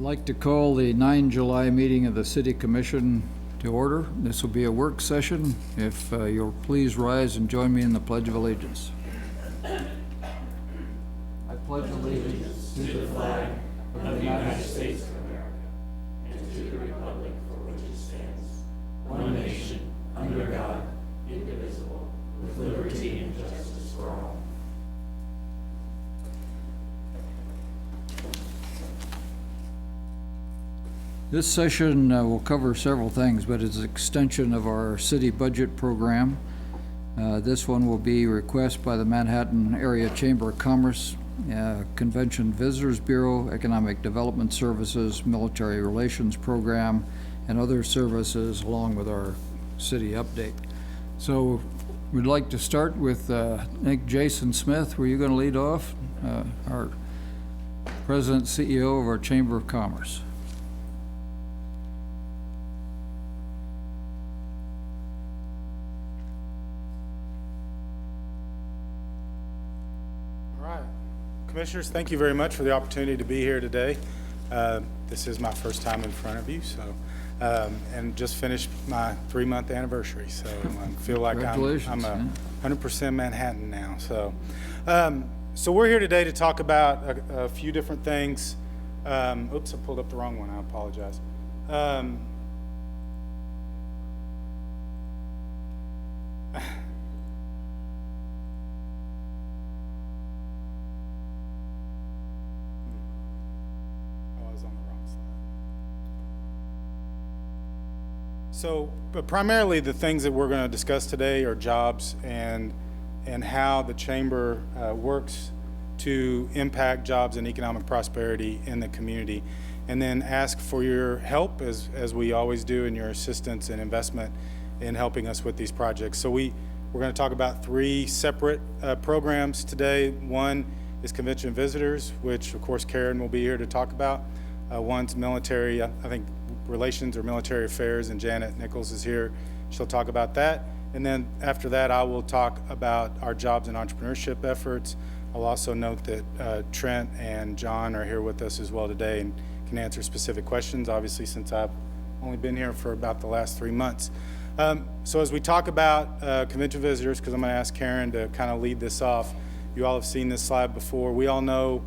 like to call the 9 July meeting of the City Commission to order. This will be a work session. If you'll please rise and join me in the Pledge of Allegiance. I pledge allegiance to the flag of the United States of America and to the republic for which it stands, one nation, under God, indivisible, with liberty and justice for all. This session will cover several things, but it's an extension of our city budget program. This one will be request by the Manhattan Area Chamber of Commerce, Convention Visitors Bureau, Economic Development Services, Military Relations Program, and other services along with our city update. So we'd like to start with, I think, Jason Smith. Were you going to lead off? Our President, CEO of our Chamber of Commerce. Commissioners, thank you very much for the opportunity to be here today. This is my first time in front of you, so and just finished my 3-month anniversary, so I feel like I'm a 100% Manhattan now. So, so we're here today to talk about a few different things. Oops, I pulled up the wrong one. I apologize. So, but primarily the things that we're going to discuss today are jobs and how the Chamber works to impact jobs and economic prosperity in the community, and then ask for your help, as we always do, and your assistance and investment in helping us with these projects. So we're going to talk about 3 separate programs today. One is Convention Visitors, which of course Karen will be here to talk about. One's military, I think, relations or military affairs, and Janet Nichols is here. She'll talk about that. And then after that, I will talk about our jobs and entrepreneurship efforts. I'll also note that Trent and John are here with us as well today and can answer specific questions, obviously, since I've only been here for about the last 3 months. So as we talk about convention visitors, because I'm going to ask Karen to kind of lead this off, you all have seen this slide before. We all know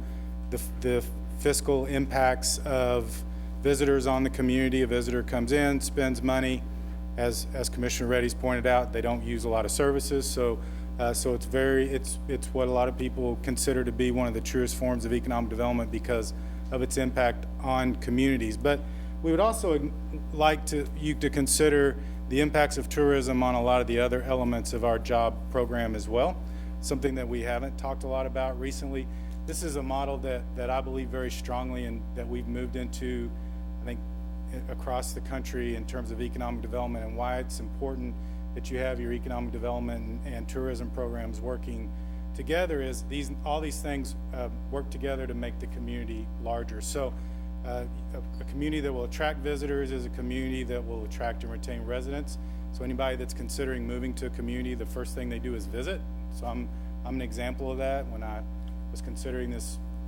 the fiscal impacts of visitors on the community. A visitor comes in, spends money. As Commissioner Reddy's pointed out, they don't use a lot of services, so it's what a lot of people consider to be one of the truest forms of economic development because of its impact on communities. But we would also like you to consider the impacts of tourism on a lot of the other elements of our job program as well, something that we haven't talked a lot about recently. This is a model that I believe very strongly in, that we've moved into, I think, across the country in terms of economic development, and why it's important that you have your economic development and tourism programs working together is all these things work together to make the community larger. So a community that will attract visitors is a community that will attract and retain residents. So anybody that's considering moving to a community, the first thing they do is visit. So I'm an example of that. When I was considering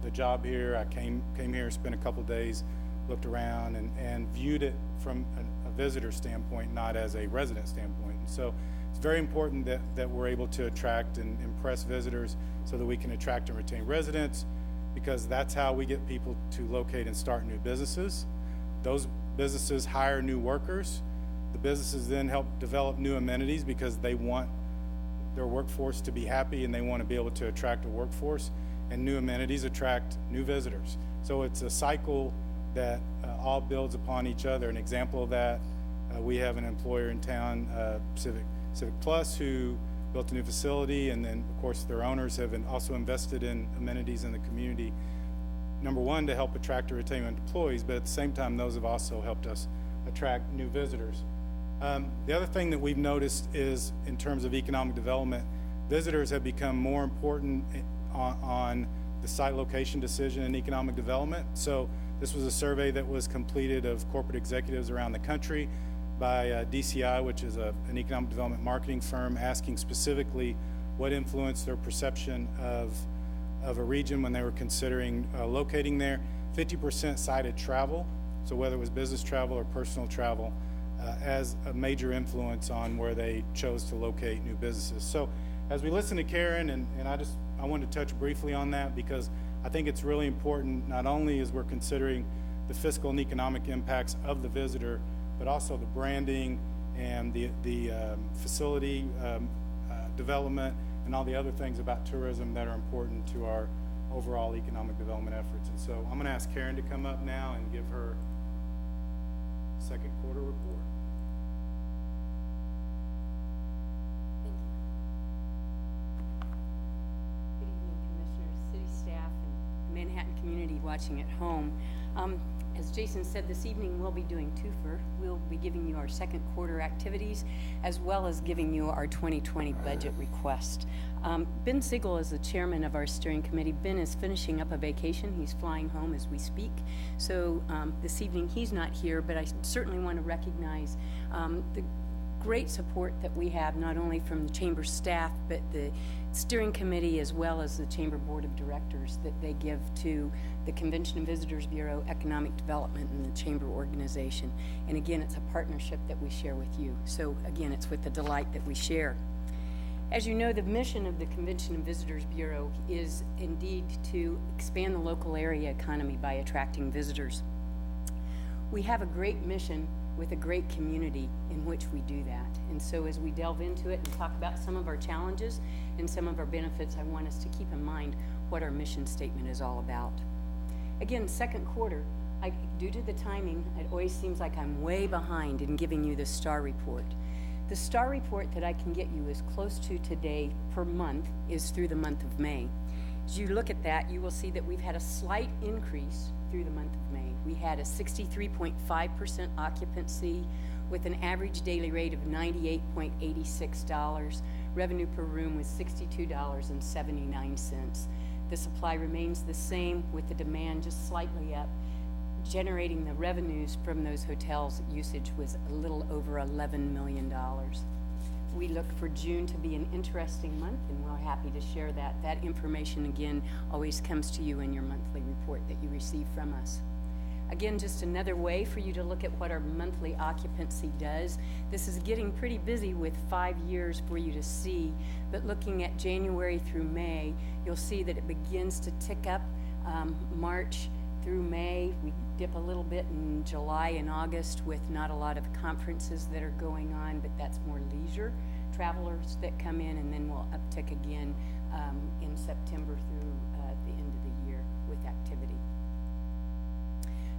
the job here, I came here, spent a couple days, looked around, and viewed it from a visitor standpoint, not as a resident standpoint. And so it's very important that we're able to attract and impress visitors so that we can attract and retain residents, because that's how we get people to locate and start new businesses. Those businesses hire new workers. The businesses then help develop new amenities because they want their workforce to be happy and they want to be able to attract a workforce, and new amenities attract new visitors. So it's a cycle that all builds upon each other. An example of that, we have an employer in town, Civic Plus, who built a new facility, and then of course their owners have also invested in amenities in the community. Number one, to help attract or retain employees, but at the same time, those have also helped us attract new visitors. The other thing that we've noticed is, in terms of economic development, visitors have become more important on the site location decision in economic development. So this was a survey that was completed of corporate executives around the country by DCI, which is an economic development marketing firm, asking specifically what influenced their perception of a region when they were considering locating there. 50% cited travel, so whether it was business travel or personal travel, as a major influence on where they chose to locate new businesses. So as we listen to Karen, and I wanted to touch briefly on that because I think it's really important, not only as we're considering the fiscal and economic impacts of the visitor, but also the branding and the facility development and all the other things about tourism that are important to our overall economic development efforts. And so I'm going to ask Karen to come up now and give her second quarter report. Thank you. Good evening, Commissioners, city staff, and Manhattan community watching at home. As Jason said, this evening we'll be doing twofer. We'll be giving you our second quarter activities as well as giving you our 2020 budget request. Ben Siegel is the chairman of our steering committee. Ben is finishing up a vacation. He's flying home as we speak. So this evening he's not here, but I certainly want to recognize the great support that we have, not only from the chamber staff, but the steering committee as well as the chamber board of directors that they give to the Convention and Visitors Bureau, Economic Development, and the chamber organization. And again, it's a partnership that we share with you. So again, it's with the delight that we share. As you know, the mission of the Convention and Visitors Bureau is indeed to expand the local area economy by attracting visitors. We have a great mission with a great community in which we do that. And so as we delve into it and talk about some of our challenges and some of our benefits, I want us to keep in mind what our mission statement is all about. Again, second quarter, due to the timing, it always seems like I'm way behind in giving you the STAR report. The STAR report that I can get you as close to today per month is through the month of May. As you look at that, you will see that we've had a slight increase through the month of May. We had a 63.5% occupancy with an average daily rate of $98.86. Revenue per room was $62.79. The supply remains the same with the demand just slightly up. Generating the revenues from those hotels, usage was a little over $11 million. We look for June to be an interesting month, and we're happy to share that. That information, again, always comes to you in your monthly report that you receive from us. Again, just another way for you to look at what our monthly occupancy does. This is getting pretty busy with 5 years for you to see, but looking at January through May, you'll see that it begins to tick up. March through May, we dip a little bit in July and August with not a lot of conferences that are going on, but that's more leisure travelers that come in, and then we'll uptick again in September through the end of the year with activity.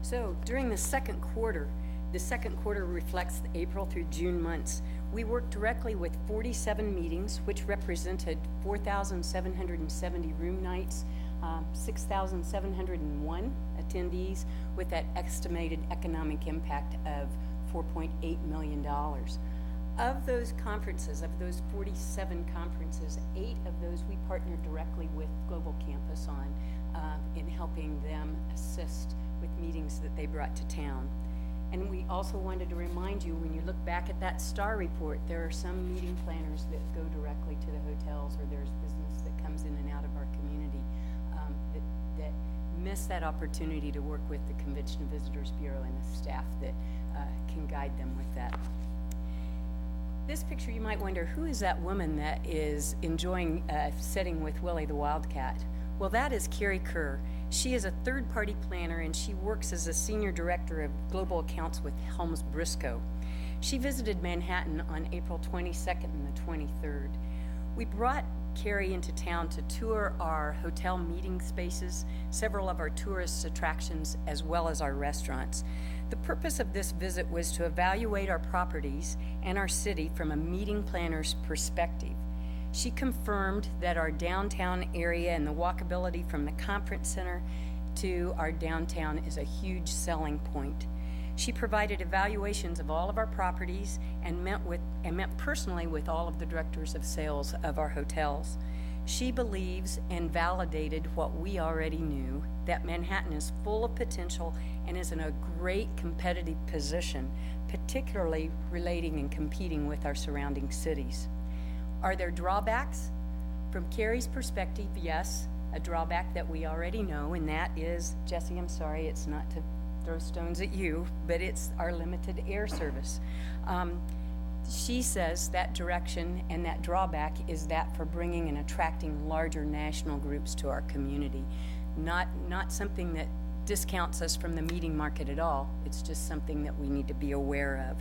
So during the second quarter reflects the April through June months. We worked directly with 47 meetings, which represented 4,770 room nights, 6,701 attendees with that estimated economic impact of $4.8 million. Of those conferences, of those 47 conferences, 8 of those we partnered directly with Global Campus on in helping them assist with meetings that they brought to town. And we also wanted to remind you, when you look back at that STAR report, there are some meeting planners that go directly to the hotels, or there's business that comes in and out of our community that miss that opportunity to work with the Convention and Visitors Bureau and the staff that can guide them with that. This picture, you might wonder, who is that woman that is enjoying sitting with Willie the Wildcat? Well, that is Carrie Kerr. She is a third-party planner, and she works as a senior director of global accounts with HelmsBriscoe. She visited Manhattan on April 22nd and the 23rd. We brought Carrie into town to tour our hotel meeting spaces, several of our tourist attractions, as well as our restaurants. The purpose of this visit was to evaluate our properties and our city from a meeting planner's perspective. She confirmed that our downtown area and the walkability from the conference center to our downtown is a huge selling point. She provided evaluations of all of our properties and met personally with all of the directors of sales of our hotels. She believes and validated what we already knew, that Manhattan is full of potential and is in a great competitive position, particularly relating and competing with our surrounding cities. Are there drawbacks? From Carrie's perspective, yes. a drawback that we already know, and that is, Jesse, I'm sorry, it's not to throw stones at you, but it's our limited air service. She says that direction and that drawback is that for bringing and attracting larger national groups to our community. Not something that discounts us from the meeting market at all. It's just something that we need to be aware of.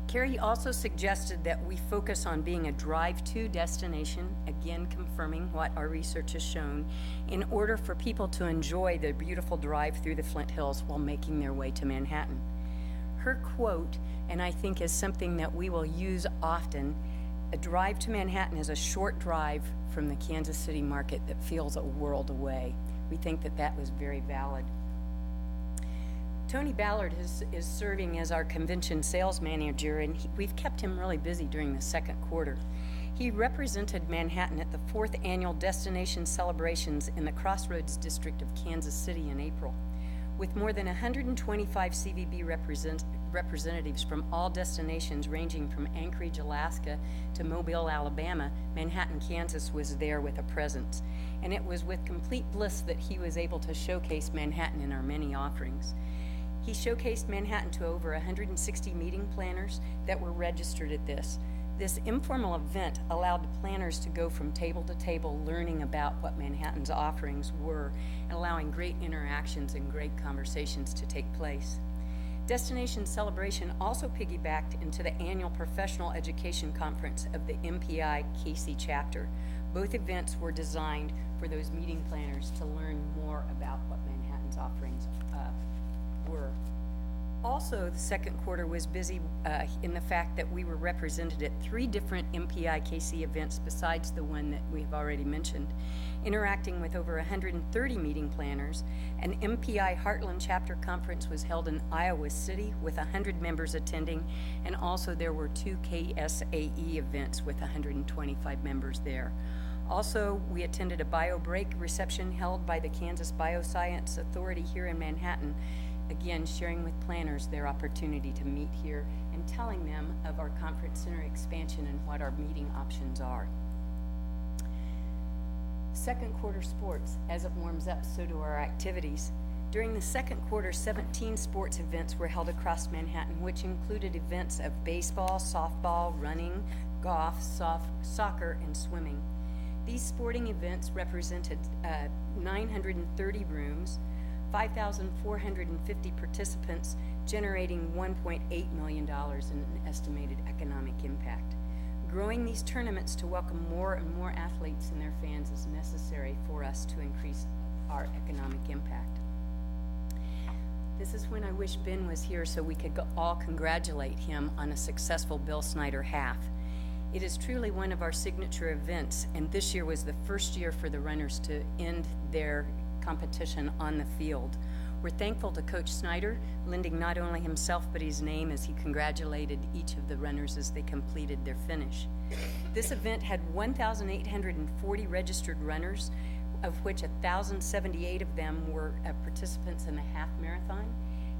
Carrie also suggested that we focus on being a drive-to destination, again confirming what our research has shown, in order for people to enjoy the beautiful drive through the Flint Hills while making their way to Manhattan. Her quote, and I think is something that we will use often, a drive to Manhattan is a short drive from the Kansas City market that feels a world away. We think that that was very valid. Tony Ballard is serving as our convention sales manager, and we've kept him really busy during the second quarter. He represented Manhattan at the 4th Annual Destination Celebrations in the Crossroads District of Kansas City in April. With more than 125 CVB representatives from all destinations ranging from Anchorage, Alaska to Mobile, Alabama, Manhattan, Kansas was there with a presence. And it was with complete bliss that he was able to showcase Manhattan in our many offerings. He showcased Manhattan to over 160 meeting planners that were registered at this. This informal event allowed the planners to go from table to table learning about what Manhattan's offerings were and allowing great interactions and great conversations to take place. Destination Celebration also piggybacked into the annual Professional Education Conference of the MPI KC chapter. Both events were designed for those meeting planners to learn more about what Manhattan's offerings were. Also, the second quarter was busy in the fact that we were represented at 3 different MPI KC events besides the one that we have already mentioned, interacting with over 130 meeting planners. An MPI Heartland Chapter Conference was held in Iowa City with 100 members attending, and also there were 2 KSAE events with 125 members there. Also, we attended a bio break reception held by the Kansas Bioscience Authority here in Manhattan, again sharing with planners their opportunity to meet here and telling them of our conference center expansion and what our meeting options are. Second quarter sports. As it warms up, so do our activities. During the second quarter, 17 sports events were held across Manhattan, which included events of baseball, softball, running, golf, soccer, and swimming. These sporting events represented 930 rooms, 5,450 participants, generating $1.8 million in an estimated economic impact. Growing these tournaments to welcome more and more athletes and their fans is necessary for us to increase our economic impact. This is when I wish Ben was here so we could all congratulate him on a successful Bill Snyder half. It is truly one of our signature events, and this year was the first year for the runners to end their competition on the field. We're thankful to Coach Snyder, lending not only himself but his name as he congratulated each of the runners as they completed their finish. This event had 1,840 registered runners, of which 1,078 of them were participants in the half marathon,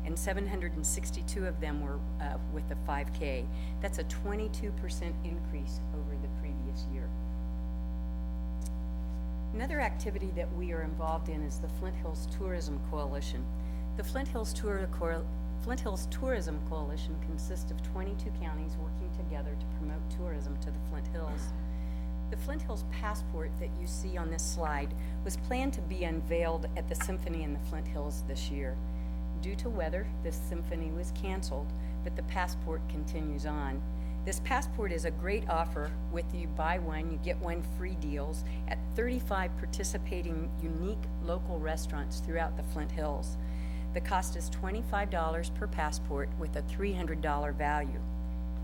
and 762 of them were with the 5K. That's a 22% increase over the previous year. Another activity that we are involved in is the Flint Hills Tourism Coalition. The Flint Hills Tourism Coalition consists of 22 counties working together to promote tourism to the Flint Hills. The Flint Hills Passport that you see on this slide was planned to be unveiled at the Symphony in the Flint Hills this year. Due to weather, this symphony was canceled, but the Passport continues on. This Passport is a great offer with you buy one, you get one free deals at 35 participating unique local restaurants throughout the Flint Hills. The cost is $25 per passport with a $300 value.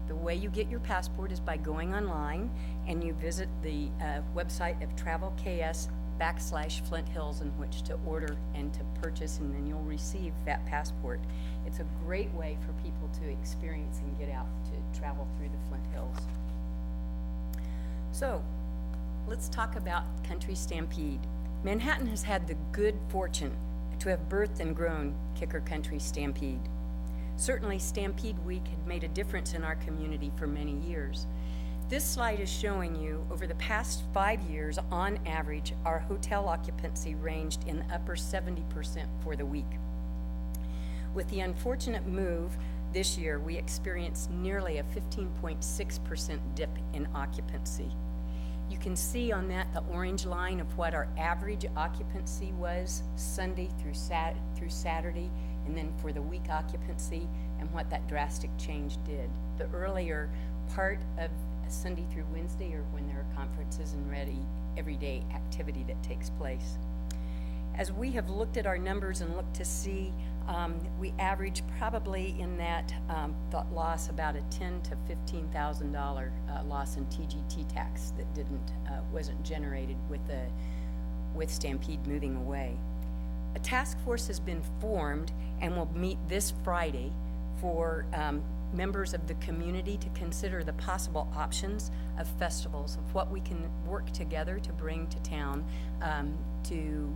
The way you get your passport is by going online and you visit the website of TravelKS/Flint Hills in which to order and to purchase, and then you'll receive that passport. It's a great way for people to experience and get out to travel through the Flint Hills. So, let's talk about Country Stampede. Manhattan has had the good fortune to have birthed and grown Kicker Country Stampede. Certainly, Stampede Week had made a difference in our community for many years. This slide is showing you, over the past 5 years, on average, our hotel occupancy ranged in the upper 70% for the week. With the unfortunate move this year, we experienced nearly a 15.6% dip in occupancy. You can see on that the orange line of what our average occupancy was Sunday through Saturday, and then for the week occupancy, and what that drastic change did. The earlier part of Sunday through Wednesday are when there are conferences and everyday activity that takes place. As we have looked at our numbers and looked to see, we average probably in that loss about a $10,000 to $15,000 loss in TGT tax that wasn't generated with Stampede moving away. A task force has been formed and will meet this Friday for members of the community to consider the possible options of festivals, of what we can work together to bring to town to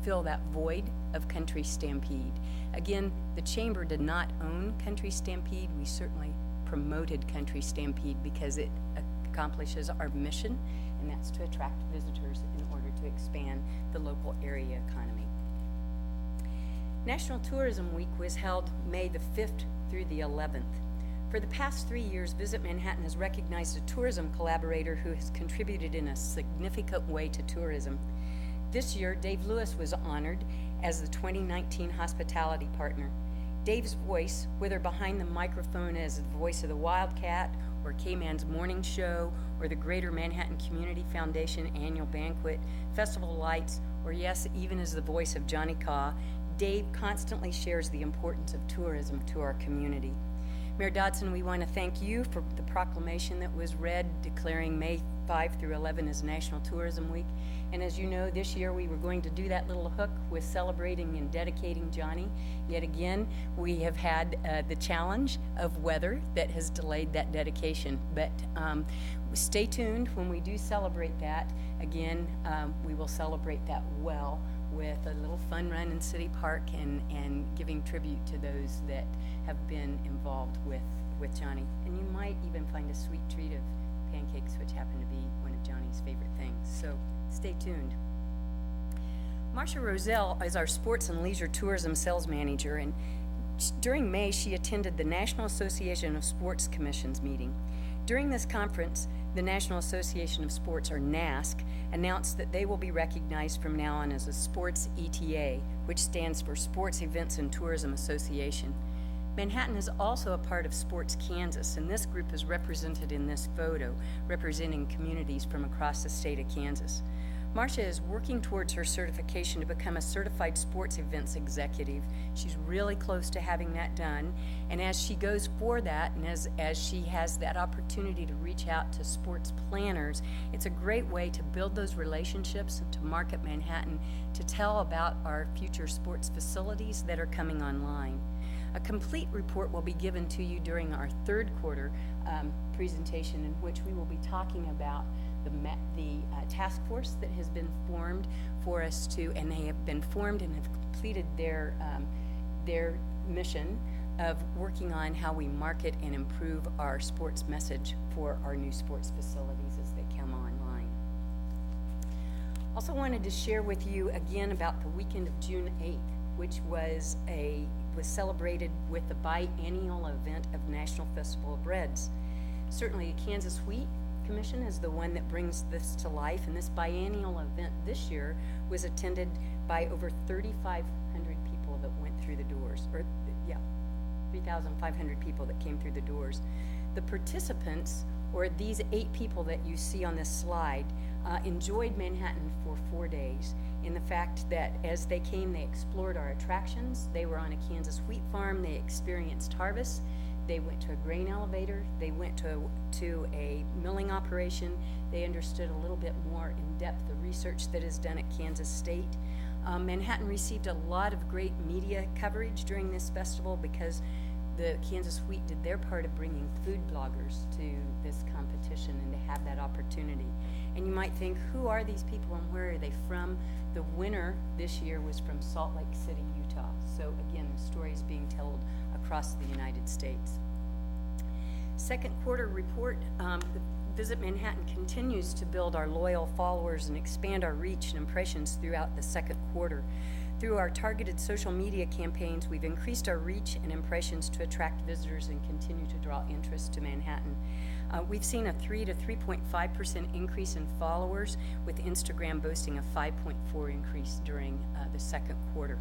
fill that void of Country Stampede. Again, the Chamber did not own Country Stampede. We certainly promoted Country Stampede because it accomplishes our mission, and that's to attract visitors in order to expand the local area economy. National Tourism Week was held May the 5th through the 11th. For the past 3 years, Visit Manhattan has recognized a tourism collaborator who has contributed in a significant way to tourism. This year, Dave Lewis was honored as the 2019 Hospitality Partner. Dave's voice, whether behind the microphone as the voice of the Wildcat, or K-Man's Morning Show, or the Greater Manhattan Community Foundation Annual Banquet, Festival Lights, or yes, even as the voice of Johnny Caw, Dave constantly shares the importance of tourism to our community. Mayor Dodson, we want to thank you for the proclamation that was read declaring May 5 through 11 as National Tourism Week. And as you know, this year we were going to do that little hook with celebrating and dedicating Johnny. Yet again, we have had the challenge of weather that has delayed that dedication. But stay tuned when we do celebrate that. Again, we will celebrate that well with a little fun run in City Park and giving tribute to those that have been involved with Johnny. And you might even find a sweet treat of pancakes, which happen to be one of Johnny's favorite things. So stay tuned. Marcia Roselle is our Sports and Leisure Tourism Sales Manager, and during May she attended the National Association of Sports Commissions meeting. During this conference, the National Association of Sports, or NASC, announced that they will be recognized from now on as a Sports ETA, which stands for Sports Events and Tourism Association. Manhattan is also a part of Sports Kansas, and this group is represented in this photo, representing communities from across the state of Kansas. Marcia is working towards her certification to become a certified sports events executive. She's really close to having that done, and as she goes for that, and as she has that opportunity to reach out to sports planners, it's a great way to build those relationships and to market Manhattan, to tell about our future sports facilities that are coming online. A complete report will be given to you during our third quarter presentation, in which we will be talking about the task force that has been formed for us to, and they have been formed and have completed their mission of working on how we market and improve our sports message for our new sports facilities as they come online. Also wanted to share with you again about the weekend of June 8th, which was celebrated with the biennial event of National Festival of Breads. Certainly the Kansas Wheat Commission is the one that brings this to life, and this biennial event this year was attended by over 3,500 people that went through the doors, 3,500 people that came through the doors. The participants, or these 8 people that you see on this slide, enjoyed Manhattan for 4 days, in the fact that as they came, they explored our attractions. They were on a Kansas wheat farm. They experienced harvest. They went to a grain elevator. They went to a milling operation. They understood a little bit more in depth the research that is done at Kansas State. Manhattan received a lot of great media coverage during this festival because the Kansas Wheat did their part of bringing food bloggers to this competition and to have that opportunity. And you might think, who are these people and where are they from? The winner this year was from Salt Lake City, Utah. So again, the story is being told across the United States. Second quarter report, Visit Manhattan continues to build our loyal followers and expand our reach and impressions throughout the second quarter. Through our targeted social media campaigns, we've increased our reach and impressions to attract visitors and continue to draw interest to Manhattan. We've seen a 3 to 3.5% increase in followers, with Instagram boasting a 5.4% increase during the second quarter.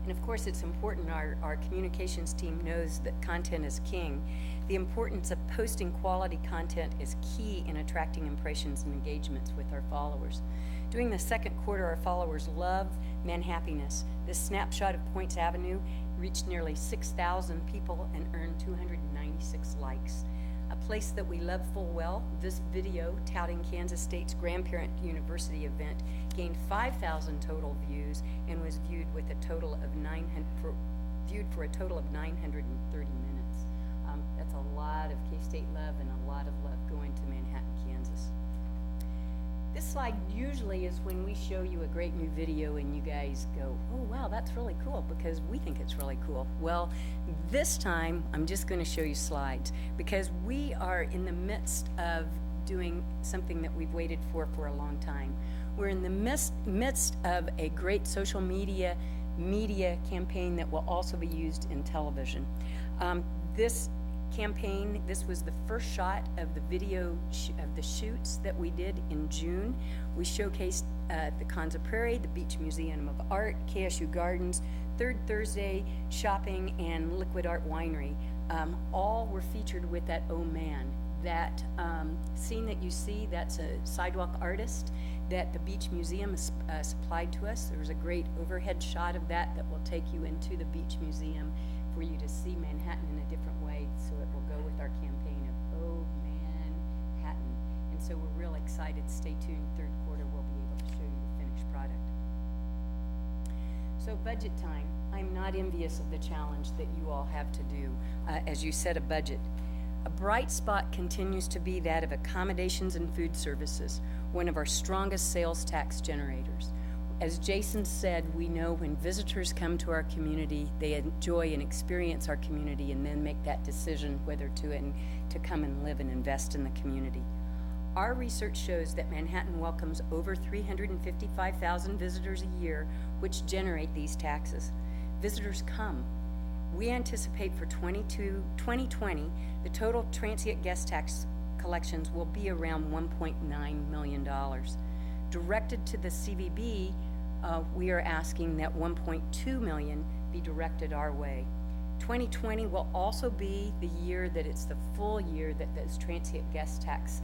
And of course, it's important our communications team knows that content is king. The importance of posting quality content is key in attracting impressions and engagements with our followers. During the second quarter, our followers love Manhappiness. This snapshot of Points Avenue reached nearly 6,000 people and earned 296 likes. A place that we love full well, this video touting Kansas State's Grandparent University event gained 5,000 total views and was viewed with a total of for a total of 930 minutes. That's a lot of K-State love and a lot of love going to Manhattan, Kansas. This slide usually is when we show you a great new video and you guys go, oh wow, that's really cool, because we think it's really cool. Well, this time I'm just going to show you slides because we are in the midst of doing something that we've waited for a long time. We're in the midst of a great social media campaign that will also be used in television. This campaign, this was the first shot of the video of the shoots that we did in June. We showcased the Konza Prairie, the Beach Museum of Art, KSU Gardens, Third Thursday Shopping, and Liquid Art Winery. All were featured with that Oh Man. That scene that you see, that's a sidewalk artist that the Beach Museum supplied to us. There was a great overhead shot of that will take you into the Beach Museum for you to see Manhattan in a different way, so it will go with our campaign of Oh Manhattan. And so we're real excited. Stay tuned. Third quarter, we'll be able to show you the finished product. So budget time. I'm not envious of the challenge that you all have to do as you set a budget. A bright spot continues to be that of accommodations and food services, one of our strongest sales tax generators. As Jason said, we know when visitors come to our community, they enjoy and experience our community and then make that decision whether to come and live and invest in the community. Our research shows that Manhattan welcomes over 355,000 visitors a year, which generate these taxes. Visitors come. We anticipate for 2020, the total transient guest tax collections will be around $1.9 million. Directed to the CVB, we are asking that $1.2 million be directed our way. 2020 will also be the year that it's the full year that those transient guest tax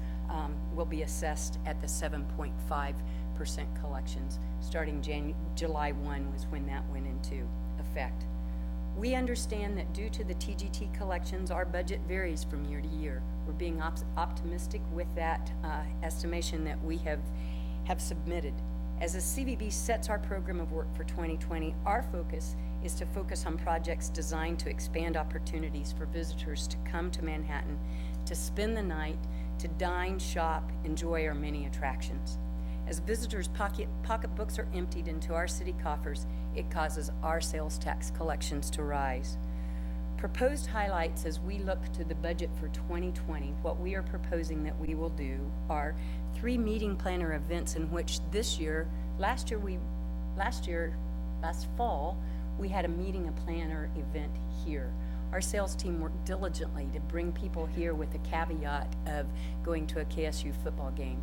will be assessed at the 7.5% collections. Starting July 1 was when that went into effect. We understand that due to the TGT collections, our budget varies from year to year. We're being optimistic with that estimation that we have submitted. As the CVB sets our program of work for 2020, our focus is to focus on projects designed to expand opportunities for visitors to come to Manhattan, to spend the night, to dine, shop, enjoy our many attractions. As visitors' pocketbooks are emptied into our city coffers, it causes our sales tax collections to rise. Proposed highlights as we look to the budget for 2020, what we are proposing that we will do are 3 meeting planner events in which last fall, we had a meeting a planner event here. Our sales team worked diligently to bring people here with the caveat of going to a KSU football game.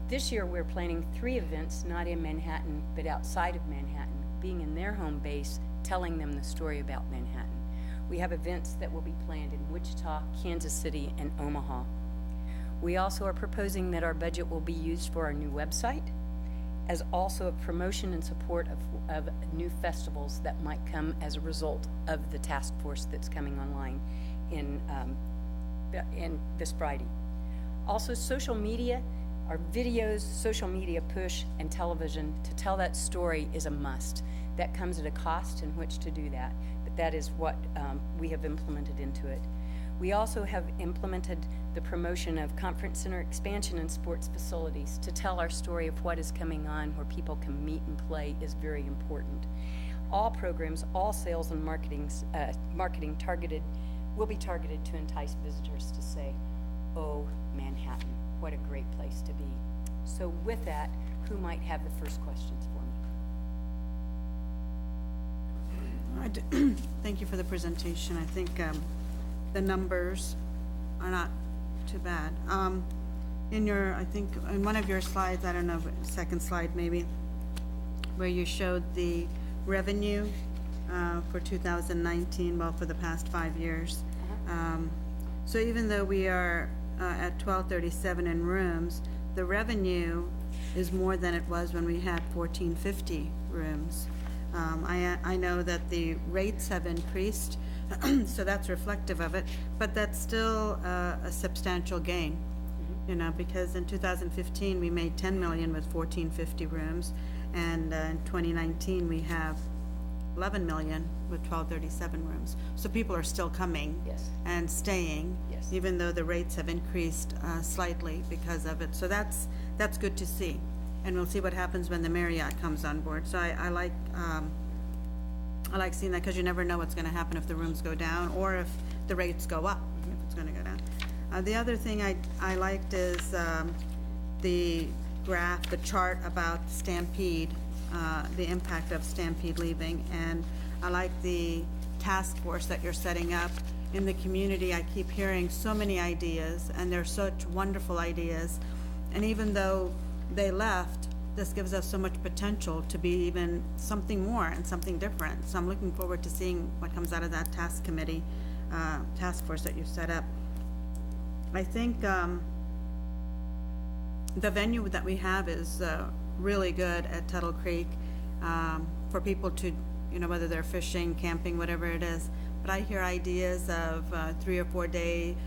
This year, we're planning 3 events, not in Manhattan, but outside of Manhattan, being in their home base, telling them the story about Manhattan. We have events that will be planned in Wichita, Kansas City, and Omaha. We also are proposing that our budget will be used for our new website, as also a promotion and support of new festivals that might come as a result of the task force that's coming online in this Friday. Also, social media. Our videos, social media push, and television to tell that story is a must. That comes at a cost in which to do that, but that is what we have implemented into it. We also have implemented the promotion of conference center expansion and sports facilities to tell our story of what is coming on, where people can meet and play is very important. All programs, all sales and marketing will be targeted to entice visitors to say, oh, Manhattan. what a great place to be. So with that, who might have the first questions for me? Thank you for the presentation. I think the numbers are not too bad. I think in one of your slides, I don't know, second slide maybe, where you showed the revenue for 2019, well, for the past 5 years. So even though we are at 1237 in rooms, the revenue is more than it was when we had 1450 rooms. I know that the rates have increased, so that's reflective of it, but that's still a substantial gain, you know, because in 2015 we made 10 million with 1450 rooms, and in 2019 we have 11 million with 1237 rooms. So people are still coming Yes. and staying, Yes. even though the rates have increased slightly because of it. So that's good to see. And we'll see what happens when the Marriott comes on board. So I like seeing that, because you never know what's going to happen if the rooms go down or if the rates go up, if it's going to go down. The other thing I liked is the graph, the chart about Stampede, the impact of Stampede leaving. And I like the task force that you're setting up in the community. I keep hearing so many ideas, and they're such wonderful ideas. And even though they left, this gives us so much potential to be even something more and something different. So I'm looking forward to seeing what comes out of that task force that you set up. I think the venue that we have is really good at Tuttle Creek for people to, you know, whether they're fishing, camping, whatever it is. But I hear ideas of 3 or 4 day,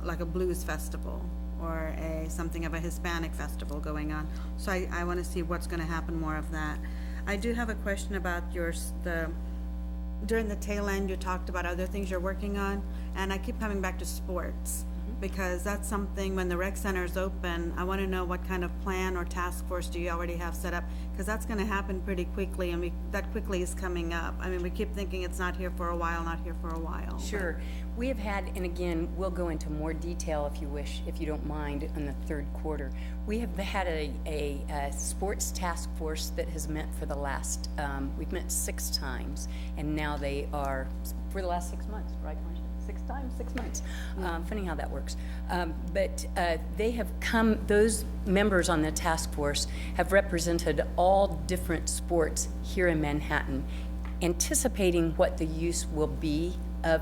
like a blues festival, or something of a Hispanic festival going on. So I want to see what's going to happen more of that. I do have a question about during the tail end, you talked about other things you're working on, and I keep coming back to sports, because that's something, when the rec center is open, I want to know what kind of plan or task force do you already have set up, because that's going to happen pretty quickly, and that quickly is coming up. I mean, we keep thinking it's not here for a while, not here for a while. Sure. We have had, and again, we'll go into more detail if you wish, if you don't mind, in the third quarter. We have had a sports task force that has met for the last, we've met 6 times, and now they are, for the last 6 months, right, Marcia? 6 times, 6 months. Funny how that works. But they have come, those members on the task force have represented all different sports here in Manhattan, anticipating what the use will be of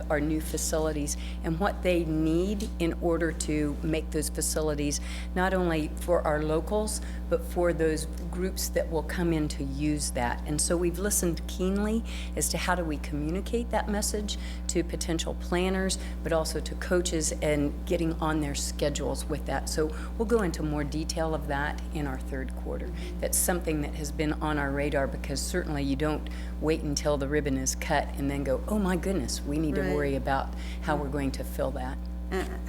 our new facilities and what they need in order to make those facilities not only for our locals, but for those groups that will come in to use that. And so we've listened keenly as to how do we communicate that message to potential planners, but also to coaches, and getting on their schedules with that. So we'll go into more detail of that in our third quarter. That's something that has been on our radar, because certainly you don't wait until the ribbon is cut and then go, oh my goodness, we need to Right. worry about how we're going to fill that.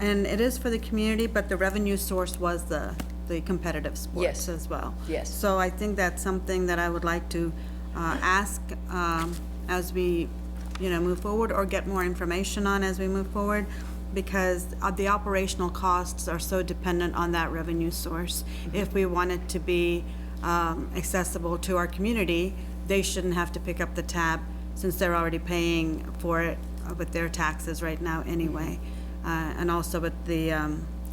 And it is for the community, but the revenue source was the competitive sports Yes. as well. Yes. So I think that's something that I would like to ask as we, you know, move forward, or get more information on as we move forward, because the operational costs are so dependent on that revenue source. If we want it to be accessible to our community, they shouldn't have to pick up the tab, since they're already paying for it with their taxes right now anyway. And also with the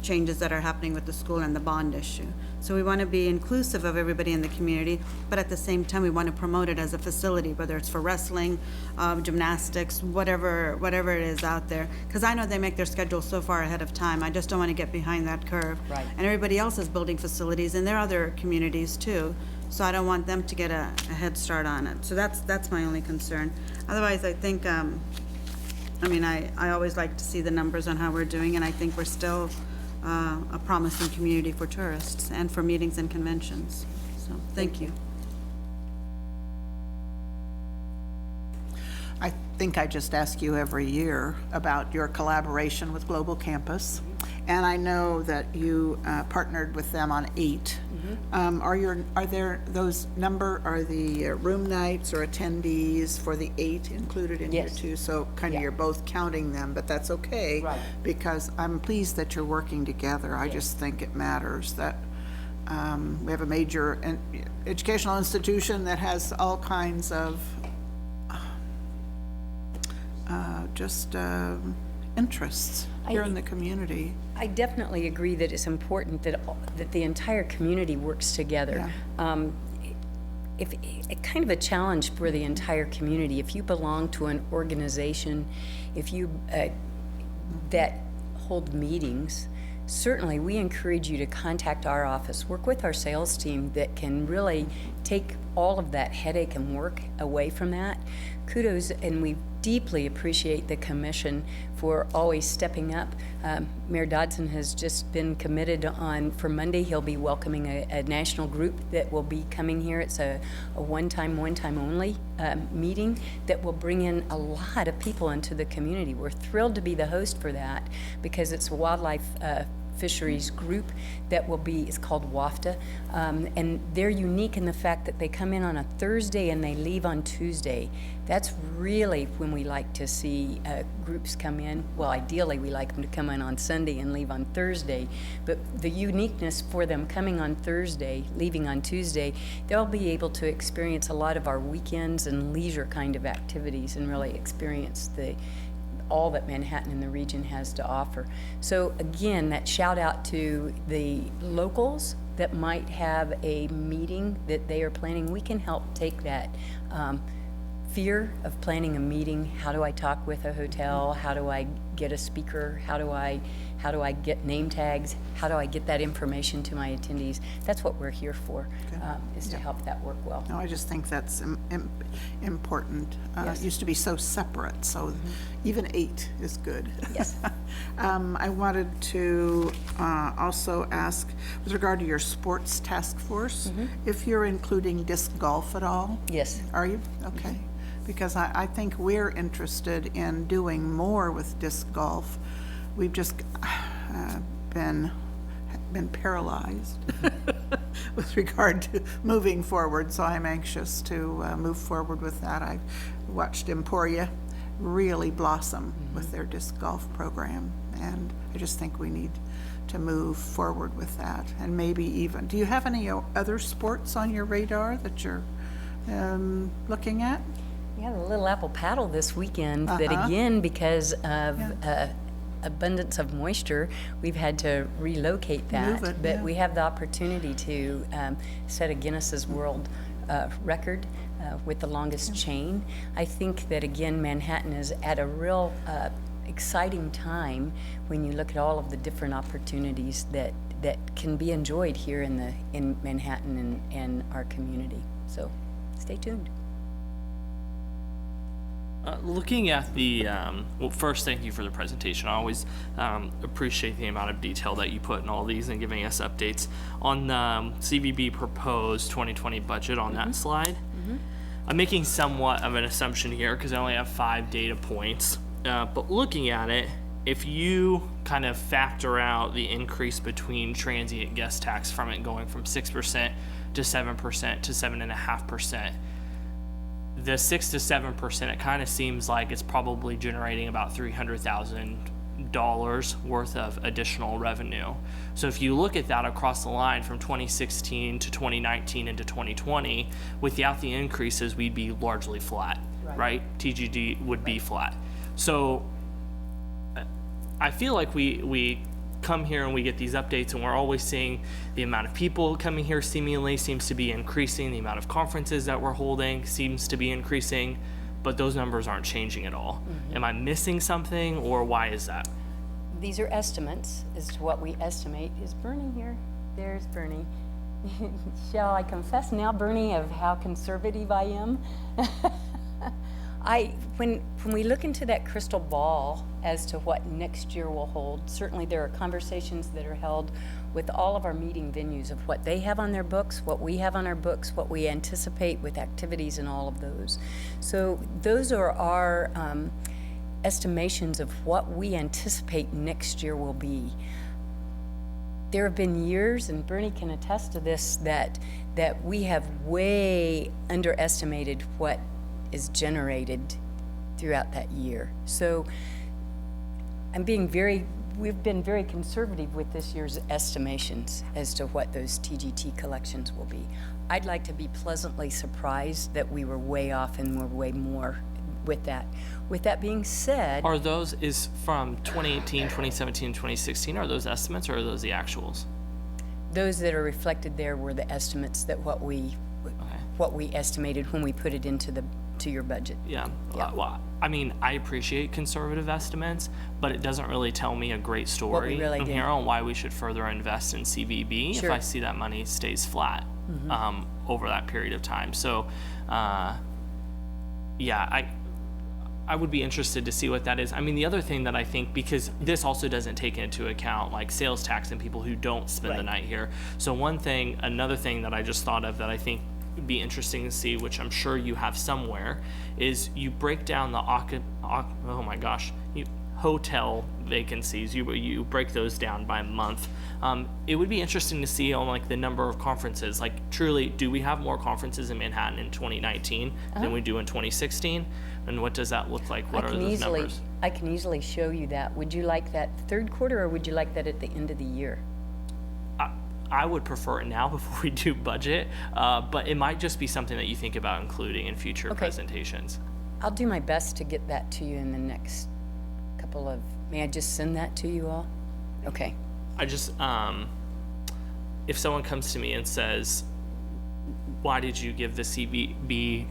changes that are happening with the school and the bond issue. So we want to be inclusive of everybody in the community, but at the same time, we want to promote it as a facility, whether it's for wrestling, gymnastics, whatever it is out there. Because I know they make their schedule so far ahead of time. I just don't want to get behind that curve. Right. And everybody else is building facilities in their other communities too. So I don't want them to get a head start on it. So that's my only concern. Otherwise, I think, I always like to see the numbers on how we're doing, and I think we're still a promising community for tourists and for meetings and conventions. So, thank you. I think I just ask you every year about your collaboration with Global Campus And I know that you partnered with them on 8. Are there those are the room nights or attendees for the 8 included in here Yes. too? So kind of you're both counting them, but that's okay. Right. Because I'm pleased that you're working together. I just think it matters that we have a major educational institution that has all kinds of interests here in the community. I definitely agree that it's important that the entire community works together. If kind of a challenge for the entire community, if you belong to an organization, if you that hold meetings, certainly we encourage you to contact our office, work with our sales team that can really take all of that headache and work away from that. Kudos, and we deeply appreciate the commission for always stepping up. Mayor Dodson has just been committed for Monday. He'll be welcoming a national group that will be coming here. It's a one-time only meeting that will bring in a lot of people into the community. We're thrilled to be the host for that because it's a wildlife fisheries group that will be, it's called WAFTA, and they're unique in the fact that they come in on a Thursday and they leave on Tuesday. That's really when we like to see groups come in. Well, ideally we like them to come in on Sunday and leave on Thursday, but the uniqueness for them coming on Thursday, leaving on Tuesday, they'll be able to experience a lot of our weekends and leisure kind of activities and really experience all that Manhattan and the region has to offer. So again, that shout out to the locals that might have a meeting that they are planning. We can help take that fear of planning a meeting. How do I talk with a hotel? How do I get a speaker? How do I get name tags? How do I get that information to my attendees? That's what we're here for, is to help that work well. No, I just think that's important. Yes. It used to be so separate, so even 8 is good. Yes. I wanted to also ask, with regard to your sports task force, if you're including disc golf at all? Yes. Are you? Okay. Because I think we're interested in doing more with disc golf. We've just been paralyzed with regard to moving forward, so I'm anxious to move forward with that. I've watched Emporia really blossom with their disc golf program, and I just think we need to move forward with that. And maybe even, do you have any other sports on your radar that you're looking at? Yeah, the Little Apple Paddle this weekend, but again, because of abundance of moisture, we've had to relocate that. Move it, but yeah. we have the opportunity to set a Guinness's World record with the longest chain. I think that, again, Manhattan is at a real exciting time when you look at all of the different opportunities that can be enjoyed here in Manhattan and our community. So stay tuned. Looking at the, well, first, thank you for the presentation. I always appreciate the amount of detail that you put in all these and giving us updates on the CVB proposed 2020 budget on that slide. I'm making somewhat of an assumption here because I only have 5 data points, but looking at it, if you kind of factor out the increase between transient guest tax from it going from 6% to 7% to 7.5%, the 6 to 7%, it kind of seems like it's probably generating about $300,000 worth of additional revenue. So if you look at that across the line from 2016 to 2019 into 2020, without the increases, we'd be largely flat, right? TGD would be flat. So I feel like we come here and we get these updates and we're always seeing the amount of people coming here seemingly seems to be increasing, the amount of conferences that we're holding seems to be increasing, but those numbers aren't changing at all. Am I missing something, or why is that? These are estimates as to what we estimate. Is Bernie here? There's Bernie. Shall I confess now, Bernie, of how conservative I am? When we look into that crystal ball as to what next year will hold, certainly there are conversations that are held with all of our meeting venues of what they have on their books, what we have on our books, what we anticipate with activities and all of those. So those are our estimations of what we anticipate next year will be. there have been years, and Bernie can attest to this, that we have way underestimated what is generated throughout that year. So we've been very conservative with this year's estimations as to what those TGT collections will be. I'd like to be pleasantly surprised that we were way off and we're way more with that. With that being said, Are those, is from 2018, 2017, 2016, are those estimates or are those the actuals? those that are reflected there were the estimates that what we estimated when we put it into your budget. Yeah. Yeah. Well, I mean, I appreciate conservative estimates, but it doesn't really tell me a great story really from did. here on why we should further invest in CVB Sure. if I see that money stays flat over that period of time. So, yeah, I would be interested to see what that is. I mean, the other thing that I think, because this also doesn't take into account like sales tax and people who don't spend the Right. night here. So another thing that I just thought of that I think would be interesting to see, which I'm sure you have somewhere, is you break down the hotel vacancies. You break those down by month. It would be interesting to see on like the number of conferences. Like, truly, do we have more conferences in Manhattan in 2019 than we do in 2016? And what does that look like? What are those numbers? I can easily show you that. Would you like that third quarter, or would you like that at the end of the year? I would prefer it now before we do budget, but it might just be something that you think about including in future presentations. I'll do my best to get that to you in the next couple of, may I just send that to you all? Okay. I just, if someone comes to me and says, why did you give the CBB,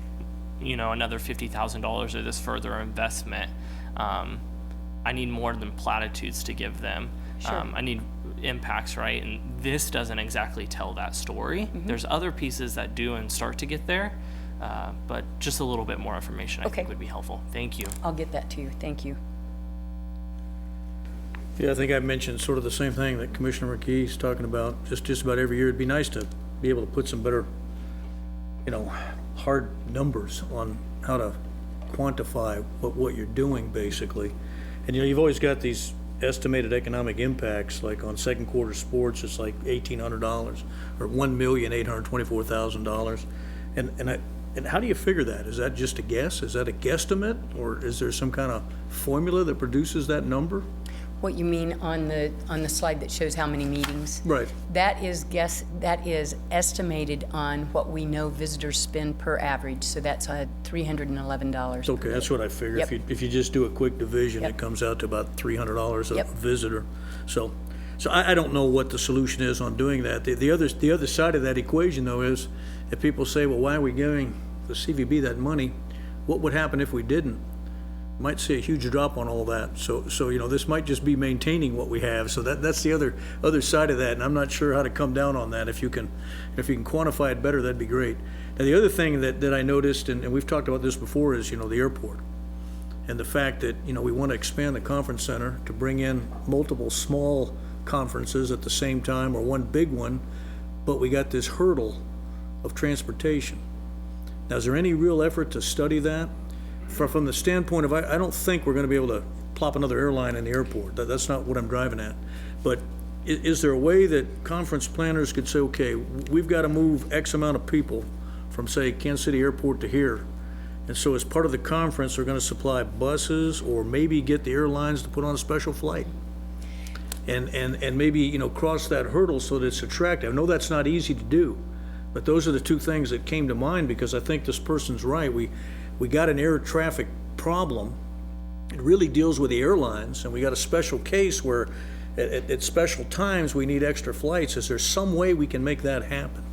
another $50,000 or this further investment? I need more than platitudes to give them. Sure. I need impacts, right? And this doesn't exactly tell that story. There's other pieces that do and start to get there, but just a little bit more information I think would be helpful. Thank you. I'll get that to you. Thank you. Yeah, I think I mentioned sort of the same thing that Commissioner McKee's talking about, just about every year. It'd be nice to be able to put some better, hard numbers on how to quantify what you're doing, basically. And, you've always got these estimated economic impacts, like on second quarter sports, it's like $1,800 or $1,824,000. And how do you figure that? Is that just a guess? Is that a guesstimate? Or is there some kind of formula that produces that number? What you mean on the slide that shows how many meetings? Right. That is estimated on what we know visitors spend per average, so that's $311. Okay, that's what I figured. Yep. If you just do a quick division, Yep. it comes out to about $300 a Yep. visitor. So I don't know what the solution is on doing that. The other side of that equation, though, is if people say, well, why are we giving the CVB that money? What would happen if we didn't? Might see a huge drop on all that. So this might just be maintaining what we have. So that's the other side of that, and I'm not sure how to come down on that. If you can quantify it better, that'd be great. Now, the other thing that I noticed, and we've talked about this before, is the airport, and the fact that we want to expand the conference center to bring in multiple small conferences at the same time, or one big one, but we got this hurdle of transportation. Now, is there any real effort to study that? From the standpoint of, I don't think we're going to be able to plop another airline in the airport. That's not what I'm driving at. But is there a way that conference planners could say, okay, we've got to move X amount of people from, say, Kansas City Airport to here, and so as part of the conference, they're going to supply buses, or maybe get the airlines to put on a special flight, and maybe cross that hurdle so that it's attractive. I know that's not easy to do, but those are the two things that came to mind, because I think this person's right. We got an air traffic problem. It really deals with the airlines, and we got a special case where at special times we need extra flights. Is there some way we can make that happen?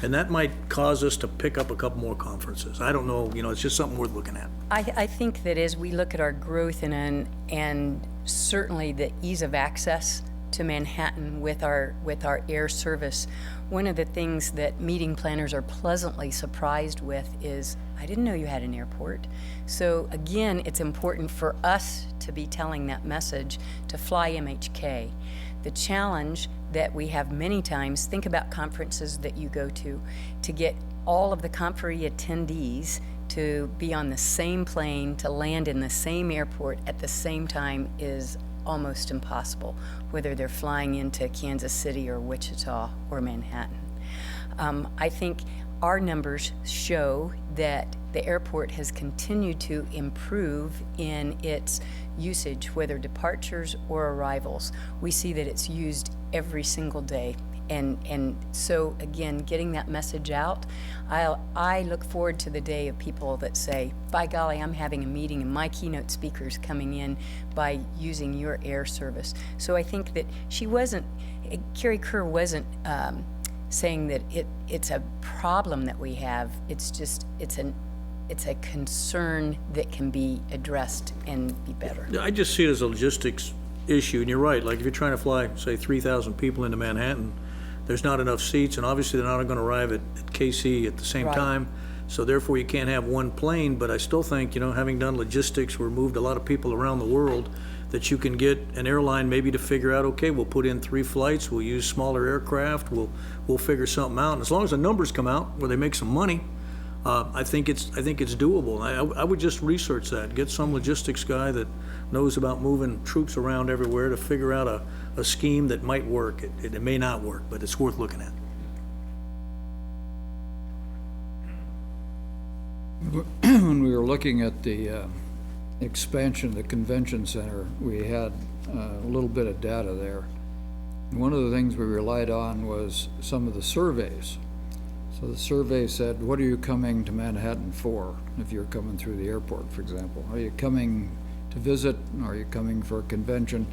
And that might cause us to pick up a couple more conferences. I don't know, it's just something worth looking at. I think that as we look at our growth and certainly the ease of access to Manhattan with our air service, one of the things that meeting planners are pleasantly surprised with is, I didn't know you had an airport. So again, it's important for us to be telling that message to fly MHK. The challenge that we have many times, think about conferences that you go to get all of the conferee attendees to be on the same plane, to land in the same airport at the same time is almost impossible, whether they're flying into Kansas City or Wichita or Manhattan. I think our numbers show that the airport has continued to improve in its usage, whether departures or arrivals. We see that it's used every single day. And so, again, getting that message out, I look forward to the day of people that say, by golly, I'm having a meeting and my keynote speaker's coming in by using your air service. So I think that Carrie Kerr wasn't saying that it's a problem that we have. It's just, it's a concern that can be addressed and be better. I just see it as a logistics issue, and you're right, like if you're trying to fly, say, 3,000 people into Manhattan, there's not enough seats, and obviously they're not gonna arrive at KC at the same Right. time, so therefore you can't have one plane, but I still think, having done logistics, we moved a lot of people around the world, that you can get an airline maybe to figure out, okay, we'll put in 3 flights, we'll use smaller aircraft, we'll figure something out, and as long as the numbers come out where they make some money, I think it's doable. I would just research that, get some logistics guy that knows about moving troops around everywhere to figure out a scheme that might work. It may not work, but it's worth looking at. When we were looking at the expansion of the convention center, we had a little bit of data there. And one of the things we relied on was some of the surveys. So the survey said, what are you coming to Manhattan for, if you're coming through the airport, for example? Are you coming to visit? Are you coming for a convention?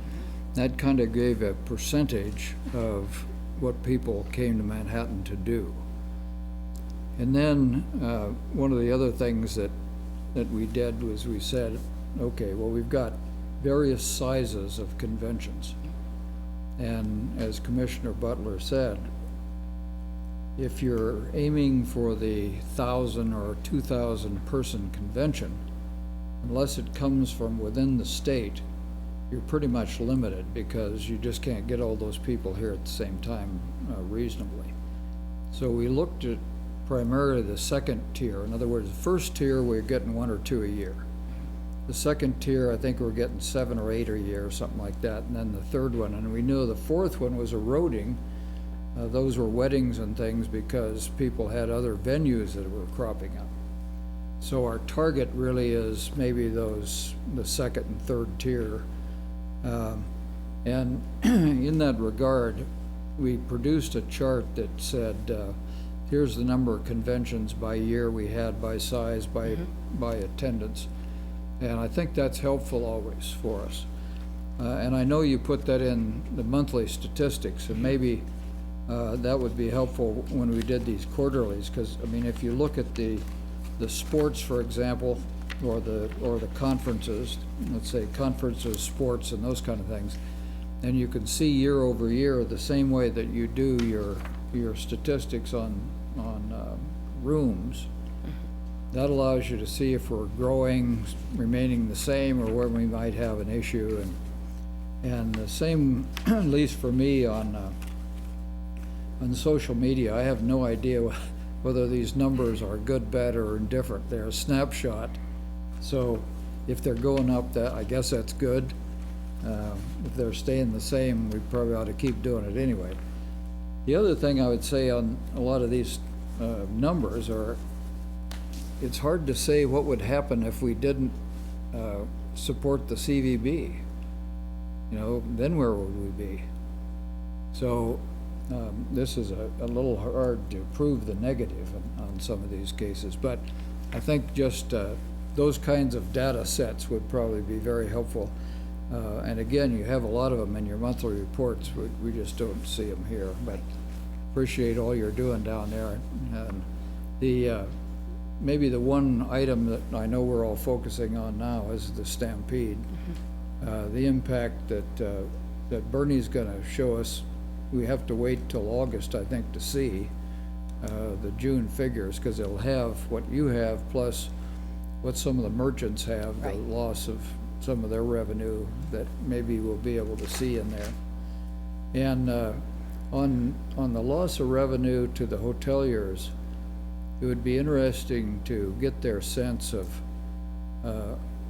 That kind of gave a percentage of what people came to Manhattan to do. And then one of the other things that we did was we said, okay, well, we've got various sizes of conventions. And as Commissioner Butler said, if you're aiming for the 1,000 or 2,000 person convention, unless it comes from within the state, you're pretty much limited because you just can't get all those people here at the same time reasonably. So we looked at primarily the second tier. In other words, the first tier, we're getting 1 or 2 a year. The second tier, I think we're getting 7 or 8 a year, or something like that. And then the third one, and we knew the fourth one was eroding. Those were weddings and things because people had other venues that were cropping up. So our target really is maybe the second and third tier. And in that regard, we produced a chart that said, here's the number of conventions by year we had, by size, by attendance. And I think that's helpful always for us. And I know you put that in the monthly statistics, and maybe that would be helpful when we did these quarterlies, because, I mean, if you look at the sports, for example, or the conferences, let's say conferences, sports, and those kind of things, and you can see year over year the same way that you do your statistics on rooms. That allows you to see if we're growing, remaining the same, or where we might have an issue. And the same, at least for me, on social media, I have no idea whether these numbers are good, bad, or indifferent. They're a snapshot. So if they're going up, I guess that's good. If they're staying the same, we probably ought to keep doing it anyway. The other thing I would say on a lot of these numbers are, it's hard to say what would happen if we didn't support the CVB. Then where would we be? So this is a little hard to prove the negative on some of these cases, but I think just those kinds of data sets would probably be very helpful. And again, you have a lot of them in your monthly reports. We just don't see them here, but appreciate all you're doing down there. And maybe the one item that I know we're all focusing on now is the Stampede. The impact that Bernie's gonna show us, we have to wait till August, I think, to see the June figures, because it'll have what you have plus what some of the merchants have, the loss of some of their revenue that maybe we'll be able to see in there. And on the loss of revenue to the hoteliers, it would be interesting to get their sense of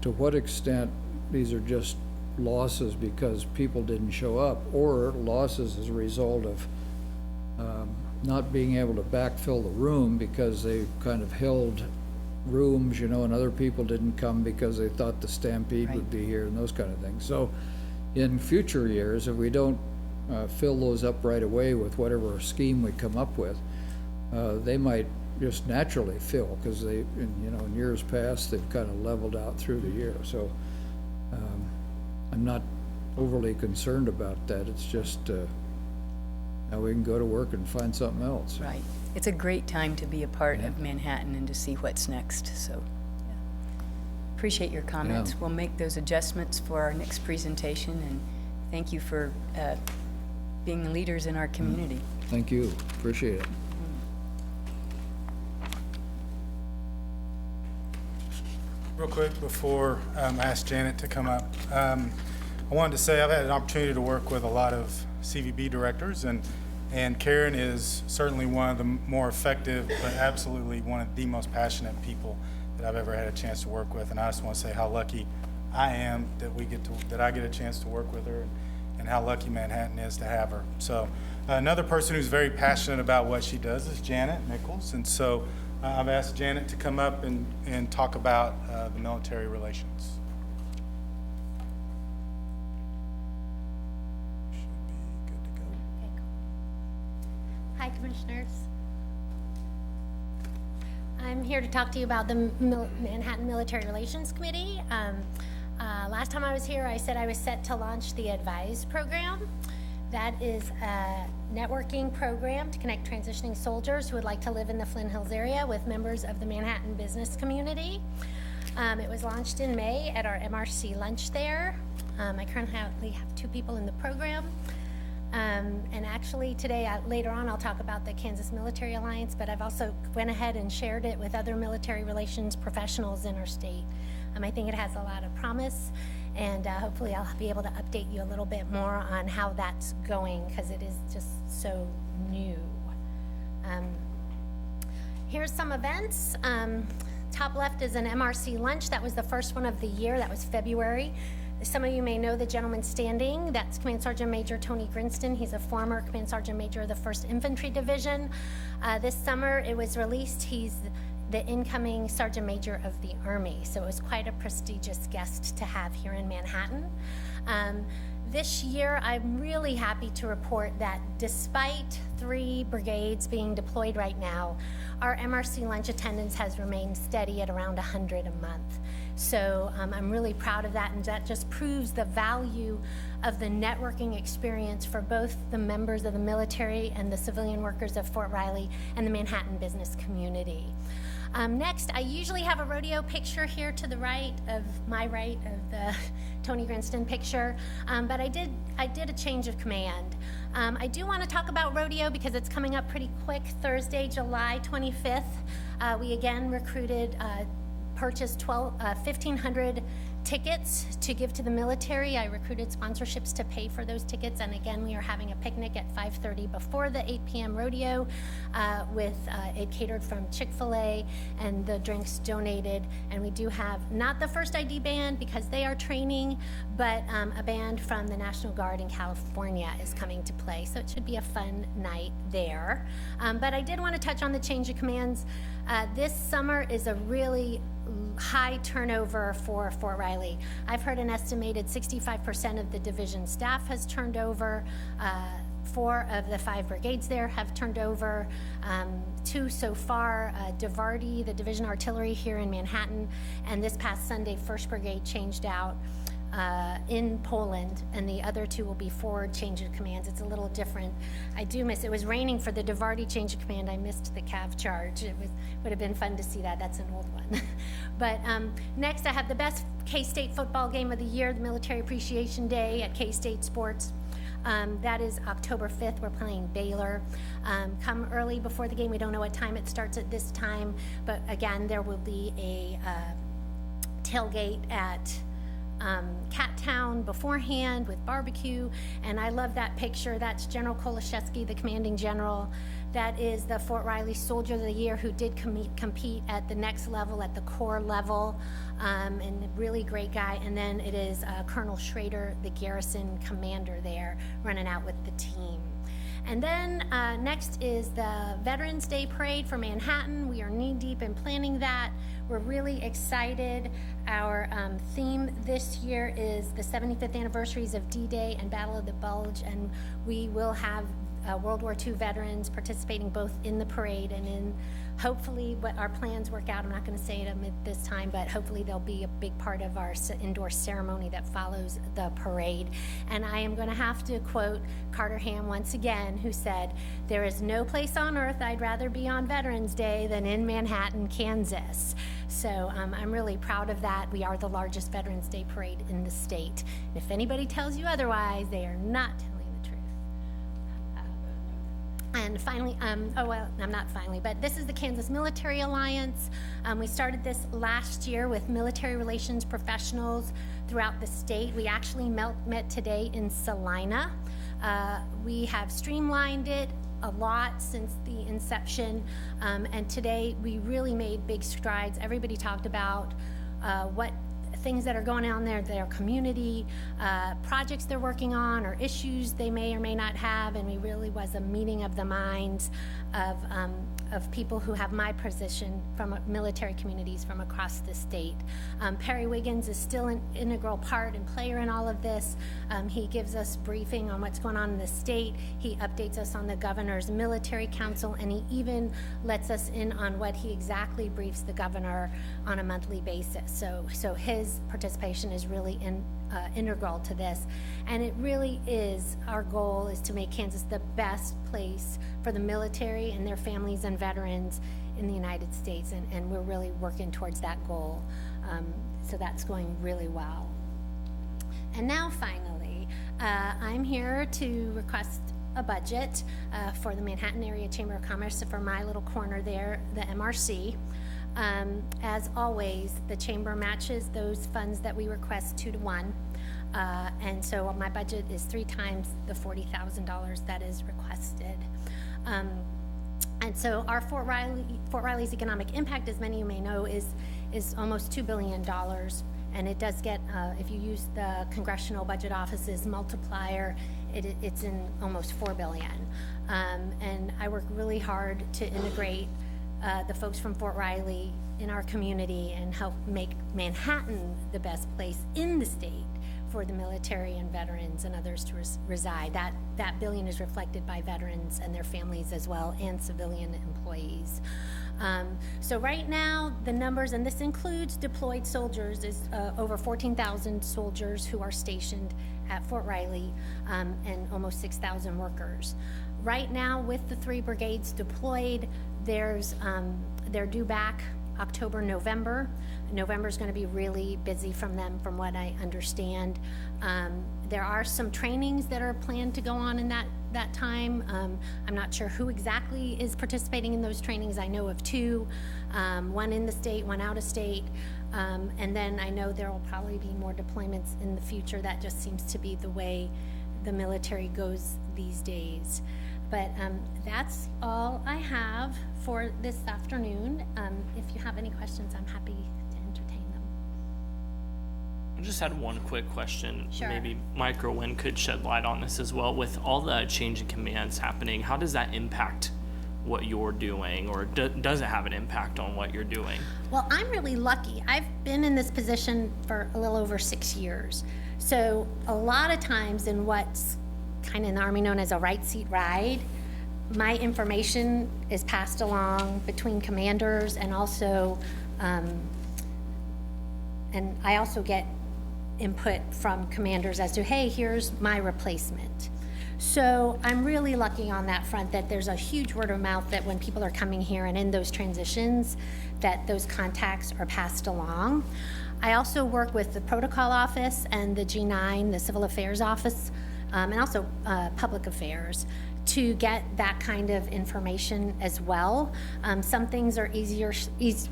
to what extent these are just losses because people didn't show up, or losses as a result of not being able to backfill the room because they kind of held rooms, and other people didn't come because they thought the Stampede would be here and those kind of things. So in future years, if we don't fill those up right away with whatever scheme we come up with, they might just naturally fill, because they, in years past, they've kind of leveled out through the year. So I'm not overly concerned about that. It's just now we can go to work and find something else. Right. It's a great time to be a part of Manhattan and to see what's next, so, yeah. Appreciate your comments. Yeah. We'll make those adjustments for our next presentation, and thank you for being the leaders in our community. Thank you, appreciate it. Real quick, before I ask Janet to come up, I wanted to say I've had an opportunity to work with a lot of CVB directors, and Karen is certainly one of the more effective, but absolutely one of the most passionate people that I've ever had a chance to work with. And I just want to say how lucky I am that I get a chance to work with her, and how lucky Manhattan is to have her. So another person who's very passionate about what she does is Janet Nichols, and so I've asked Janet to come up and talk about the military relations. Should be good to go. Okay, cool. Hi, Commissioners. I'm here to talk to you about the Manhattan Military Relations Committee. Last time I was here, I said I was set to launch the ADVISE program. That is a networking program to connect transitioning soldiers who would like to live in the Flint Hills area with members of the Manhattan business community. It was launched in May at our MRC lunch there. I currently have 2 people in the program. And actually today, later on, I'll talk about the Kansas Military Alliance, but I've also went ahead and shared it with other military relations professionals in our state. I think it has a lot of promise, and hopefully I'll be able to update you a little bit more on how that's going, because it is just so new. Here's some events. Top left is an MRC lunch. That was the first one of the year. That was February. Some of you may know the gentleman standing. That's Command Sergeant Major Tony Grinston. He's a former Command Sergeant Major of the 1st Infantry Division. This summer it was released. He's the incoming Sergeant Major of the Army. So it was quite a prestigious guest to have here in Manhattan. This year, I'm really happy to report that despite 3 brigades being deployed right now, our MRC lunch attendance has remained steady at around 100 a month. So I'm really proud of that, and that just proves the value of the networking experience for both the members of the military and the civilian workers of Fort Riley and the Manhattan business community. Next, I usually have a rodeo picture here to the right of the Tony Grinston picture, but I did a change of command. I do want to talk about rodeo because it's coming up pretty quick. Thursday, July 25th, we again purchased 1,500 tickets to give to the military. I recruited sponsorships to pay for those tickets, and again, we are having a picnic at 5:30 before the 8 p.m. rodeo with it catered from Chick-fil-A and the drinks donated. And we do have not the First ID band because they are training, but a band from the National Guard in California is coming to play, so it should be a fun night there. But I did want to touch on the change of commands. This summer is a really high turnover for Fort Riley. I've heard an estimated 65% of the division staff has turned over. 4 of the 5 brigades there have turned over. 2 so far, DeVarty, the division artillery here in Manhattan, and this past Sunday, 1st Brigade changed out in Poland, and the other 2 will be forward change of commands. It's a little different. I do miss, it was raining for the DeVarty change of command. I missed the Cav charge. Would have been fun to see that. That's an old one. But next I have the best K-State football game of the year, the Military Appreciation Day at K-State Sports. That is October 5th. We're playing Baylor. Come early before the game. We don't know what time it starts at this time, but again, there will be a tailgate at Cat Town beforehand with barbecue, and I love that picture. That's General Kolashevsky, the commanding general. That is the Fort Riley Soldier of the Year who did compete at the next level, at the Corps level, and a really great guy. And then it is Colonel Schrader, the garrison commander there, running out with the team. And then next is the Veterans Day Parade for Manhattan. We are knee-deep in planning that. We're really excited. Our theme this year is the 75th anniversaries of D-Day and Battle of the Bulge, and we will have World War II veterans participating both in the parade and in, hopefully, what our plans work out. I'm not going to say them at this time, but hopefully they'll be a big part of our indoor ceremony that follows the parade. And I am going to have to quote Carter Ham once again, who said, "There is no place on earth I'd rather be on Veterans Day than in Manhattan, Kansas." So I'm really proud of that. We are the largest Veterans Day parade in the state. And if anybody tells you otherwise, they are not telling the truth. And finally, but this is the Kansas Military Alliance. We started this last year with military relations professionals throughout the state. We actually met today in Salina. We have streamlined it a lot since the inception, and today we really made big strides. Everybody talked about what things that are going on there, their community, projects they're working on, or issues they may or may not have, and we really was a meeting of the minds of people who have my position from military communities from across the state. Perry Wiggins is still an integral part and player in all of this. He gives us briefing on what's going on in the state. He updates us on the governor's military council, and he even lets us in on what he exactly briefs the governor on a monthly basis. So his participation is really integral to this, and it really is, our goal is to make Kansas the best place for the military and their families and veterans in the United States, and we're really working towards that goal. So that's going really well. And now finally, I'm here to request a budget for the Manhattan Area Chamber of Commerce for my little corner there, the MRC. As always, the chamber matches those funds that we request 2-to-1. And so my budget is 3 times the $40,000 that is requested. And so our Fort Riley's economic impact, as many of you may know, is almost $2 billion. And it does get, if you use the Congressional Budget Office's multiplier, it's in almost $4 billion. And I work really hard to integrate the folks from Fort Riley in our community and help make Manhattan the best place in the state for the military and veterans and others to reside. That billion is reflected by veterans and their families as well, and civilian employees. So right now, the numbers, and this includes deployed soldiers, is over 14,000 soldiers who are stationed at Fort Riley, and almost 6,000 workers. Right now, with the 3 brigades deployed, they're due back October, November. November is going to be really busy from them, from what I understand. There are some trainings that are planned to go on in that time. I'm not sure who exactly is participating in those trainings. I know of 2, one in the state, one out of state. And then I know there will probably be more deployments in the future. That just seems to be the way the military goes these days. But that's all I have for this afternoon. If you have any questions, I'm happy to entertain them. I just had one quick question. Sure. Maybe Mike or Wynn could shed light on this as well. With all the change in commands happening, how does that impact what you're doing, or does it have an impact on what you're doing? Well, I'm really lucky. I've been in this position for a little over 6 years. So a lot of times in what's kind of in the Army known as a right seat ride, my information is passed along between commanders, and also, and I also get input from commanders as to, hey, here's my replacement. So I'm really lucky on that front, that there's a huge word of mouth that when people are coming here and in those transitions, that those contacts are passed along. I also work with the protocol office and the G9, the civil affairs office, and also public affairs, to get that kind of information as well. Some things are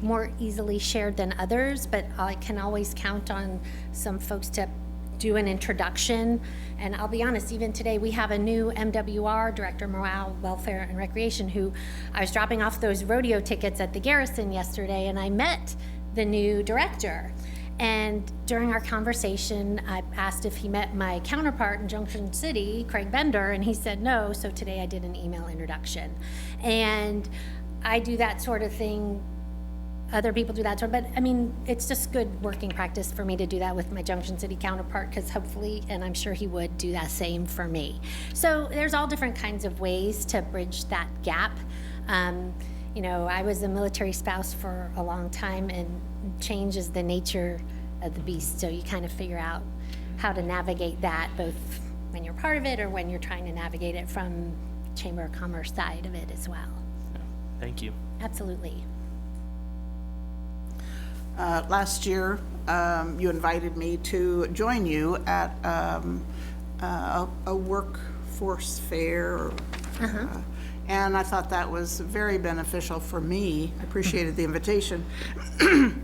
more easily shared than others, but I can always count on some folks to do an introduction. And I'll be honest, even today, we have a new MWR, Director Morale, Welfare, and Recreation, who I was dropping off those rodeo tickets at the Garrison yesterday, and I met the new director. And during our conversation, I asked if he met my counterpart in Junction City, Craig Bender, and he said no, so today I did an email introduction. And I do that sort of thing, other people do that, but I mean, it's just good working practice for me to do that with my Junction City counterpart, because hopefully, and I'm sure he would do that same for me. So there's all different kinds of ways to bridge that gap. You know, I was a military spouse for a long time, and change is the nature of the beast, so you kind of figure out how to navigate that, both when you're part of it or when you're trying to navigate it from Chamber of Commerce side of it as well. Thank you. Absolutely. Last year, you invited me to join you at a workforce fair, and I thought that was very beneficial for me. I appreciated the invitation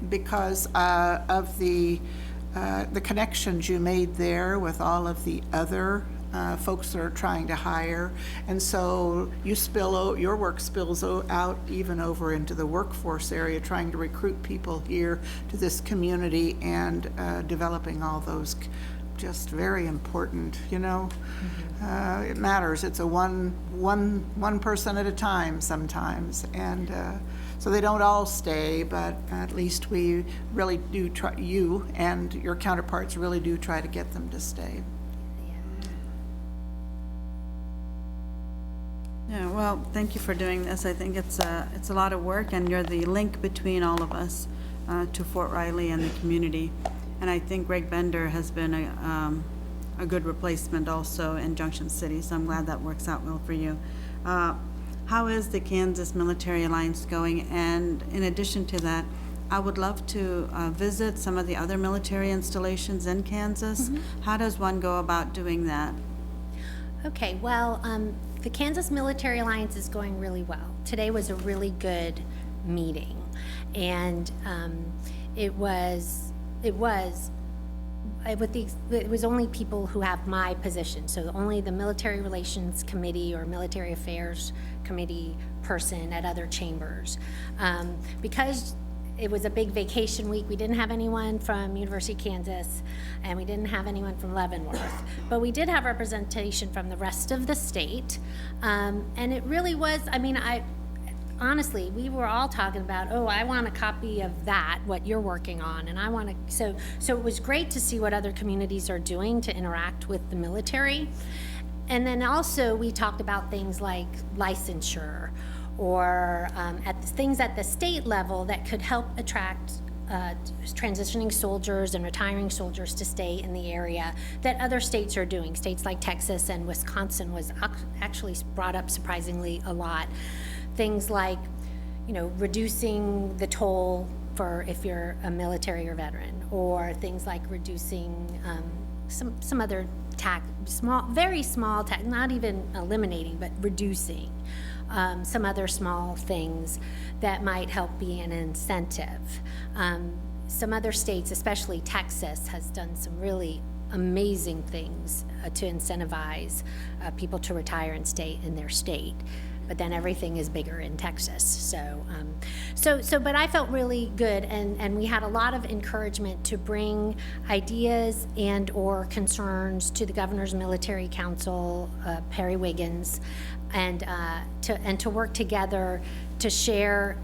because of the connections you made there with all of the other folks that are trying to hire. And so your work spills out even over into the workforce area, trying to recruit people here to this community and developing all those just very important, you know. It matters. It's a one person at a time sometimes, and so they don't all stay, but at least we really do try, you and your counterparts really do try to get them to stay. Yeah, well, thank you for doing this. I think it's a lot of work, and you're the link between all of us to Fort Riley and the community. And I think Greg Bender has been a good replacement also in Junction City, so I'm glad that works out well for you. How is the Kansas Military Alliance going? And in addition to that, I would love to visit some of the other military installations in Kansas. How does one go about doing that? Okay, well, the Kansas Military Alliance is going really well. Today was a really good meeting, and it was only people who have my position, so only the Military Relations Committee or Military Affairs Committee person at other chambers. Because it was a big vacation week, we didn't have anyone from University of Kansas, and we didn't have anyone from Leavenworth, but we did have representation from the rest of the state, and it really was, I mean, honestly, we were all talking about, oh, I want a copy of that, what you're working on, and I want to, so it was great to see what other communities are doing to interact with the military. And then also we talked about things like licensure, or things at the state level that could help attract transitioning soldiers and retiring soldiers to stay in the area that other states are doing. States like Texas and Wisconsin was actually brought up surprisingly a lot. Things like, you know, reducing the toll for if you're a military or veteran, or things like reducing some other tax, very small tax, not even eliminating, but reducing some other small things that might help be an incentive. Some other states, especially Texas, has done some really amazing things to incentivize people to retire and stay in their state. But then everything is bigger in Texas. But I felt really good, and we had a lot of encouragement to bring ideas and or concerns to the Governor's Military Council, Perry Wiggins, and to work together to share,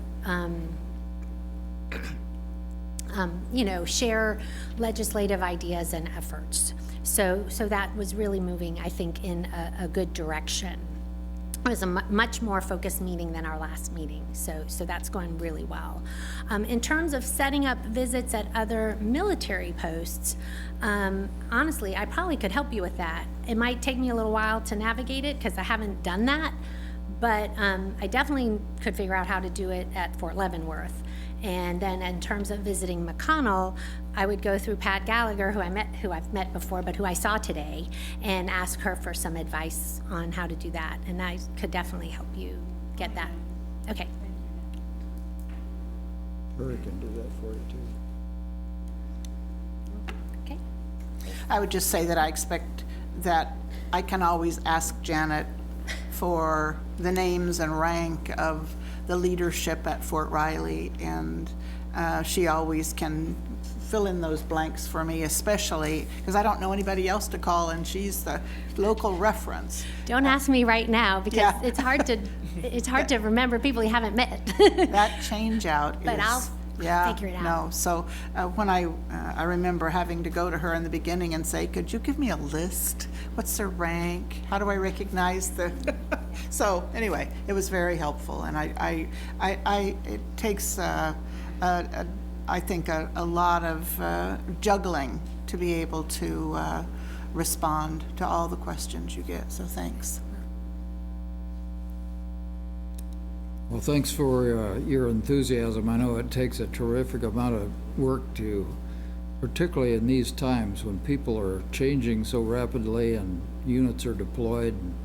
share legislative ideas and efforts. So that was really moving, I think, in a good direction. It was a much more focused meeting than our last meeting, so that's going really well. In terms of setting up visits at other military posts, honestly, I probably could help you with that. It might take me a little while to navigate it because I haven't done that, but I definitely could figure out how to do it at Fort Leavenworth. And then in terms of visiting McConnell, I would go through Pat Gallagher, who I've met before, but who I saw today, and ask her for some advice on how to do that. And I could definitely help you get that. Okay. Terry can do that for you, too. Okay. I would just say that I expect that I can always ask Janet for the names and rank of the leadership at Fort Riley, and she always can fill in those blanks for me, especially because I don't know anybody else to call, and she's the local reference. Don't ask me right now, because Yeah. it's hard to remember people you haven't met. That change out is. But I'll Yeah, figure it out. no, so when I remember having to go to her in the beginning and say, could you give me a list? What's their rank? How do I recognize the, so anyway, it was very helpful, and it takes, I think, a lot of juggling to be able to respond to all the questions you get, so thanks. Well, thanks for your enthusiasm. I know it takes a terrific amount of work to, particularly in these times when people are changing so rapidly and units are deployed, and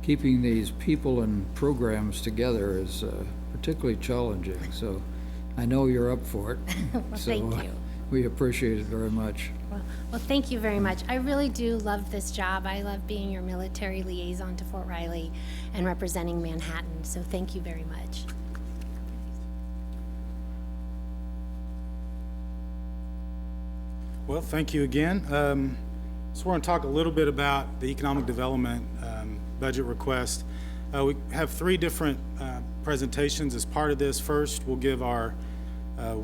keeping these people and programs together is particularly challenging. So I know you're up for it. Well, thank you. We appreciate it very much. Well, thank you very much. I really do love this job. I love being your military liaison to Fort Riley and representing Manhattan, so thank you very much. Well, thank you again. So we're going to talk a little bit about the economic development budget request. We have three different presentations as part of this. First, we'll give our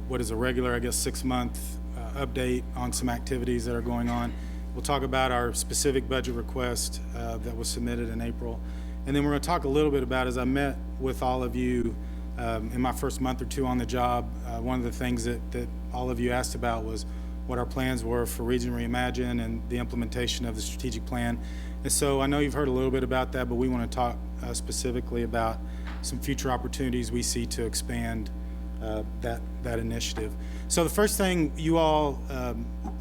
what is a regular, I guess, 6-month update on some activities that are going on. We'll talk about our specific budget request that was submitted in April. And then we're going to talk a little bit about, as I met with all of you in my first month or two on the job, one of the things that all of you asked about was what our plans were for Region Reimagine and the implementation of the strategic plan. And so I know you've heard a little bit about that, but we want to talk specifically about some future opportunities we see to expand that initiative. So the first thing, you all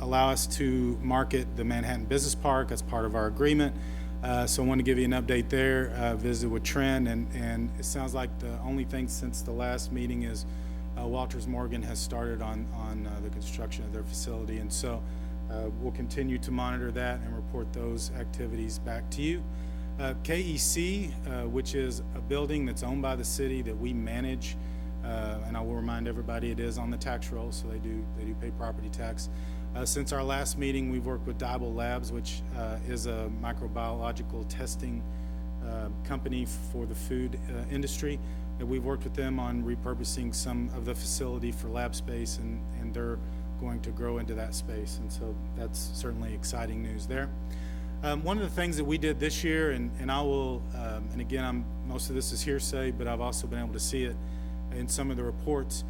allow us to market the Manhattan Business Park. That's part of our agreement. So I want to give you an update there. Visited with Trent, and it sounds like the only thing since the last meeting is Walters Morgan has started on the construction of their facility, and so we'll continue to monitor that and report those activities back to you. KEC, which is a building that's owned by the city that we manage, and I will remind everybody it is on the tax roll, so they do pay property tax. Since our last meeting, we've worked with Diable Labs, which is a microbiological testing company for the food industry. And we've worked with them on repurposing some of the facility for lab space, and they're going to grow into that space. And so that's certainly exciting news there. One of the things that we did this year, and I will, and again, most of this is hearsay, but I've also been able to see it in some of the reports.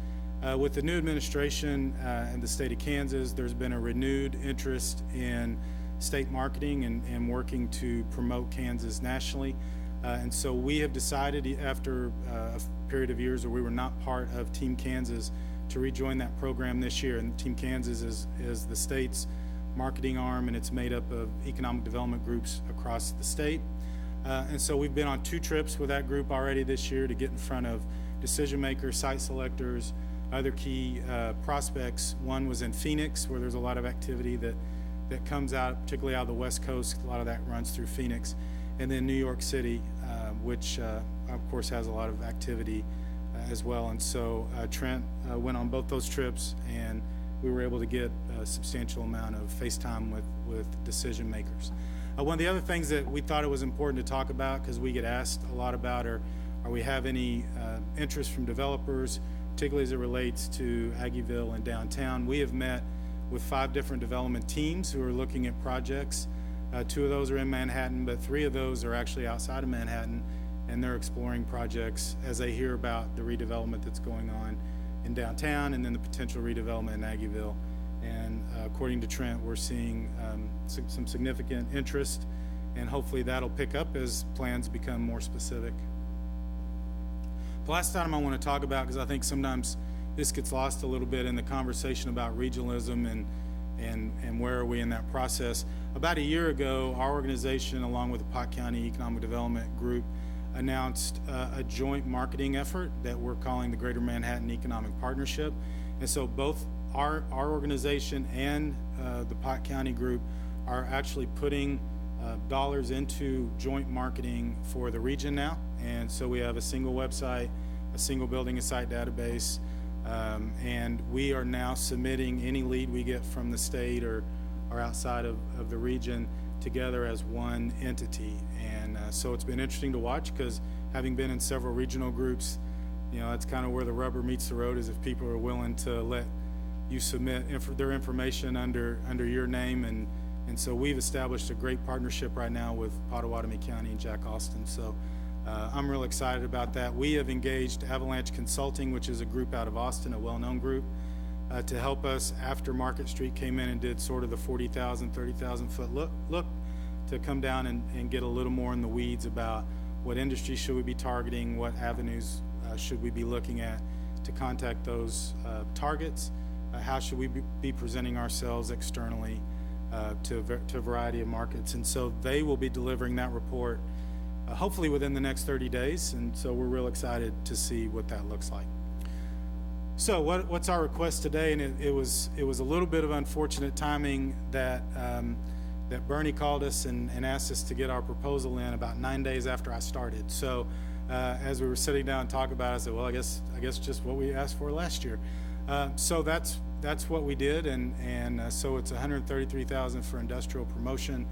With the new administration in the state of Kansas, there's been a renewed interest in state marketing and working to promote Kansas nationally. And so we have decided, after a period of years where we were not part of Team Kansas, to rejoin that program this year. And Team Kansas is the state's marketing arm, and it's made up of economic development groups across the state. And so we've been on 2 trips with that group already this year to get in front of decision makers, site selectors, other key prospects. One was in Phoenix, where there's a lot of activity that comes out, particularly out of the West Coast. A lot of that runs through Phoenix. And then New York City, which of course has a lot of activity as well. And so Trent went on both those trips, and we were able to get a substantial amount of face time with decision makers. One of the other things that we thought it was important to talk about, because we get asked a lot about, are we have any interest from developers, particularly as it relates to Aggieville and downtown. We have met with 5 different development teams who are looking at projects. 2 of those are in Manhattan, but 3 of those are actually outside of Manhattan, and they're exploring projects as they hear about the redevelopment that's going on in downtown and then the potential redevelopment in Aggieville. And according to Trent, we're seeing some significant interest, and hopefully that'll pick up as plans become more specific. The last item I want to talk about, because I think sometimes this gets lost a little bit in the conversation about regionalism and where are we in that process. About a year ago, our organization, along with the Pot County Economic Development Group, announced a joint marketing effort that we're calling the Greater Manhattan Economic Partnership. And so both our organization and the Pot County Group are actually putting dollars into joint marketing for the region now. And so we have a single website, a single building and site database, and we are now submitting any lead we get from the state or outside of the region together as one entity. And so it's been interesting to watch, because having been in several regional groups, you know, that's kind of where the rubber meets the road, is if people are willing to let you submit their information under your name. And so we've established a great partnership right now with Pottawatomie County and Jack Austin. So I'm real excited about that. We have engaged Avalanche Consulting, which is a group out of Austin, a well-known group, to help us after Market Street came in and did sort of the 40,000, 30,000 foot look to come down and get a little more in the weeds about what industry should we be targeting, what avenues should we be looking at to contact those targets, how should we be presenting ourselves externally to a variety of markets. And so they will be delivering that report hopefully within the next 30 days. And so we're real excited to see what that looks like. So what's our request today? And it was a little bit of unfortunate timing that that Bernie called us and asked us to get our proposal in about 9 days after I started. So as we were sitting down and talking about it, I said, well, I guess just what we asked for last year. So that's what we did, and so it's $133,000 for industrial promotion,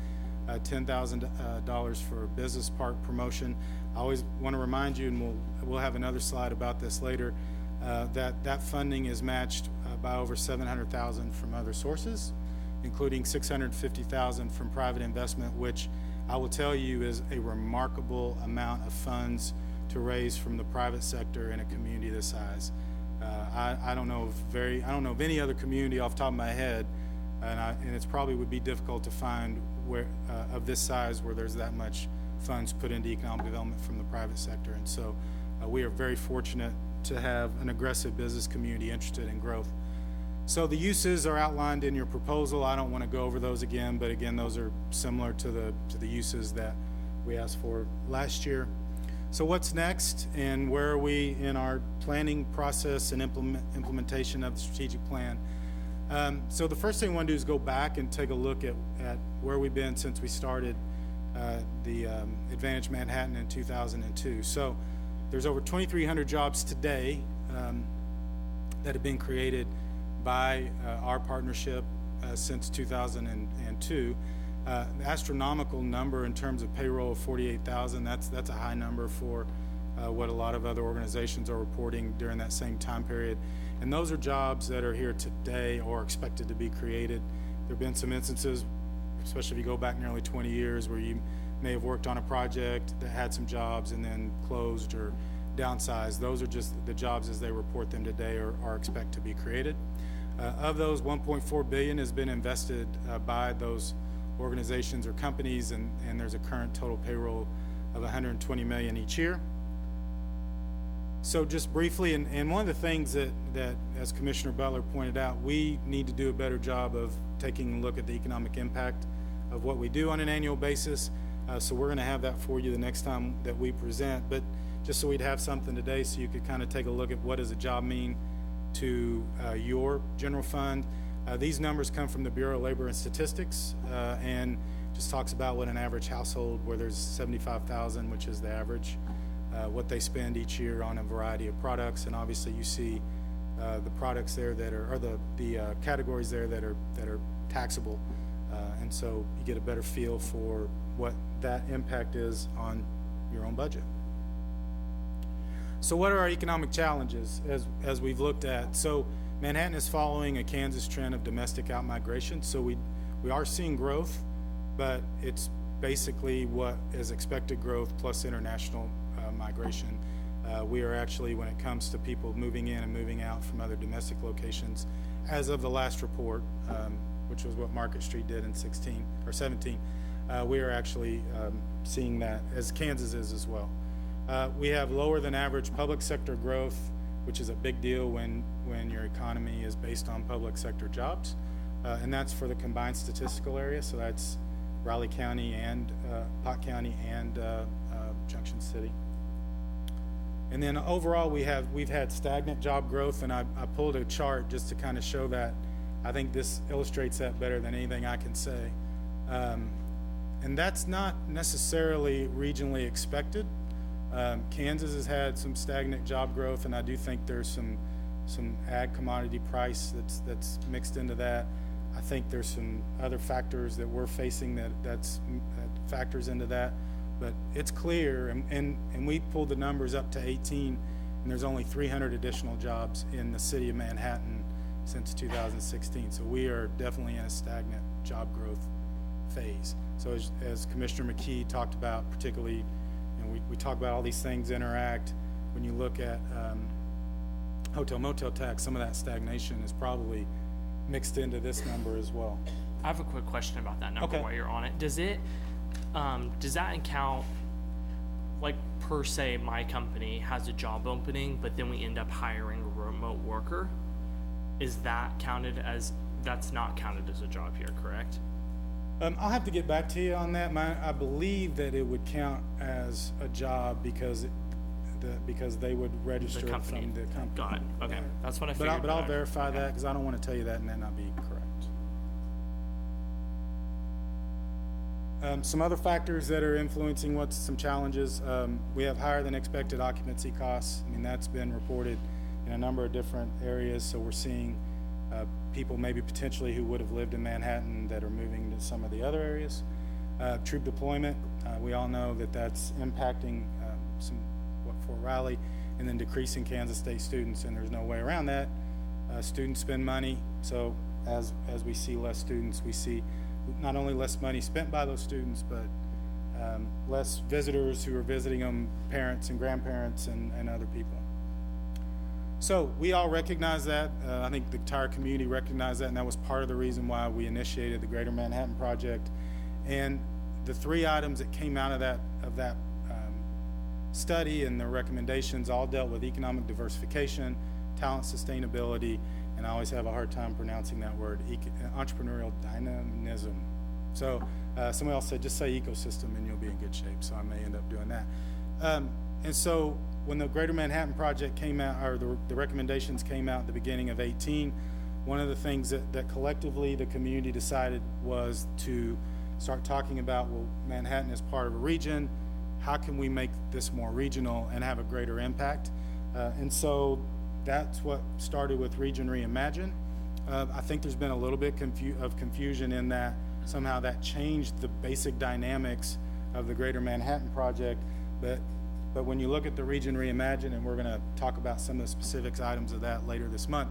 $10,000 for business park promotion. I always want to remind you, and we'll have another slide about this later, that funding is matched by over $700,000 from other sources, including $650,000 from private investment, which I will tell you is a remarkable amount of funds to raise from the private sector in a community this size. I don't know of any other community off the top of my head, and it's probably would be difficult to find where of this size where there's that much funds put into economic development from the private sector. And so we are very fortunate to have an aggressive business community interested in growth. So the uses are outlined in your proposal. I don't want to go over those again, but again, those are similar to the uses that we asked for last year. So what's next, and where are we in our planning process and implementation of the strategic plan? So the first thing I want to do is go back and take a look at where we've been since we started the Advantage Manhattan in 2002. So there's over 2,300 jobs today that have been created by our partnership since 2002. Astronomical number in terms of payroll of 48,000. That's a high number for what a lot of other organizations are reporting during that same time period. And those are jobs that are here today or expected to be created. There have been some instances, especially if you go back nearly 20 years, where you may have worked on a project that had some jobs and then closed or downsized. Those are just the jobs as they report them today are expected to be created. Of those, $1.4 billion has been invested by those organizations or companies, and there's a current total payroll of $120 million each year. So just briefly, and one of the things that as Commissioner Butler pointed out, we need to do a better job of taking a look at the economic impact of what we do on an annual basis. So we're going to have that for you the next time that we present, but just so we'd have something today so you could kind of take a look at what does a job mean to your general fund. These numbers come from the Bureau of Labor and Statistics, and just talks about what an average household where there's 75,000, which is the average, what they spend each year on a variety of products. And obviously you see the products there that are, or the categories there that are taxable. And so you get a better feel for what that impact is on your own budget. So what are our economic challenges as we've looked at? So Manhattan is following a Kansas trend of domestic outmigration. So we are seeing growth, but it's basically what is expected growth plus international migration. We are actually, when it comes to people moving in and moving out from other domestic locations, as of the last report, which was what Market Street did in 16 or 17, we are actually seeing that as Kansas is as well. We have lower than average public sector growth, which is a big deal when your economy is based on public sector jobs. and that's for the combined statistical area, so that's Raleigh County and Pot County and Junction City. And then overall, we've had stagnant job growth, and I pulled a chart just to kind of show that. I think this illustrates that better than anything I can say. And that's not necessarily regionally expected. Kansas has had some stagnant job growth, and I do think there's some ag commodity price that's mixed into that. I think there's some other factors that we're facing that factors into that. But it's clear, and we pulled the numbers up to 18, and there's only 300 additional jobs in the city of Manhattan since 2016. So we are definitely in a stagnant job growth phase. So as Commissioner McKee talked about, particularly, we talk about all these things interact. When you look at hotel motel tax, some of that stagnation is probably mixed into this number as well. I have a quick question about that number Okay. while you're on it. Does that account, like, per se, my company has a job opening, but then we end up hiring a remote worker? Is that counted as, that's not counted as a job here, correct? I'll have to get back to you on that. I believe that it would count as a job because they would register it company. from the company. Got it. Okay. That's what I But figured. I'll but verify that because I don't want to tell you that and that not be correct. Some other factors that are influencing some challenges. We have higher than expected occupancy costs. I mean, that's been reported in a number of different areas. So we're seeing people maybe potentially who would have lived in Manhattan that are moving to some of the other areas. Troop deployment, we all know that that's impacting Fort Riley, and then decreasing Kansas State students, and there's no way around that. Students spend money, so as we see less students, we see not only less money spent by those students, but less visitors who are visiting them, parents and grandparents and other people. So we all recognize that. I think the entire community recognized that, and that was part of the reason why we initiated the Greater Manhattan Project. And the three items that came out of that study and the recommendations all dealt with economic diversification, talent sustainability, and I always have a hard time pronouncing that word, entrepreneurial dynamism. So somebody else said, just say ecosystem and you'll be in good shape. So I may end up doing that. And so when the Greater Manhattan Project came out, or the recommendations came out at the beginning of 18, one of the things that collectively the community decided was to start talking about, well, Manhattan is part of a region. How can we make this more regional and have a greater impact? And so that's what started with Region Reimagine. I think there's been a little bit of confusion in that somehow that changed the basic dynamics of the Greater Manhattan Project. But when you look at the Region Reimagine, and we're going to talk about some of the specifics items of that later this month,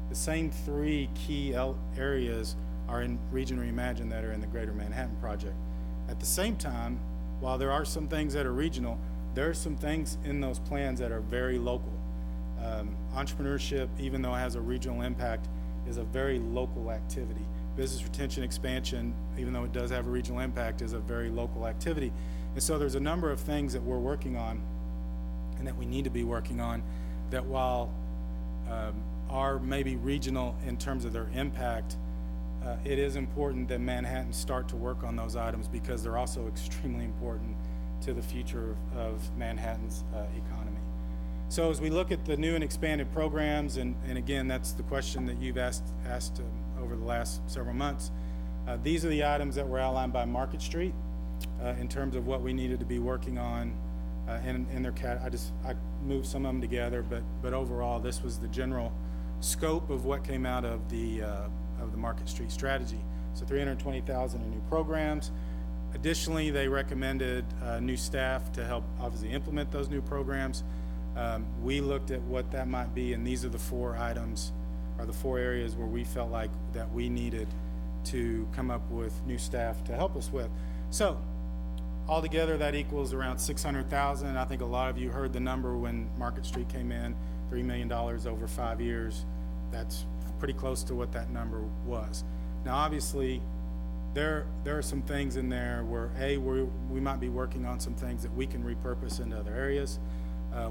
the same three key areas are in Region Reimagine that are in the Greater Manhattan Project. At the same time, while there are some things that are regional, there are some things in those plans that are very local. Entrepreneurship, even though it has a regional impact, is a very local activity. Business retention expansion, even though it does have a regional impact, is a very local activity. And so there's a number of things that we're working on and that we need to be working on that while are maybe regional in terms of their impact, it is important that Manhattan start to work on those items because they're also extremely important to the future of Manhattan's economy. So as we look at the new and expanded programs, and again, that's the question that you've asked over the last several months, these are the items that were outlined by Market Street in terms of what we needed to be working on in their I moved some of them together, but overall, this was the general scope of what came out of the Market Street strategy. So $320,000 in new programs. Additionally, they recommended new staff to help obviously implement those new programs. We looked at what that might be, and these are the four items, or the four areas where we felt like that we needed to come up with new staff to help us with. So altogether, that equals around $600,000. I think a lot of you heard the number when Market Street came in, $3 million over 5 years. That's pretty close to what that number was. Now, obviously, there are some things in there where, we might be working on some things that we can repurpose into other areas.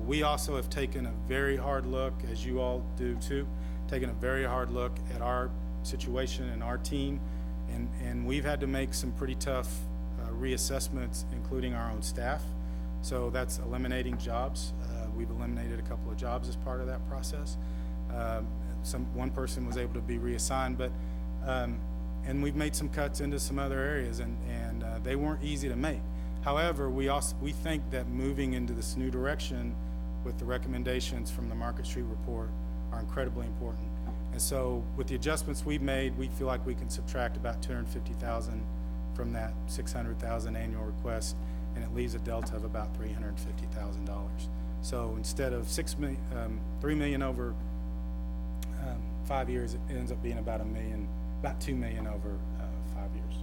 We also have taken a very hard look, as you all do too, taken a very hard look at our situation in our team, and we've had to make some pretty tough reassessments, including our own staff. So that's eliminating jobs. We've eliminated a couple of jobs as part of that process. One person was able to be reassigned, but and we've made some cuts into some other areas, and they weren't easy to make. However, we think that moving into this new direction with the recommendations from the Market Street report are incredibly important. And so with the adjustments we've made, we feel like we can subtract about $250,000 from that $600,000 annual request, and it leaves a delta of about $350,000. So instead of $3 million over 5 years, it ends up being about $2 million over 5 years.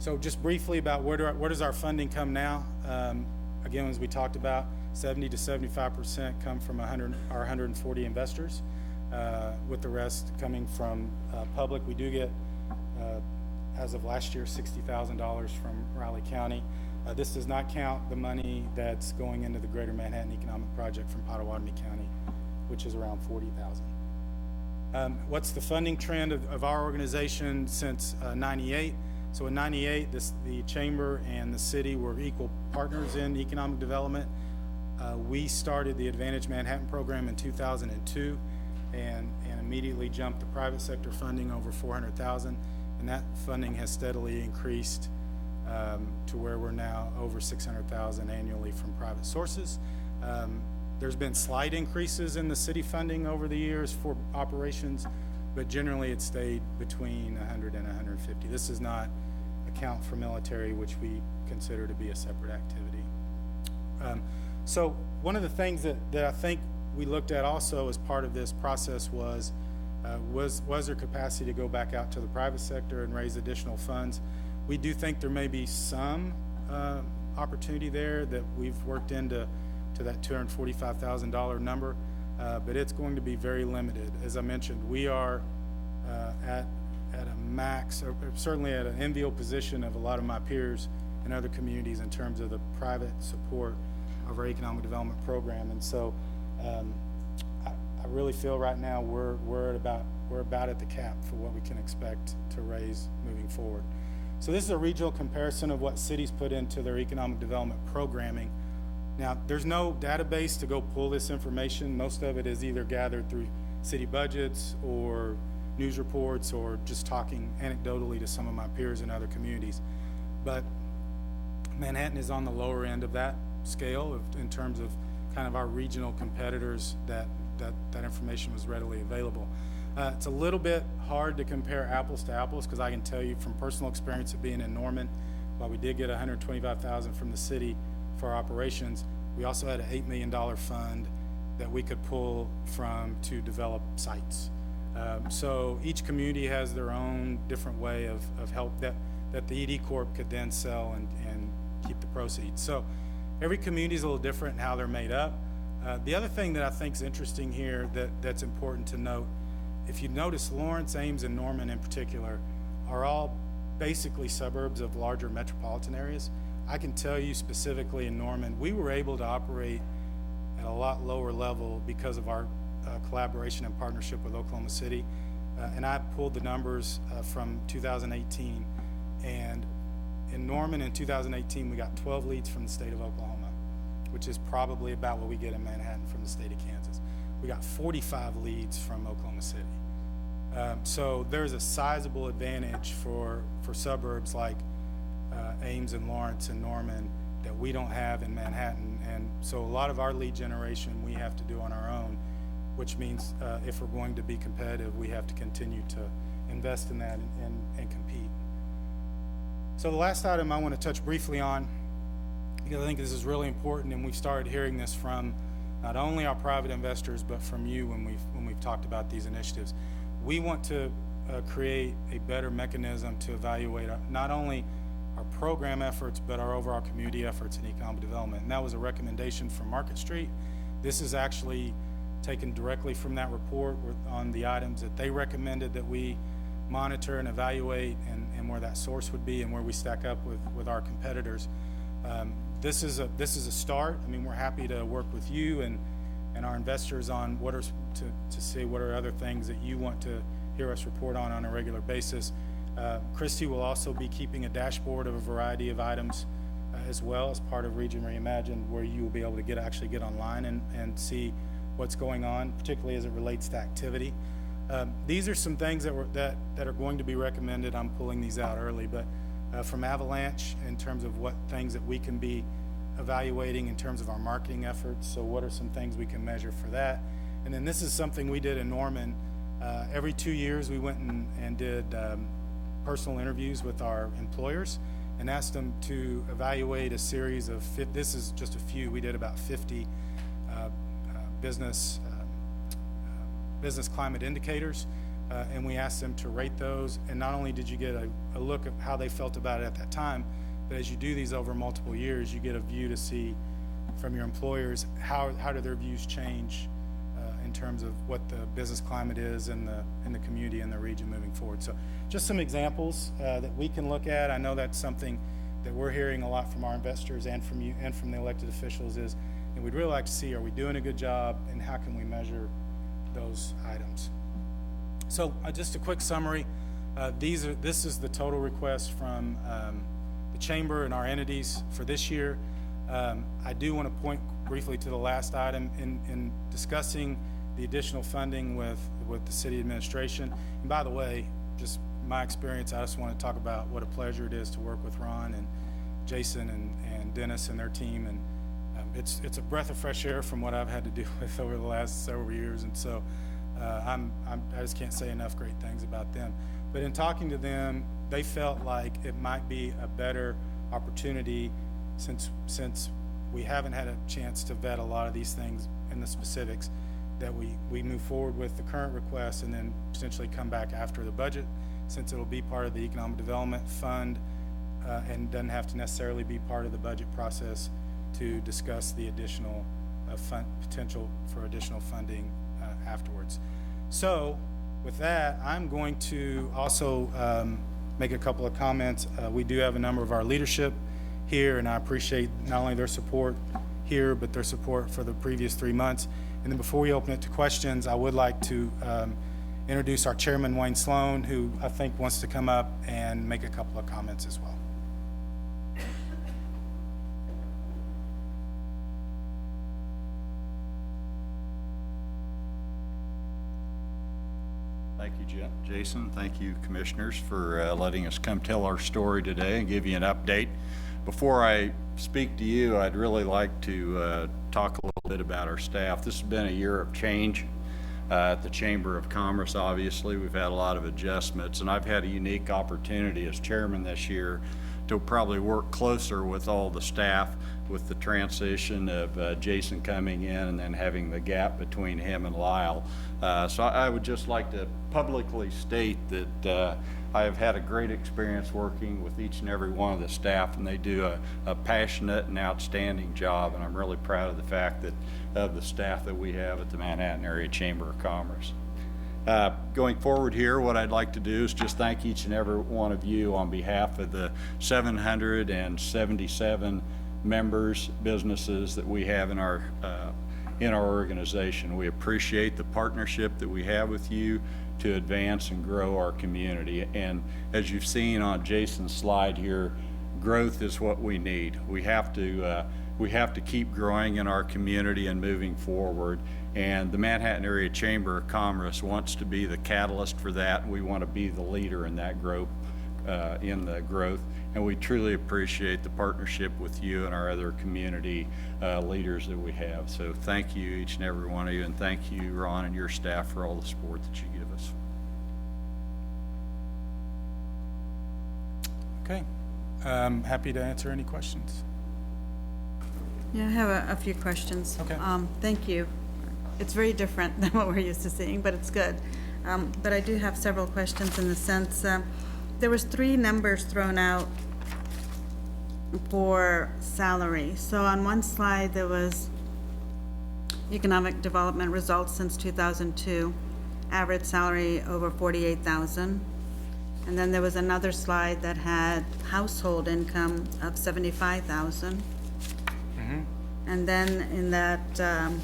So just briefly about where does our funding come now? Again, as we talked about, 70 to 75% come from our 140 investors, with the rest coming from public. We do get, as of last year, $60,000 from Riley County. This does not count the money that's going into the Greater Manhattan Economic Project from Potawatomi County, which is around $40,000. What's the funding trend of our organization since '98? So in '98, the Chamber and the city were equal partners in economic development. We started the Advantage Manhattan program in 2002 and immediately jumped the private sector funding over $400,000, and that funding has steadily increased to where we're now over $600,000 annually from private sources. There's been slight increases in the city funding over the years for operations, but generally it stayed between 100 and 150. This does not account for military, which we consider to be a separate activity. So one of the things that I think we looked at also as part of this process was there capacity to go back out to the private sector and raise additional funds. We do think there may be some opportunity there that we've worked into that $245,000 number, but it's going to be very limited. As I mentioned, we are at a max, or certainly at an enviable position of a lot of my peers in other communities in terms of the private support of our economic development program. And so I really feel right now we're about at the cap for what we can expect to raise moving forward. So this is a regional comparison of what cities put into their economic development programming. Now, there's no database to go pull this information. Most of it is either gathered through city budgets or news reports or just talking anecdotally to some of my peers in other communities. But Manhattan is on the lower end of that scale in terms of kind of our regional competitors that information was readily available. It's a little bit hard to compare apples to apples because I can tell you from personal experience of being in Norman, while we did get $125,000 from the city for our operations, we also had an $8 million fund that we could pull from to develop sites. So each community has their own different way of help that the ED Corp could then sell and keep the proceeds. So every community is a little different in how they're made up. The other thing that I think is interesting here that's important to note, if you notice, Lawrence, Ames, and Norman in particular are all basically suburbs of larger metropolitan areas. I can tell you specifically in Norman, we were able to operate at a lot lower level because of our collaboration and partnership with Oklahoma City. And I pulled the numbers from 2018. And in Norman in 2018, we got 12 leads from the state of Oklahoma, which is probably about what we get in Manhattan from the state of Kansas. We got 45 leads from Oklahoma City. So there's a sizable advantage for suburbs like Ames and Lawrence and Norman that we don't have in Manhattan. And so a lot of our lead generation we have to do on our own, which means if we're going to be competitive, we have to continue to invest in that and compete. So the last item I want to touch briefly on, because I think this is really important, and we've started hearing this from not only our private investors, but from you when we've talked about these initiatives. We want to create a better mechanism to evaluate not only our program efforts, but our overall community efforts in economic development. And that was a recommendation from Market Street. This is actually taken directly from that report on the items that they recommended that we monitor and evaluate, and where that source would be and where we stack up with our competitors. This is a start. I mean, we're happy to work with you and our investors on to see what are other things that you want to hear us report on a regular basis. Christy will also be keeping a dashboard of a variety of items as well as part of Region Reimagined, where you will be able to actually get online and see what's going on, particularly as it relates to activity. These are some things that are going to be recommended. I'm pulling these out early, but from Avalanche, in terms of what things that we can be evaluating in terms of our marketing efforts. So what are some things we can measure for that? And then this is something we did in Norman. Every 2 years we went and did personal interviews with our employers and asked them to evaluate a series of, this is just a few, we did about 50 business climate indicators, and we asked them to rate those. And not only did you get a look at how they felt about it at that time, but as you do these over multiple years, you get a view to see from your employers how do their views change in terms of what the business climate is in the community and the region moving forward. So just some examples that we can look at. I know that's something that we're hearing a lot from our investors and from you and from the elected officials is, and we'd really like to see, are we doing a good job and how can we measure those items? So just a quick summary. This is the total request from the Chamber and our entities for this year. I do want to point briefly to the last item in discussing the additional funding with the city administration. And by the way, just my experience, I just want to talk about what a pleasure it is to work with Ron and Jason and Dennis and their team. And it's a breath of fresh air from what I've had to deal with over the last several years. And so I just can't say enough great things about them. But in talking to them, they felt like it might be a better opportunity since we haven't had a chance to vet a lot of these things in the specifics, that we move forward with the current request and then potentially come back after the budget, since it'll be part of the economic development fund and doesn't have to necessarily be part of the budget process to discuss the additional potential for additional funding afterwards. So with that, I'm going to also make a couple of comments. We do have a number of our leadership here, and I appreciate not only their support here, but their support for the previous 3 months. And then before we open it to questions, I would like to introduce our chairman, Wayne Sloan, who I think wants to come up and make a couple of comments as well. Thank you, Jason. Thank you, commissioners, for letting us come tell our story today and give you an update. Before I speak to you, I'd really like to talk a little bit about our staff. This has been a year of change at the Chamber of Commerce. Obviously, we've had a lot of adjustments, and I've had a unique opportunity as chairman this year to probably work closer with all the staff with the transition of Jason coming in and then having the gap between him and Lyle. So I would just like to publicly state that I have had a great experience working with each and every one of the staff, and they do a passionate and outstanding job, and I'm really proud of the fact that of the staff that we have at the Manhattan Area Chamber of Commerce. Going forward here, what I'd like to do is just thank each and every one of you on behalf of the 777 members, businesses that we have in our organization. We appreciate the partnership that we have with you to advance and grow our community. And as you've seen on Jason's slide here, growth is what we need. We have to keep growing in our community and moving forward. And the Manhattan Area Chamber of Commerce wants to be the catalyst for that. We want to be the leader in that growth, and we truly appreciate the partnership with you and our other community leaders that we have. So thank you, each and every one of you, and thank you, Ron, and your staff for all the support that you give us. Okay, I'm happy to answer any questions. Yeah, I have a few questions. Okay. Thank you. It's very different than what we're used to seeing, but it's good. But I do have several questions in the sense, there was 3 numbers thrown out for salary. So on one slide, there was economic development results since 2002, average salary over $48,000. And then there was another slide that had household income of $75,000. And then in that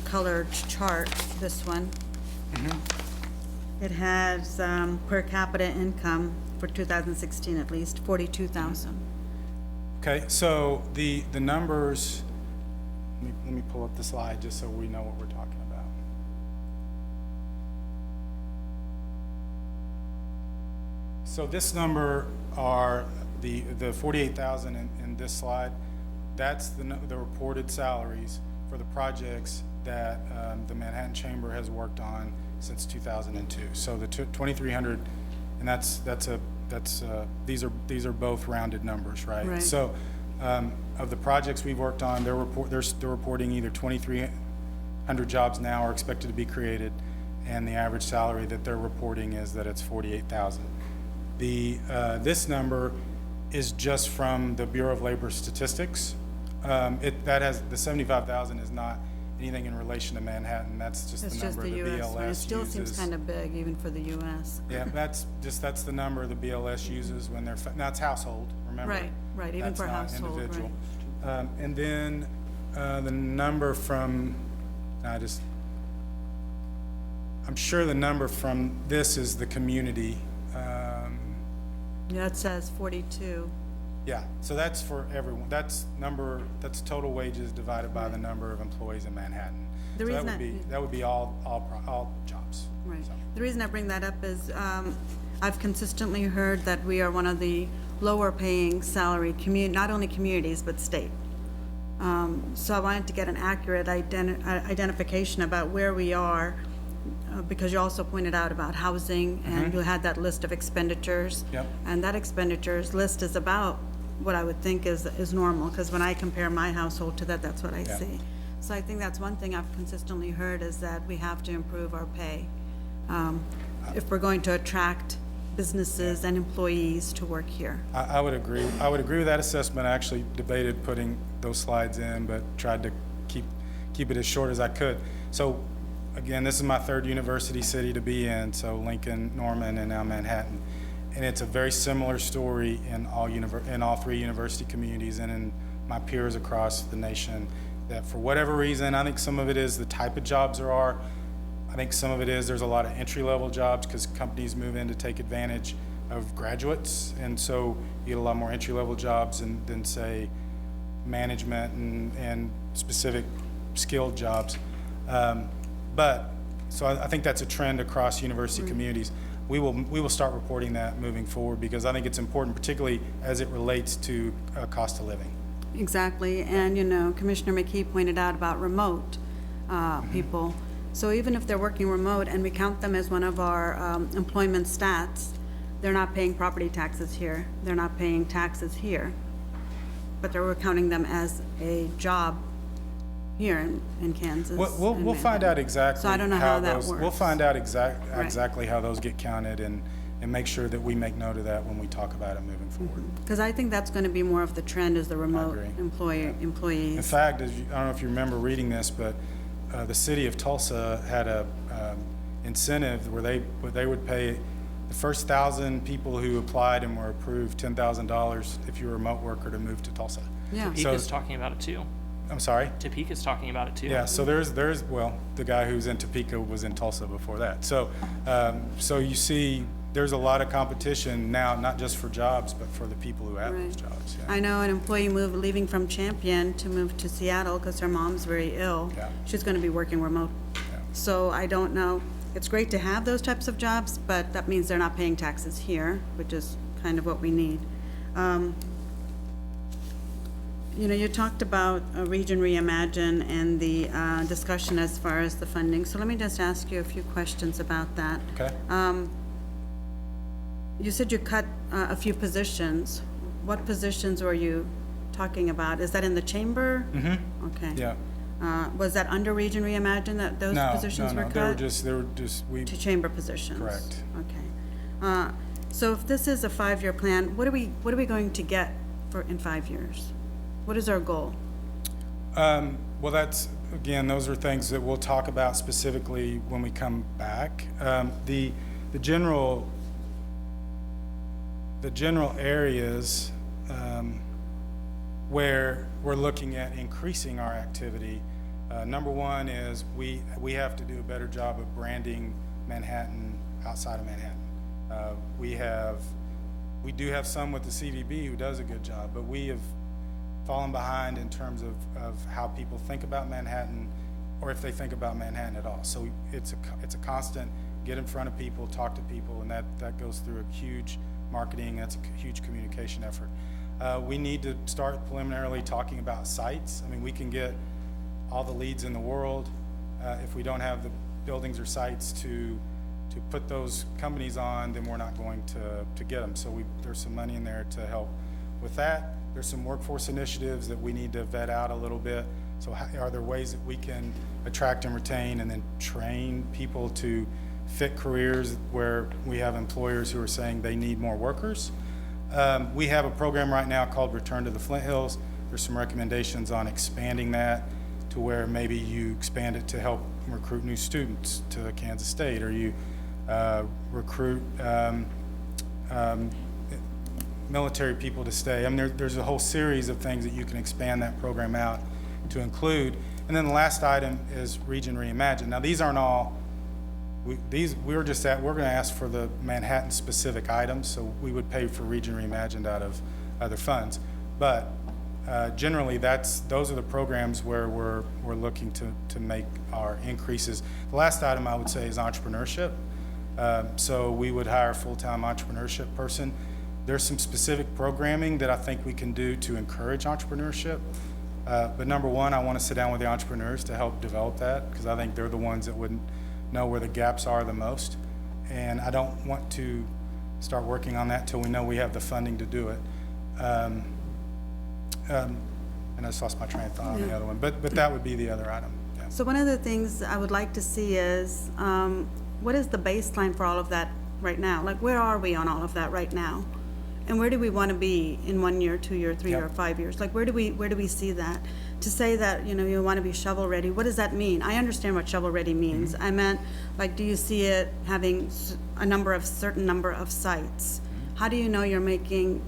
colored chart, this one, It has per capita income for 2016 at least, 42,000. Okay, so the numbers, let me pull up the slide just so we know what we're talking about. So this number are the 48,000 in this slide. That's the reported salaries for the projects that the Manhattan Chamber has worked on since 2002. So the 2,300, and these are both rounded numbers, right? Right. So of the projects we've worked on, they're reporting either 2,300 jobs now are expected to be created, and the average salary that they're reporting is that it's 48,000. This number is just from the Bureau of Labor Statistics. That has, the 75,000 is not anything in relation to Manhattan. That's just It's the just number the the US, BLS but it uses. still seems kind of big even for the US. Yeah, that's the number the BLS uses when they're, now it's household, remember? Right, even That's for not household, individual. right. And then the number from, I'm sure the number from this is the community. Yeah, it says 42. Yeah, so that's for everyone. That's total wages divided by the number of employees in Manhattan. The So reason that would be all jobs. Right. So, The reason I bring that up is I've consistently heard that we are one of the lower paying salary not only communities, but state. So I wanted to get an accurate identification about where we are, because you also pointed out about housing, and you had that list of expenditures. Yep. And that expenditures list is about what I would think is normal, because when I compare my household to that, that's what I Yeah. see. So I think that's one thing I've consistently heard, is that we have to improve our pay if we're going to attract businesses and employees to work here. I would agree. I would agree with that assessment. I actually debated putting those slides in, but tried to keep it as short as I could. So again, this is my third university city to be in, so Lincoln, Norman, and now Manhattan. And it's a very similar story in all three university communities and in my peers across the nation, that for whatever reason, I think some of it is the type of jobs there are. I think some of it is there's a lot of entry-level jobs because companies move in to take advantage of graduates, and so you get a lot more entry-level jobs than say management and specific skilled jobs. So I think that's a trend across university communities. We will start reporting that moving forward, because I think it's important, particularly as it relates to cost of living. Exactly, and Commissioner McKee pointed out about remote people. So even if they're working remote and we count them as one of our employment stats, they're not paying property taxes here, they're not paying taxes here, but we're counting them as a job here in Kansas. We'll find out exactly. So I don't know how that works. We'll find out exactly how those get counted and make sure that we make note of that when we talk about it moving forward. Because I think that's going to be more of the trend, is the remote agree. employees. In fact, I don't know if you remember reading this, but the city of Tulsa had a incentive where they would pay the first 1,000 people who applied and were approved $10,000 if you're a remote worker to move to Tulsa. Yeah. Topeka's talking about it too. I'm sorry? Topeka's talking about it too. Yeah, so there's the guy who's in Topeka was in Tulsa before that. So you see, there's a lot of competition now, not just for jobs, but for the people who have those jobs. Yeah. I know an employee leaving from Champion to move to Seattle because her mom's very ill. Yeah. She's going to be working remote. Yeah. So I don't know. It's great to have those types of jobs, but that means they're not paying taxes here, which is kind of what we need. You talked about Region Reimagine and the discussion as far as the funding. So let me just ask you a few questions about that. Okay. You said you cut a few positions. What positions were you talking about? Is that in the chamber? Mm-hmm. Okay. Yeah. Was that under Region Reimagine that those positions were cut? They were just To chamber positions? Correct. Okay. So if this is a 5-year plan, what are we going to get in 5 years? What is our goal? Well, those are things that we'll talk about specifically when we come back. The general areas where we're looking at increasing our activity, number one is we have to do a better job of branding Manhattan outside of Manhattan. We do have some with the CVB who does a good job, but we have fallen behind in terms of how people think about Manhattan, or if they think about Manhattan at all. So it's a constant get in front of people, talk to people, and that goes through a huge marketing, that's a huge communication effort. We need to start preliminarily talking about sites. I mean, we can get all the leads in the world. If we don't have the buildings or sites to put those companies on, then we're not going to get them. So there's some money in there to help with that. There's some workforce initiatives that we need to vet out a little bit. So are there ways that we can attract and retain and then train people to fit careers where we have employers who are saying they need more workers? We have a program right now called Return to the Flint Hills. There's some recommendations on expanding that to where maybe you expand it to help recruit new students to Kansas State, or you recruit military people to stay. I mean, there's a whole series of things that you can expand that program out to include. And then the last item is Region Reimagined. Now, these aren't all, we're going to ask for the Manhattan specific items, so we would pay for Region Reimagined out of other funds. But generally, those are the programs where we're looking to make our increases. The last item I would say is entrepreneurship. So we would hire a full-time entrepreneurship person. There's some specific programming that I think we can do to encourage entrepreneurship. But number one, I want to sit down with the entrepreneurs to help develop that, because I think they're the ones that would know where the gaps are the most. And I don't want to start working on that till we know we have the funding to do it. And I just lost my train of thought on the other one, but that would be the other item. Yeah. So one of the things I would like to see is, what is the baseline for all of that right now? Like, where are we on all of that right now? And where do we want to be in 1 year, 2 year, 3 year, 5 years? Like, where do we see that? To say that, you want to be shovel ready, what does that mean? I understand what shovel ready means. Mm-hmm. I meant, like, do you see it having a certain number of sites? Mm-hmm. How do you know you're making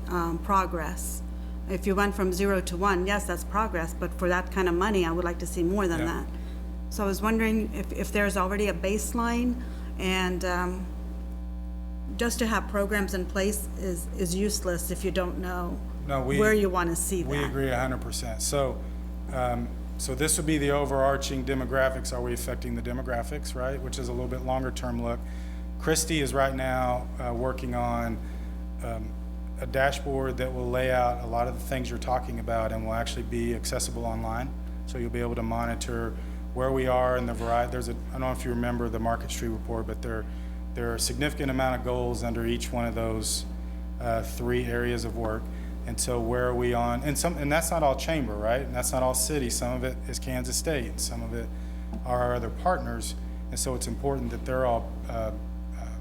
progress? If you went from 0 to 1, yes, that's progress, but for that kind of money, I would like to see more than that. So I was wondering if there's already a baseline, and just to have programs in place is useless if you don't know where you want to see that. We agree 100%. So this would be the overarching demographics. Are we affecting the demographics, right? Which is a little bit longer term look. Christy is right now working on a dashboard that will lay out a lot of the things you're talking about and will actually be accessible online. So you'll be able to monitor where we are in the variety. I don't know if you remember the Market Street report, but there are a significant amount of goals under each one of those 3 areas of work. And so where are we on, and that's not all chamber, right? And that's not all city. Some of it is Kansas State, and some of it are our other partners. And so it's important that they're all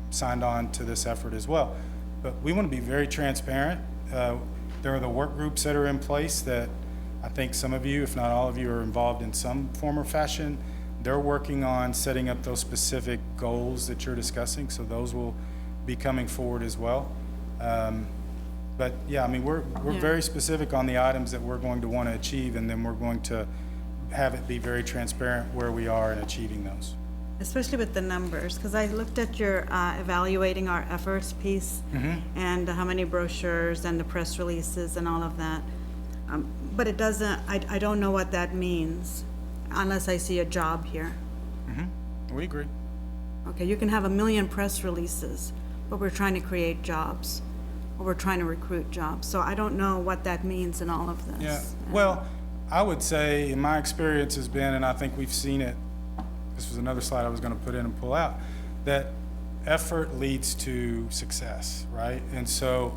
signed on to this effort as well. But we want to be very transparent. There are the work groups that are in place that I think some of you, if not all of you, are involved in some form or fashion. They're working on setting up those specific goals that you're discussing, so those will be coming forward as well. But yeah, I mean, we're very specific on the items that we're going to want to achieve, and then we're going to have it be very transparent where we are in achieving those. Especially with the numbers, because I looked at your evaluating our efforts piece, and how many brochures and the press releases and all of that. But it doesn't, I don't know what that means unless I see a job here. We agree. Okay, you can have 1 million press releases, but we're trying to create jobs, or we're trying to recruit jobs. So I don't know what that means in all of this. Yeah, well, I would say, in my experience has been, and I think we've seen it, this was another slide I was going to put in and pull out, that effort leads to success, right? And so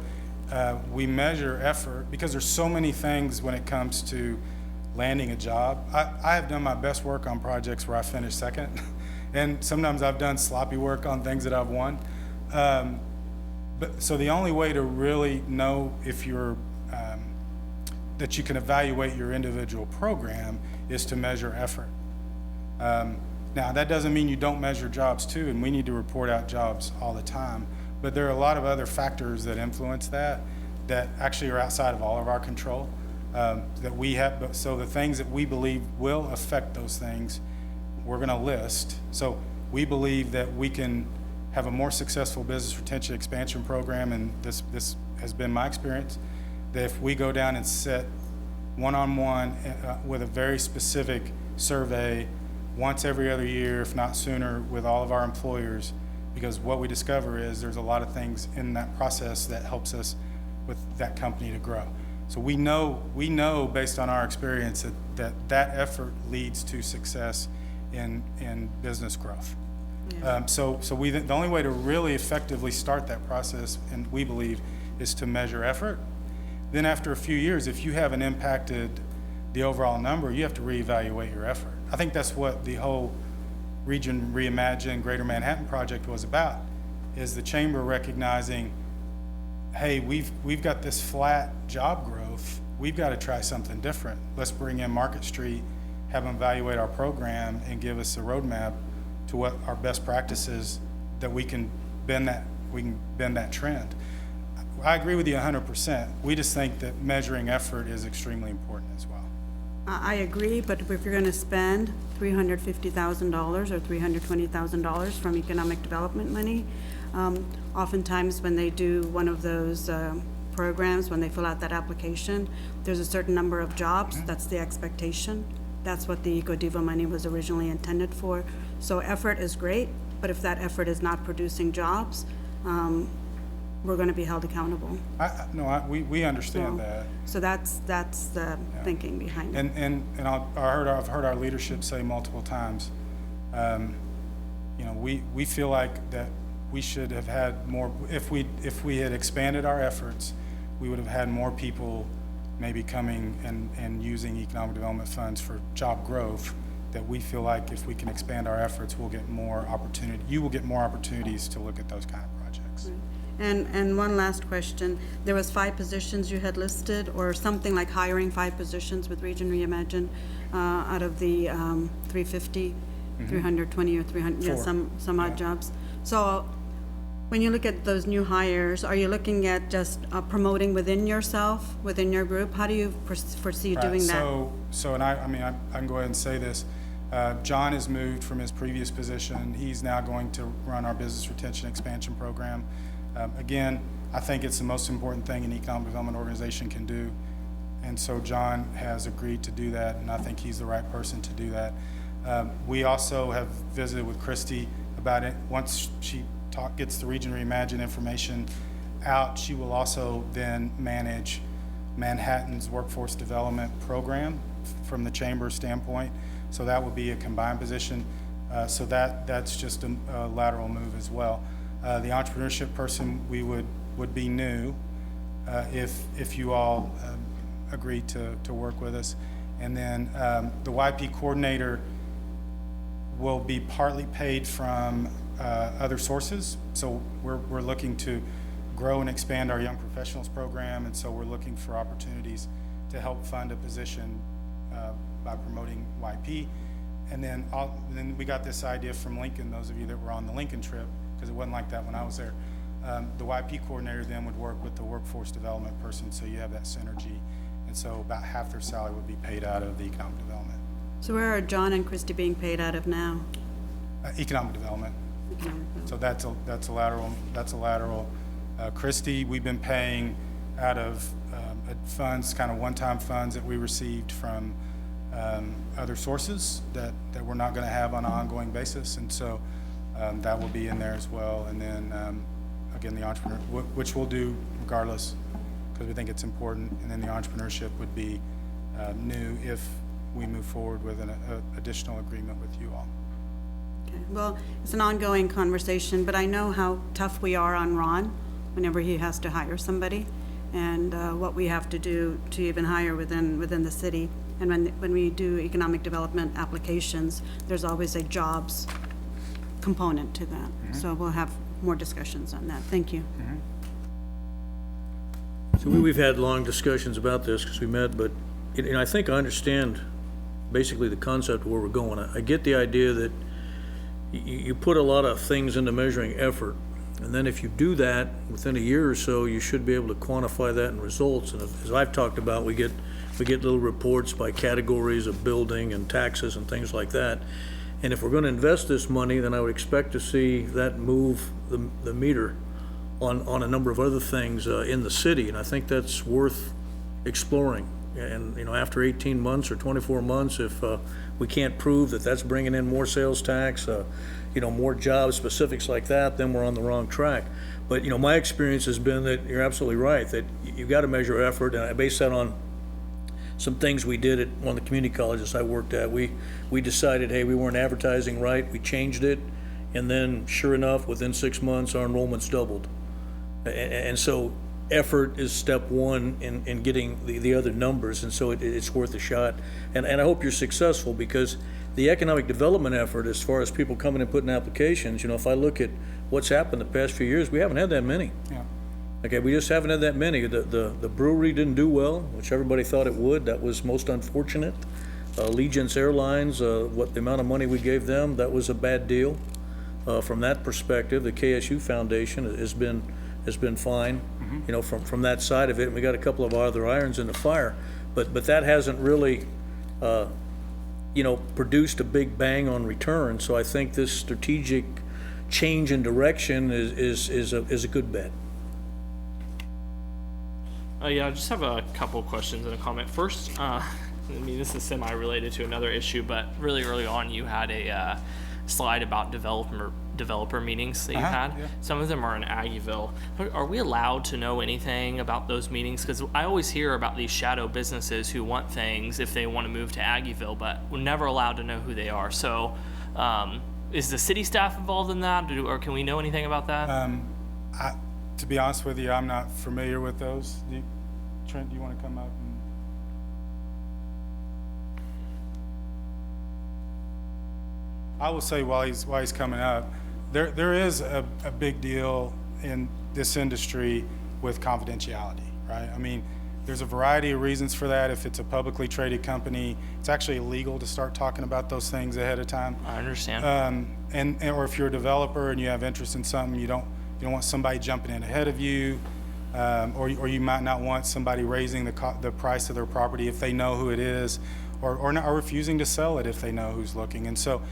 we measure effort because there's so many things when it comes to landing a job. I have done my best work on projects where I finish second, and sometimes I've done sloppy work on things that I've won. But so the only way to really know if you're that you can evaluate your individual program is to measure effort. Now, that doesn't mean you don't measure jobs too, and we need to report out jobs all the time, but there are a lot of other factors that influence that actually are outside of all of our control, that we have. So the things that we believe will affect those things, we're going to list. So we believe that we can have a more successful business retention expansion program, and this has been my experience, that if we go down and sit one-on-one with a very specific survey once every other year, if not sooner, with all of our employers, because what we discover is there's a lot of things in that process that helps us with that company to grow. So we know based on our experience that effort leads to success in business growth. So the only way to really effectively start that process, and we believe, is to measure effort. Then after a few years, if you haven't impacted the overall number, you have to reevaluate your effort. I think that's what the whole Region Reimagine Greater Manhattan project was about, is the chamber recognizing, hey, we've got this flat job growth, we've got to try something different. Let's bring in Market Street, have them evaluate our program, and give us a roadmap to what our best practices that we can bend that trend. I agree with you 100%. We just think that measuring effort is extremely important as well. I agree, but if you're going to spend $350,000 or $320,000 from economic development money, oftentimes when they do one of those programs, when they fill out that application, there's a certain number of jobs. That's the expectation. That's what the EcoDevo money was originally intended for. So effort is great, but if that effort is not producing jobs, we're going to be held accountable. We understand that. So that's the thinking behind it. And I've heard our leadership say multiple times, we feel like that we should have had more. If we had expanded our efforts, we would have had more people maybe coming and using economic development funds for job growth. That we feel like if we can expand our efforts, we'll get more opportunity. You will get more opportunities to look at those kind of projects. And one last question. There was 5 positions you had listed, or something like hiring 5 positions with Region Reimagine out of the 350, 320 or 300, yeah, some odd jobs. So when you look at those new hires, are you looking at just promoting within yourself, within your group? How do you foresee doing that? So I can go ahead and say this. John has moved from his previous position. He's now going to run our business retention expansion program. Again, I think it's the most important thing an economic development organization can do. And so John has agreed to do that, and I think he's the right person to do that. We also have visited with Christy about it. Once she gets the Region Reimagine information out, she will also then manage Manhattan's workforce development program from the chamber standpoint. So that will be a combined position. So that's just a lateral move as well. The entrepreneurship person would be new if you all agree to work with us. And then the YP coordinator will be partly paid from other sources. So we're looking to grow and expand our young professionals program, and so we're looking for opportunities to help fund a position by promoting YP. And then we got this idea from Lincoln, those of you that were on the Lincoln trip, because it wasn't like that when I was there. The YP coordinator then would work with the workforce development person, so you have that synergy. And so about half their salary would be paid out of the economic development. So where are John and Christy being paid out of now? Economic development. So that's a lateral. Christy, we've been paying out of funds, kind of one-time funds that we received from other sources that we're not going to have on an ongoing basis, and so that will be in there as well. And then again, the entrepreneur, which we'll do regardless, because we think it's important. And then the entrepreneurship would be new if we move forward with an additional agreement with you all. Okay. Well, it's an ongoing conversation, but I know how tough we are on Ron whenever he has to hire somebody, and what we have to do to even hire within the city. And when we do economic development applications, there's always a jobs component to that. So we'll have more discussions on that. Thank you. So we've had long discussions about this because we met, but I think I understand basically the concept of where we're going. I get the idea that you put a lot of things into measuring effort, and then if you do that within a year or so, you should be able to quantify that in results. And as I've talked about, we get little reports by categories of building and taxes and things like that. And if we're gonna invest this money, then I would expect to see that move the meter on a number of other things in the city, and I think that's worth exploring. And, you know, after 18 months or 24 months, if we can't prove that that's bringing in more sales tax, you know, more jobs, specifics like that, then we're on the wrong track. But, you know, my experience has been that you're absolutely right, that you've got to measure effort, and I base that on some things we did at one of the community colleges I worked at. We decided, hey, we weren't advertising right, we changed it, and then sure enough, within 6 months, our enrollments doubled. And so effort is step one in getting the other numbers, and so it's worth a shot. And I hope you're successful, because the economic development effort, as far as people coming and putting applications, you know, if I look at what's happened the past few years, we haven't had that many. Yeah. Okay, we just haven't had that many. The brewery didn't do well, which everybody thought it would. That was most unfortunate. Allegiance Airlines, what the amount of money we gave them, that was a bad deal. From that perspective, the KSU Foundation has been fine, you know, from that side of it. And we got a couple of other irons in the fire, but that hasn't really, you know, produced a big bang on return. So I think this strategic change in direction is a good bet. Yeah, I just have a couple questions and a comment. First, I mean, this is semi-related to another issue, but really early on you had a slide about developer meetings that you had. Yeah. Some of them are in Aggieville. Are we allowed to know anything about those meetings? Because I always hear about these shadow businesses who want things if they want to move to Aggieville, but we're never allowed to know who they are. So is the city staff involved in that, or can we know anything about that? To be honest with you, I'm not familiar with those. Trent, do you want to come up? I will say while he's coming up, there is a big deal in this industry with confidentiality, right? I mean, there's a variety of reasons for that. If it's a publicly traded company, it's actually illegal to start talking about those things ahead of time. I understand. Or if you're a developer and you have interest in something, you don't want somebody jumping in ahead of you, or you might not want somebody raising the price of their property if they know who it is, or refusing to sell it if they know who's looking. And so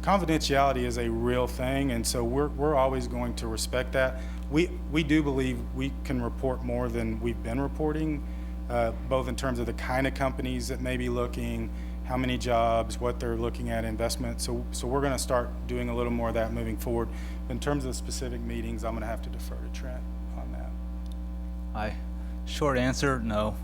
confidentiality is a real thing, and so we're always going to respect that. We do believe we can report more than we've been reporting, both in terms of the kind of companies that may be looking, how many jobs, what they're looking at, investment. So we're going to start doing a little more of that moving forward. In terms of the specific meetings, I'm going to have to defer to Trent on that. Short answer, no.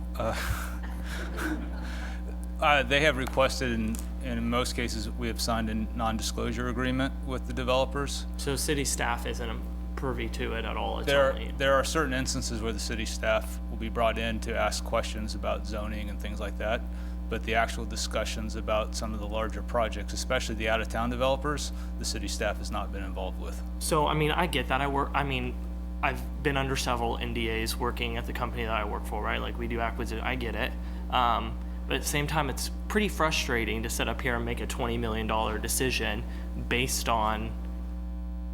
They have requested, and in most cases, we have signed a non-disclosure agreement with the developers. So city staff isn't privy to it at all? There are certain instances where the city staff will be brought in to ask questions about zoning and things like that, but the actual discussions about some of the larger projects, especially the out-of-town developers, the city staff has not been involved with. So, I mean, I get that. I've been under several NDAs working at the company that I work for, right? Like, we do acquisition, I get it. But at the same time, it's pretty frustrating to sit up here and make a $20 million decision based on,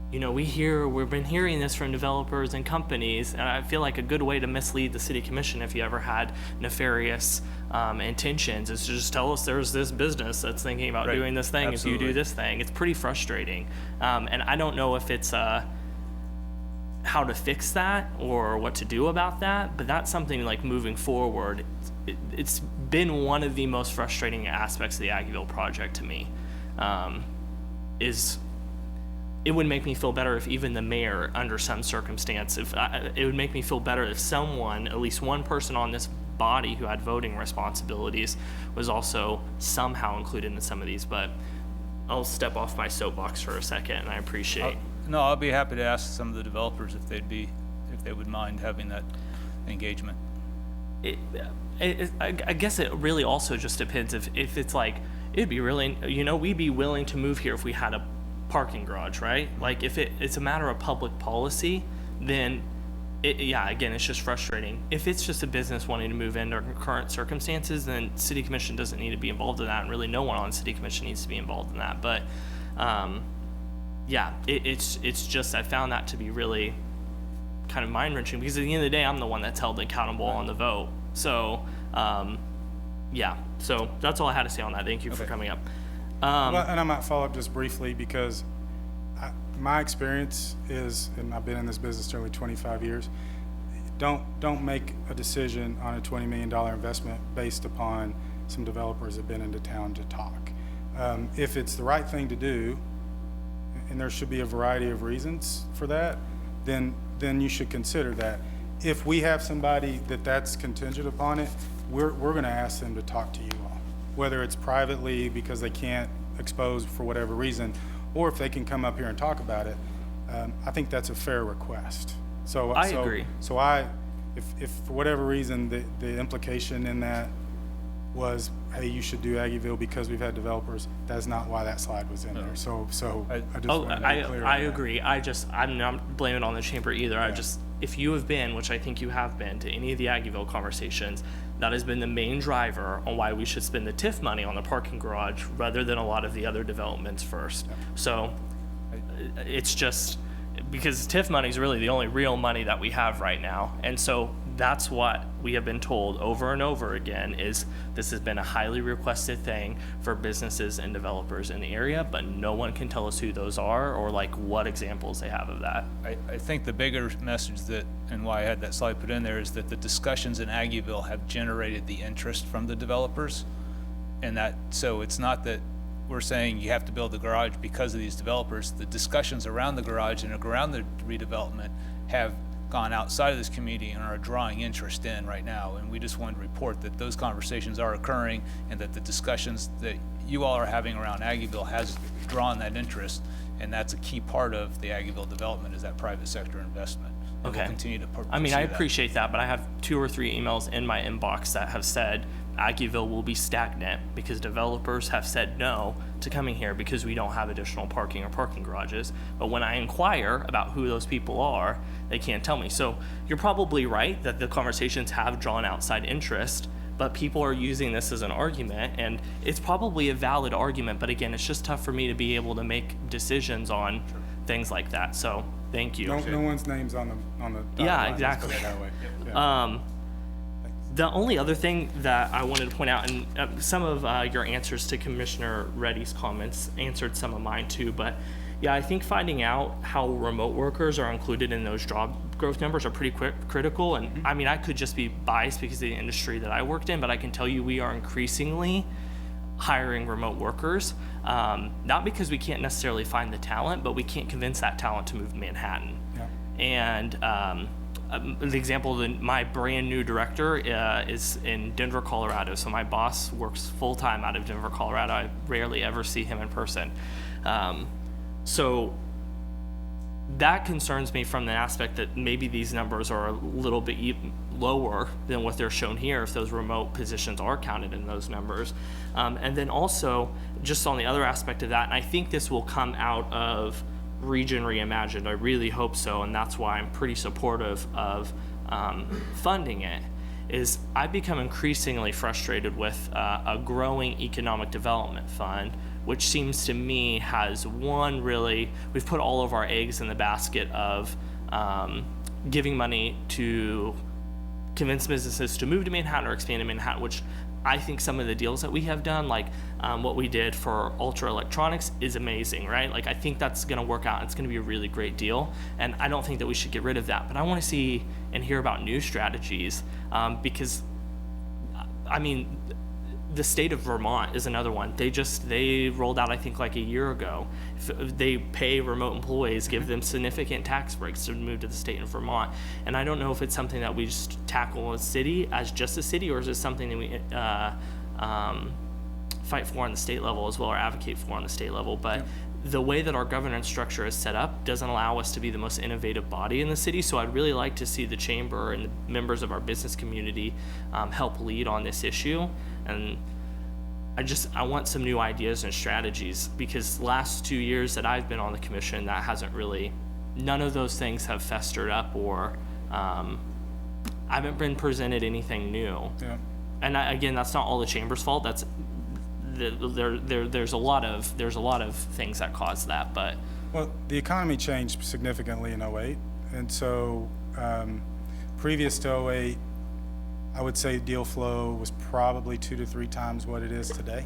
you know, we've been hearing this from developers and companies, and I feel like a good way to mislead the city commission if you ever had nefarious intentions is to just tell us there's this business that's thinking about doing this thing. Absolutely. If you do this thing. It's pretty frustrating. And I don't know if it's how to fix that or what to do about that, but that's something like moving forward. It's been one of the most frustrating aspects of the Aggieville project to me. It would make me feel better if even the mayor, under some circumstance, it would make me feel better if someone, at least one person on this body who had voting responsibilities, was also somehow included in some of these. But I'll step off my soapbox for a second, and I appreciate. No, I'll be happy to ask some of the developers if they would mind having that engagement. I guess it really also just depends if it's like, it'd be really, we'd be willing to move here if we had a parking garage, right? Like, if it's a matter of public policy, then again, it's just frustrating. If it's just a business wanting to move in under current circumstances, then city commission doesn't need to be involved in that, and really no one on city commission needs to be involved in that. But it's just, I found that to be really kind of mind-wrenching, because at the end of the day, I'm the one that's held accountable on the vote. So so that's all I had to say on that. Thank you for coming up. And I might follow up just briefly because my experience is, and I've been in this business nearly 25 years, don't make a decision on a $20 million investment based upon some developers that have been into town to talk. If it's the right thing to do, and there should be a variety of reasons for that, then you should consider that. If we have somebody that's contingent upon it, we're gonna ask them to talk to you all, whether it's privately because they can't expose for whatever reason, or if they can come up here and talk about it. I think that's a fair request. I agree. So if for whatever reason the implication in that was, hey, you should do Aggieville because we've had developers, that's not why that slide was in there. So I just want to be clear on I that. agree. I'm not blaming it on the chamber either. I just, if you have been, which I think you have been, to any of the Aggieville conversations, that has been the main driver on why we should spend the TIF money on the parking garage rather than a lot of the other developments first. So it's just because TIF money is really the only real money that we have right now. And so that's what we have been told over and over again is this has been a highly requested thing for businesses and developers in the area, but no one can tell us who those are or like what examples they have of that. I think the bigger message that, and why I had that slide put in there, is that the discussions in Aggieville have generated the interest from the developers. And that, so it's not that we're saying you have to build the garage because of these developers. The discussions around the garage and around the redevelopment have gone outside of this community and are drawing interest in right now. And we just wanted to report that those conversations are occurring and that the discussions that you all are having around Aggieville has drawn that interest. And that's a key part of the Aggieville development, is that private sector investment. And Okay. We'll continue to pursue I mean, I that. appreciate that, but I have 2 or 3 emails in my inbox that have said Aggieville will be stagnant because developers have said no to coming here because we don't have additional parking or parking garages. But when I inquire about who those people are, they can't tell me. So you're probably right that the conversations have drawn outside interest, but people are using this as an argument, and it's probably a valid argument. But again, it's just tough for me to be able to make decisions on things like that. So thank you. No one's name's on the dotted Yeah, line, let's put exactly. it that way. Yeah. The only other thing that I wanted to point out, and some of your answers to Commissioner Reddy's comments answered some of mine too, but yeah, I think finding out how remote workers are included in those job growth numbers are pretty critical. And I mean, I could just be biased because of the industry that I worked in, but I can tell you we are increasingly hiring remote workers, not because we can't necessarily find the talent, but we can't convince that talent to move to Manhattan. Yeah. And the example, my brand new director is in Denver, Colorado. So my boss works full time out of Denver, Colorado. I rarely ever see him in person. So that concerns me from the aspect that maybe these numbers are a little bit lower than what they're shown here if those remote positions are counted in those numbers. And then also, just on the other aspect of that, and I think this will come out of Region Reimagined. I really hope so, and that's why I'm pretty supportive of funding it, is I've become increasingly frustrated with a growing economic development fund, which seems to me has we've put all of our eggs in the basket of giving money to convince businesses to move to Manhattan or expand in Manhattan, which I think some of the deals that we have done, like what we did for Ultra Electronics, is amazing, right? Like, I think that's going to work out. It's going to be a really great deal, and I don't think that we should get rid of that. But I want to see and hear about new strategies, because, I mean, the state of Vermont is another one. They rolled out, I think, like a year ago. They pay remote employees, give them significant tax breaks to move to the state in Vermont. And I don't know if it's something that we just tackle as just a city, or is it something that we fight for on the state level as well, or advocate for on the state level. But the way that our governance structure is set up doesn't allow us to be the most innovative body in the city. So I'd really like to see the chamber and the members of our business community help lead on this issue. And I want some new ideas and strategies, because last 2 years that I've been on the commission, that hasn't really, none of those things have festered up, or I haven't been presented anything new. Yeah. And again, that's not all the chamber's fault. That's there's a lot of things that cause that, but Well, the economy changed significantly in '08, and so previous to '08, I would say deal flow was probably 2 to 3 times what it is today.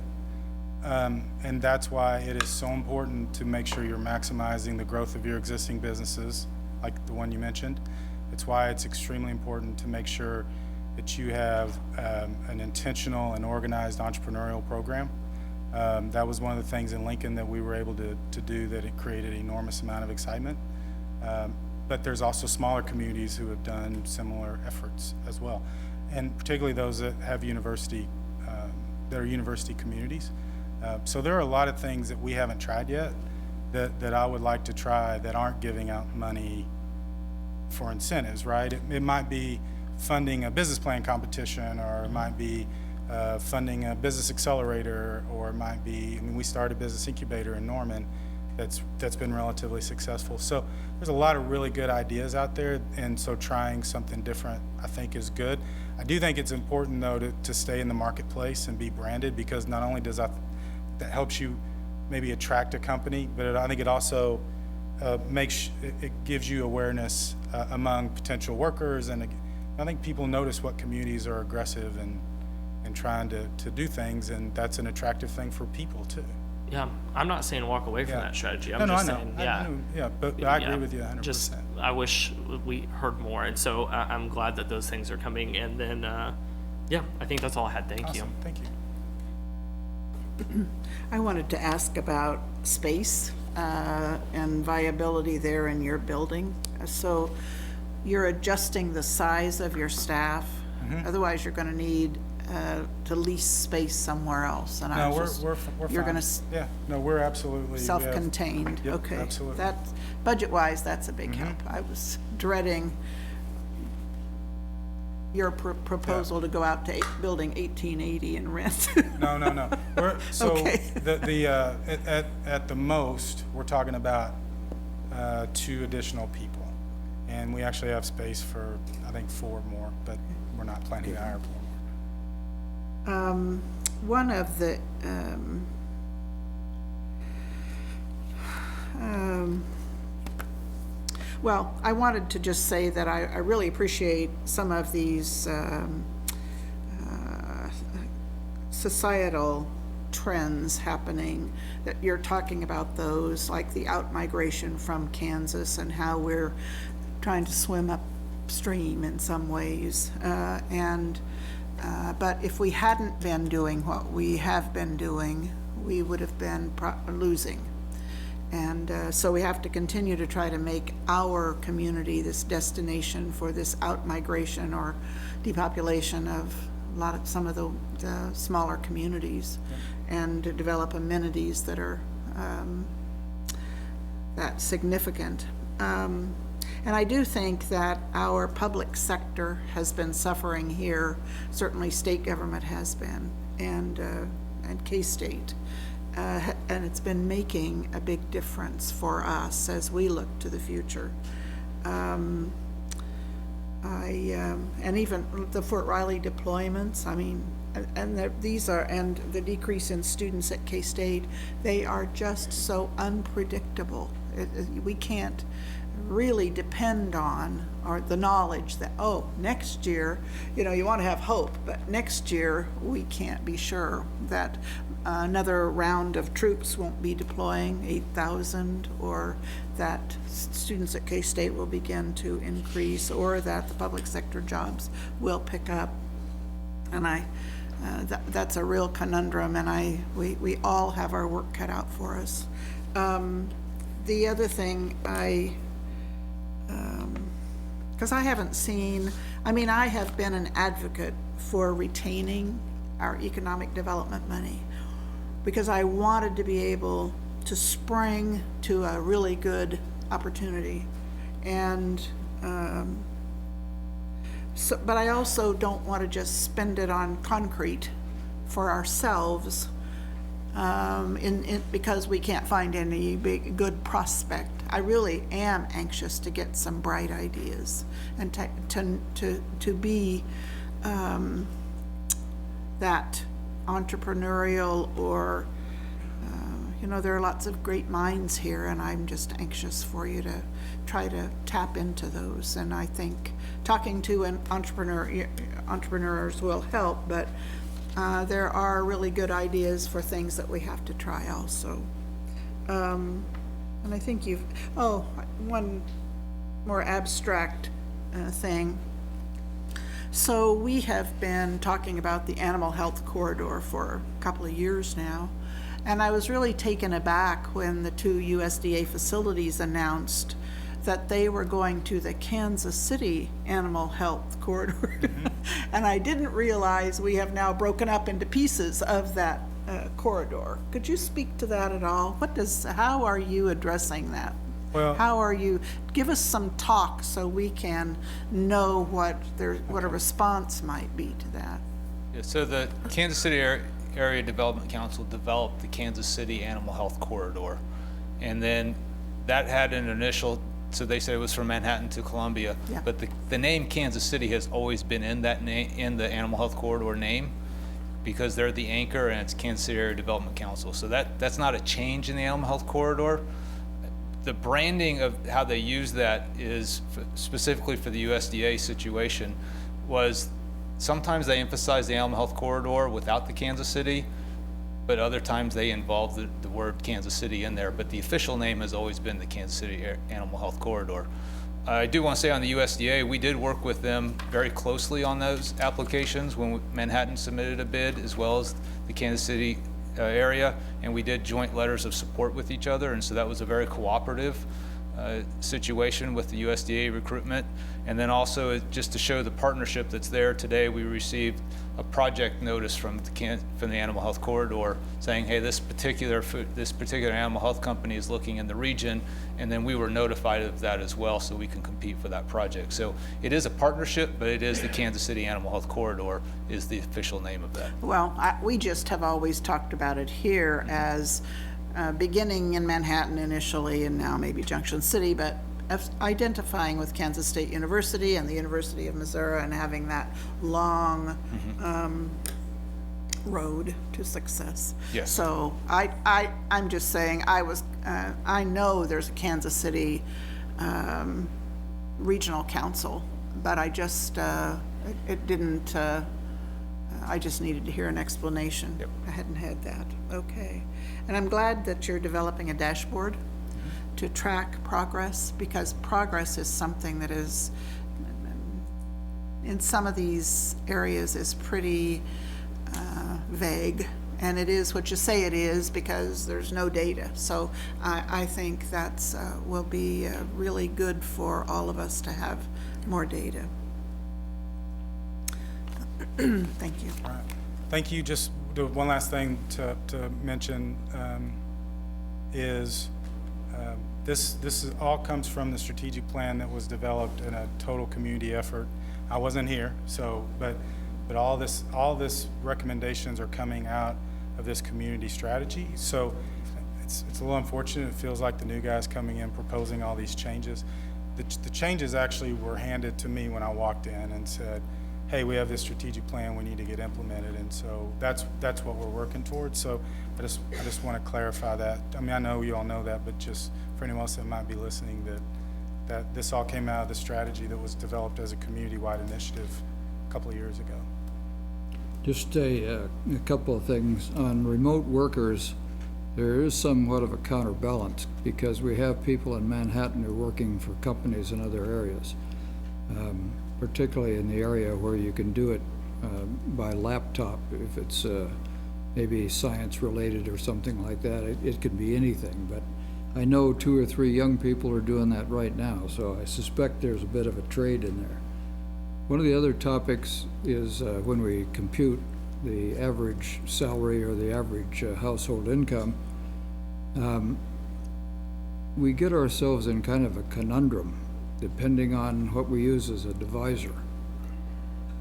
And that's why it is so important to make sure you're maximizing the growth of your existing businesses, like the one you mentioned. It's why it's extremely important to make sure that you have an intentional and organized entrepreneurial program. That was one of the things in Lincoln that we were able to do, that it created an enormous amount of excitement. But there's also smaller communities who have done similar efforts as well, and particularly those that have university, that are university communities. So there are a lot of things that we haven't tried yet that I would like to try that aren't giving out money for incentives, right? It might be funding a business plan competition, or it might be funding a business accelerator, or it might be, I mean, we started a business incubator in Norman that's been relatively successful. So there's a lot of really good ideas out there, and so trying something different I think is good. I do think it's important though to stay in the marketplace and be branded, because not only does that helps you maybe attract a company, but I think it also it gives you awareness among potential workers, and I think people notice what communities are aggressive and trying to do things, and that's an attractive thing for people too. Yeah, I'm not saying walk away from Yeah. that strategy. No, I'm no, just I know. saying, I yeah. know. Yeah, but I agree with you 100%. Just, I wish we heard more, and so I'm glad that those things are coming. And then, yeah, I think that's all I had. Thank you. Awesome, thank you. I wanted to ask about space and viability there in your building. So you're adjusting the size of your staff, otherwise you're gonna need to lease space somewhere else. And No, I we're just, fine. you're gonna Yeah, no, we're absolutely. we have- self-contained, Yep, okay. absolutely. That, budget-wise, that's a big help. I was dreading your proposal to go out to building 1880 and rent. No. So Okay. at the most, we're talking about 2 additional people. And we actually have space for, I think, 4 more, but we're not planning to hire 4 more. One of the, well, I wanted to just say that I really appreciate some of these societal trends happening, that you're talking about those, like the out-migration from Kansas and how we're trying to swim upstream in some ways. But if we hadn't been doing what we have been doing, we would have been losing. And so we have to continue to try to make our community this destination for this out-migration or depopulation of some of the smaller communities, and to develop amenities that are that significant. And I do think that our public sector has been suffering here. Certainly state government has been, and K-State. And it's been making a big difference for us as we look to the future. And even the Fort Riley deployments, I mean, and the decrease in students at K-State, they are just so unpredictable. We can't really depend on the knowledge that, oh, next year, you want to have hope, but next year we can't be sure that another round of troops won't be deploying 8,000, or that students at K-State will begin to increase, or that the public sector jobs will pick up. And that's a real conundrum, and we all have our work cut out for us. The other thing because I haven't seen, I have been an advocate for retaining our economic development money, because I wanted to be able to spring to a really good opportunity. And but I also don't want to just spend it on concrete for ourselves, because we can't find any good prospect. I really am anxious to get some bright ideas and to be that entrepreneurial, or there are lots of great minds here, and I'm just anxious for you to try to tap into those. And I think talking to an entrepreneurs will help, but there are really good ideas for things that we have to try also. And I think one more abstract thing. So we have been talking about the animal health corridor for a couple of years now, and I was really taken aback when the two USDA facilities announced that they were going to the Kansas City Animal Health Corridor. And I didn't realize we have now broken up into pieces of that corridor. Could you speak to that at all? How are you addressing that? Well, Give us some talk so we can know what a response might be to that. Yeah, so the Kansas City Area Development Council developed the Kansas City Animal Health Corridor. And then that had an initial, so they said it was from Manhattan to Columbia. Yeah. But the name Kansas City has always been in that name, in the Animal Health Corridor name, because they're the anchor and it's Kansas City Area Development Council. So that's not a change in the Animal Health Corridor. The branding of how they use that is specifically for the USDA situation was sometimes they emphasize the Animal Health Corridor without the Kansas City, but other times they involve the word Kansas City in there. But the official name has always been the Kansas City Animal Health Corridor. I do want to say on the USDA, we did work with them very closely on those applications when Manhattan submitted a bid, as well as the Kansas City area, and we did joint letters of support with each other, and so that was a very cooperative situation with the USDA recruitment. And then also, just to show the partnership that's there today, we received a project notice from the Animal Health Corridor saying, hey, this particular animal health company is looking in the region, and then we were notified of that as well, so we can compete for that project. So it is a partnership, but it is the Kansas City Animal Health Corridor is the official name of that. Well, we just have always talked about it here as beginning in Manhattan initially and now maybe Junction City, but identifying with Kansas State University and the University of Missouri and having that long road to success. Yes. So I'm just saying I know there's a Kansas City Regional Council, but I just it didn't I just needed to hear an explanation. Yep. I hadn't had that. Okay. And I'm glad that you're developing a dashboard to track progress, because progress is something that is, in some of these areas, is pretty vague. And it is what you say it is because there's no data. So I think that's will be really good for all of us to have more data. Thank you. all right. Thank you. Just one last thing to mention is this all comes from the strategic plan that was developed in a total community effort. I wasn't here, so but all this recommendations are coming out of this community strategy. So it's a little unfortunate. It feels like the new guys coming in proposing all these changes. The changes actually were handed to me when I walked in and said, hey, we have this strategic plan, we need to get implemented, and so that's what we're working towards. So I just want to clarify that. I mean, I know you all know that, but just for anyone else that might be listening, that this all came out of the strategy that was developed as a community-wide initiative a couple of years ago. Just a couple of things. On remote workers, there is somewhat of a counterbalance because we have people in Manhattan who are working for companies in other areas, particularly in the area where you can do it by laptop. If it's maybe science related or something like that, it could be anything. But I know 2 or 3 young people are doing that right now, so I suspect there's a bit of a trade in there. One of the other topics is when we compute the average salary or the average household income, we get ourselves in kind of a conundrum depending on what we use as a divisor.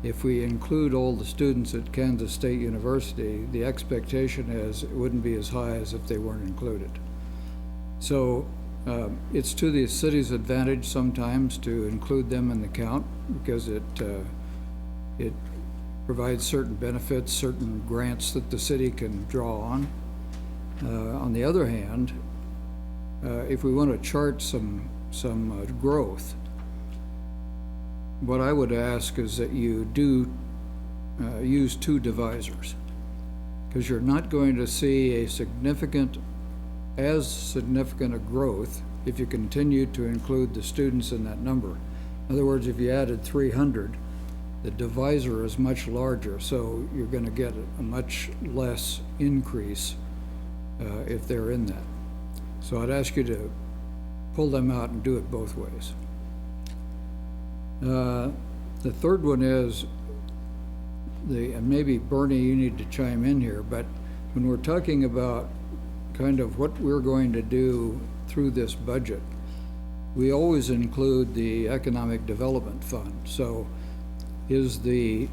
If we include all the students at Kansas State University, the expectation is it wouldn't be as high as if they weren't included. So it's to the city's advantage sometimes to include them in the count because it provides certain benefits, certain grants that the city can draw on. On the other hand, if we want to chart some growth, what I would ask is that you do use two divisors, because you're not going to see as significant a growth if you continue to include the students in that number. In other words, if you added 300, the divisor is much larger, so you're going to get a much less increase if they're in that. So I'd ask you to pull them out and do it both ways. The third one is, and maybe Bernie, you need to chime in here, but when we're talking about kind of what we're going to do through this budget, we always include the Economic Development Fund. So is the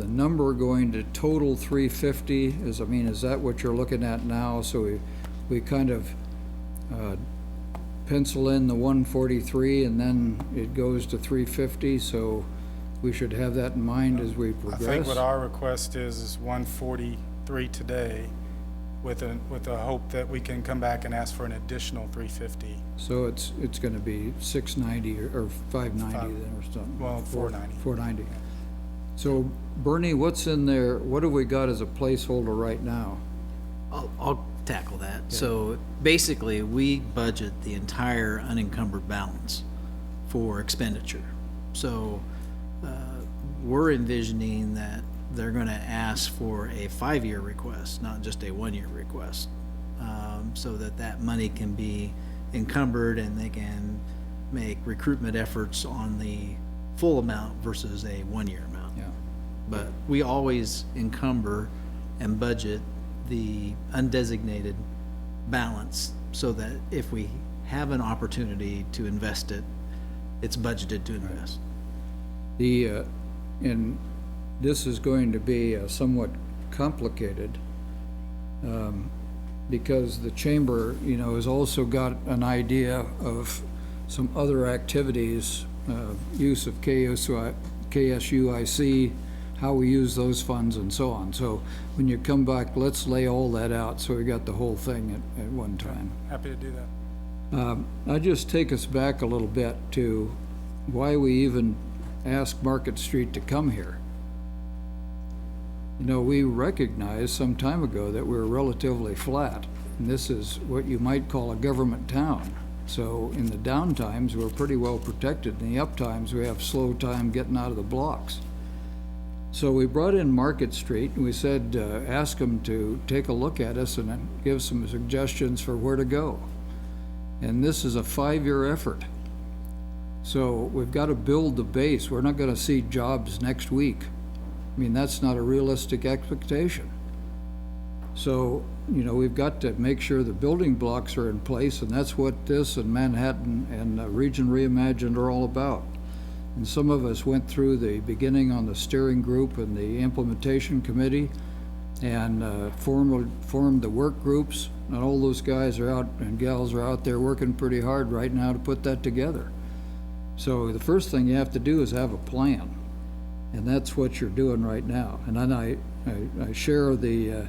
number going to total 350? Is that what you're looking at now? So we kind of pencil in the 143 and then it goes to 350, so we should have that in mind as we progress. I think what our request is 143 today, with a hope that we can come back and ask for an additional 350. So it's going to be 690 or 590 then or something. Well, 490. 490. So Bernie, what's in there? What have we got as a placeholder right now? I'll tackle that. So basically, we budget the entire unencumbered balance for expenditure. So we're envisioning that they're going to ask for a 5-year request, not just a 1-year request, so that money can be encumbered and they can make recruitment efforts on the full amount versus a 1-year amount. Yeah. But we always encumber and budget the undesignated balance so that if we have an opportunity to invest it, it's budgeted to invest. And this is going to be somewhat complicated because the chamber, has also got an idea of some other activities, use of KSUIC, how we use those funds and so on. So when you come back, let's lay all that out so we got the whole thing at one time. Happy to do that. I just take us back a little bit to why we even asked Market Street to come here. We recognized some time ago that we're relatively flat, and this is what you might call a government town. So in the down times, we're pretty well protected. In the up times, we have slow time getting out of the blocks. So we brought in Market Street, and we said, ask them to take a look at us and give some suggestions for where to go. And this is a 5-year effort. So we've got to build the base. We're not going to see jobs next week. That's not a realistic expectation. So, we've got to make sure the building blocks are in place, and that's what this and Manhattan and Region Reimagined are all about. And some of us went through the beginning on the steering group and the implementation committee and formed the work groups, and all those guys are out and gals are out there working pretty hard right now to put that together. So the first thing you have to do is have a plan, and that's what you're doing right now. And then I share the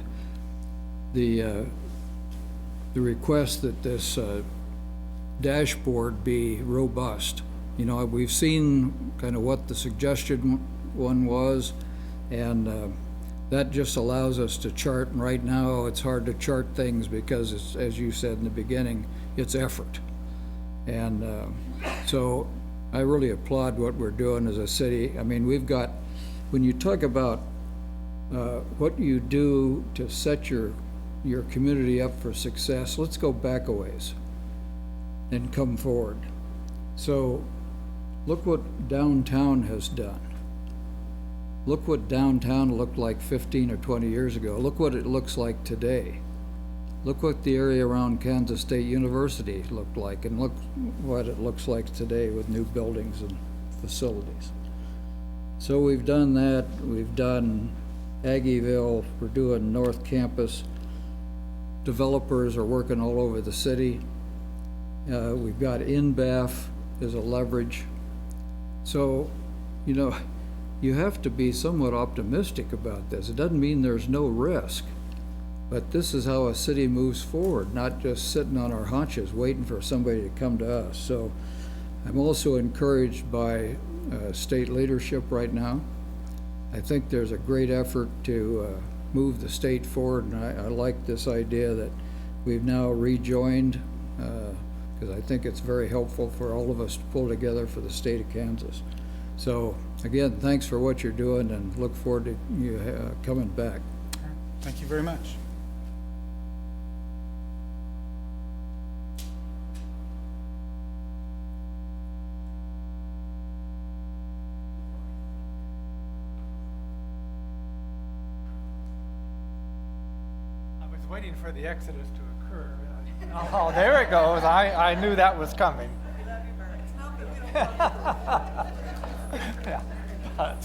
request that this dashboard be robust. We've seen kind of what the suggested one was, and that just allows us to chart. And right now, it's hard to chart things because, it's, as you said in the beginning, it's effort. And so I really applaud what we're doing as a city. We've got, when you talk about what you do to set your community up for success, let's go back a ways and come forward. So look what downtown has done. Look what downtown looked like 15 or 20 years ago. Look what it looks like today. Look what the area around Kansas State University looked like, and look what it looks like today with new buildings and facilities. So we've done that. We've done Aggieville. We're doing North Campus. Developers are working all over the city. We've got INBAF as a leverage. So, you have to be somewhat optimistic about this. It doesn't mean there's no risk, but this is how a city moves forward, not just sitting on our haunches waiting for somebody to come to us. So I'm also encouraged by state leadership right now. I think there's a great effort to move the state forward, and I like this idea that we've now rejoined, because I think it's very helpful for all of us to pull together for the state of Kansas. So, again, thanks for what you're doing, and look forward to you coming back. Thank you very much. I was waiting for the exodus to occur. Oh, there it goes. I knew that was coming. Yeah, but,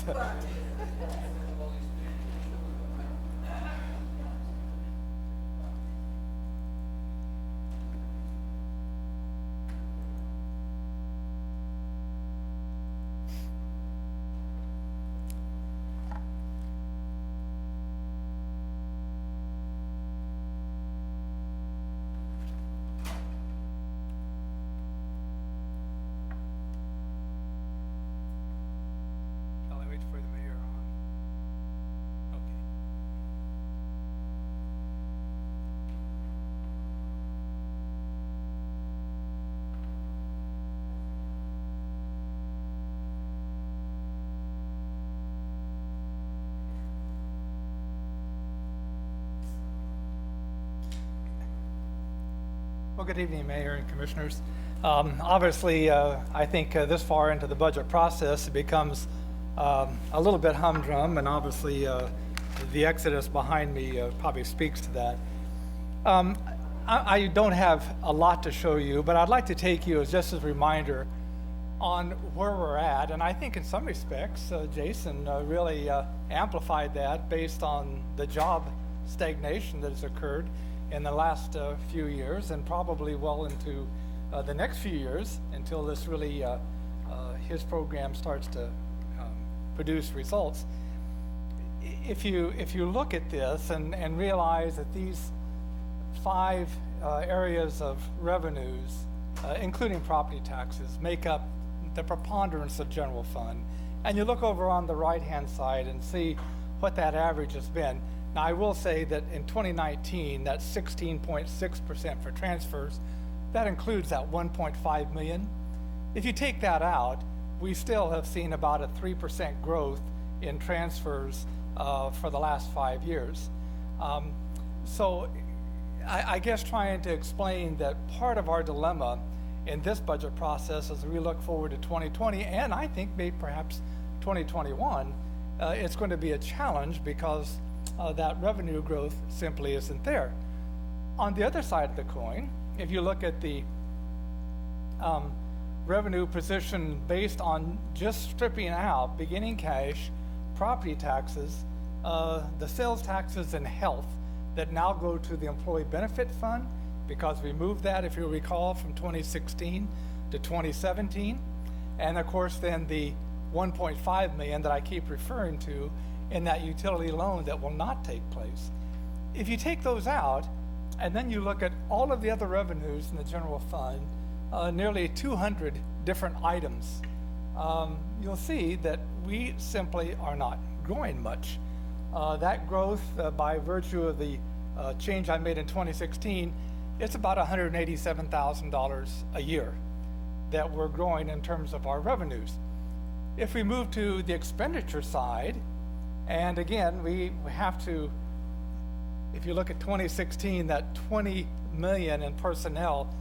shall I wait for the mayor on? Okay. Well, good evening, Mayor and Commissioners. Obviously, I think this far into the budget process, it becomes a little bit humdrum, and obviously the exodus behind me probably speaks to that. I don't have a lot to show you, but I'd like to take you as just as a reminder on where we're at. And I think in some respects, Jason really amplified that based on the job stagnation that has occurred in the last few years, and probably well into the next few years until this really, his program starts to produce results. If you look at this and realize that these 5 areas of revenues, including property taxes, make up the preponderance of general fund, and you look over on the right-hand side and see what that average has been. Now, I will say that in 2019, that's 16.6% for transfers. That includes that 1.5 million. If you take that out, we still have seen about a 3% growth in transfers for the last 5 years. So I guess trying to explain that part of our dilemma in this budget process as we look forward to 2020, and I think maybe perhaps 2021, it's going to be a challenge because that revenue growth simply isn't there. On the other side of the coin, if you look at the revenue position based on just stripping out beginning cash, property taxes, the sales taxes and health that now go to the employee benefit fund, because we moved that, if you recall, from 2016 to 2017. And of course, then the 1.5 million that I keep referring to in that utility loan that will not take place. If you take those out, and then you look at all of the other revenues in the general fund, nearly 200 different items, you'll see that we simply are not growing much. That growth, by virtue of the change I made in 2016, it's about $187,000 a year that we're growing in terms of our revenues. If we move to the expenditure side, and again, we have to, if you look at 2016, that 20 million in personnel,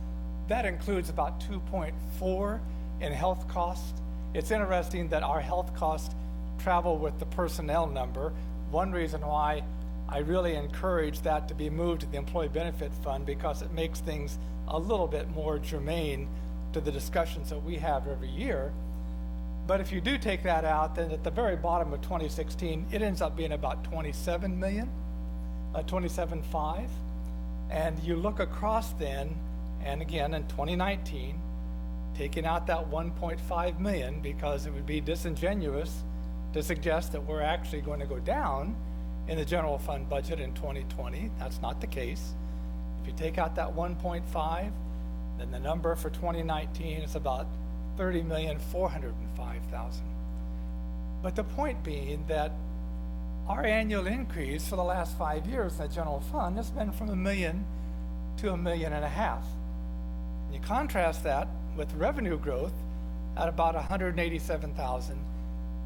that includes about 2.4 in health costs. It's interesting that our health costs travel with the personnel number. One reason why I really encourage that to be moved to the employee benefit fund, because it makes things a little bit more germane to the discussions that we have every year. But if you do take that out, then at the very bottom of 2016, it ends up being about 27 million, 27.5. And you look across then, and again in 2019, taking out that 1.5 million, because it would be disingenuous to suggest that we're actually going to go down in the general fund budget in 2020. That's not the case. If you take out that 1.5, then the number for 2019 is about 30,405,000. But the point being that our annual increase for the last 5 years in the general fund has been from $1 million to $1.5 million. You contrast that with revenue growth at about 187,000,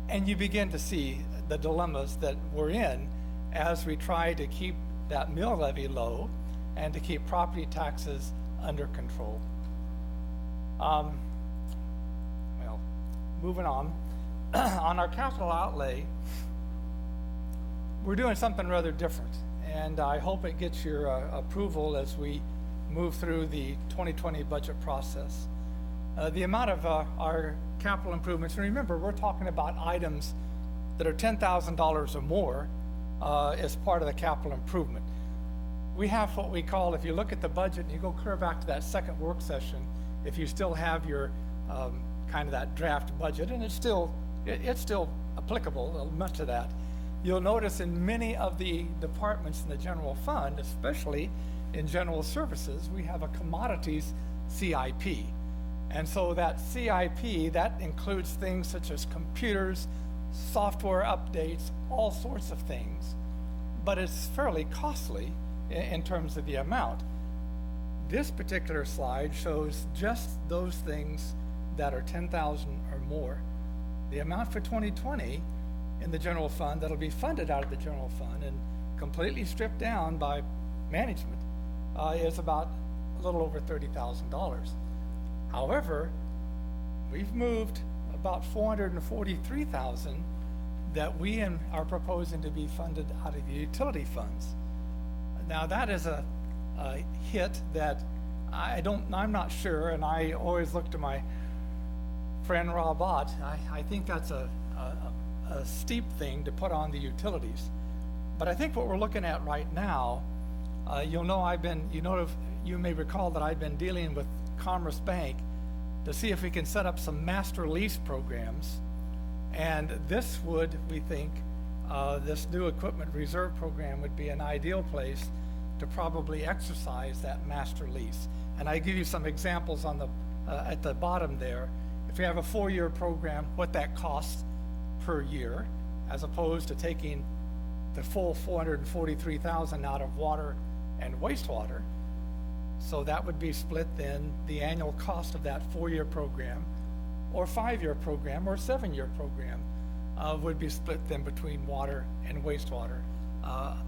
and you begin to see the dilemmas that we're in as we try to keep that mill levy low and to keep property taxes under control. Well, moving on. On our capital outlay, we're doing something rather different, and I hope it gets your approval as we move through the 2020 budget process. The amount of our capital improvements, and remember, we're talking about items that are $10,000 or more as part of the capital improvement. We have what we call, if you look at the budget and you go clear back to that second work session, if you still have your kind of that draft budget, and it's still applicable, much of that, you'll notice in many of the departments in the general fund, especially in general services, we have a commodities CIP. And so that CIP, that includes things such as computers, software updates, all sorts of things, but it's fairly costly in terms of the amount. This particular slide shows just those things that are 10,000 or more. The amount for 2020 in the general fund that'll be funded out of the general fund and completely stripped down by management is about a little over $30,000. However, we've moved about $443,000 that we are proposing to be funded out of the utility funds. Now that is a hit that I'm not sure, and I always look to my friend Rob Ott. I think that's a steep thing to put on the utilities. But I think what we're looking at right now, you may recall that I've been dealing with Commerce Bank to see if we can set up some master lease programs. And this would, we think, this new equipment reserve program would be an ideal place to probably exercise that master lease. And I give you some examples on the at the bottom there. If you have a 4-year program, what that costs per year, as opposed to taking the full $443,000 out of water and wastewater. So that would be split then, the annual cost of that 4-year program, or 5-year program, or 7-year program would be split then between water and wastewater.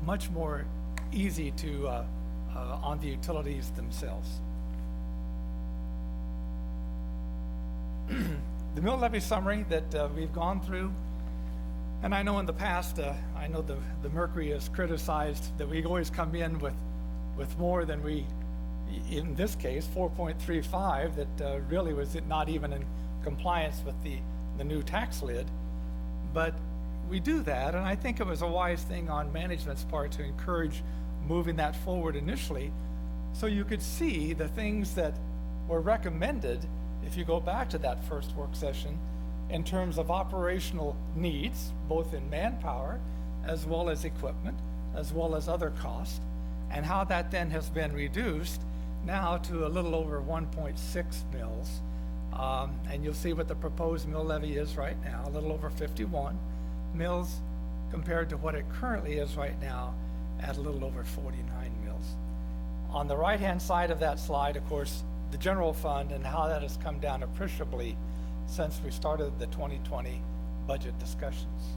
Much more easy to on the utilities themselves. The mill levy summary that we've gone through, and I know in the past, I know the Mercury has criticized that we always come in with more than we, in this case, 4.35, that really was not even in compliance with the new tax lid. But we do that, and I think it was a wise thing on management's part to encourage moving that forward initially, so you could see the things that were recommended if you go back to that first work session in terms of operational needs, both in manpower as well as equipment, as well as other costs, and how that then has been reduced now to a little over 1.6 mills. And you'll see what the proposed mill levy is right now, a little over 51 mills compared to what it currently is right now at a little over 49 mills. On the right-hand side of that slide, of course, the general fund and how that has come down appreciably since we started the 2020 budget discussions.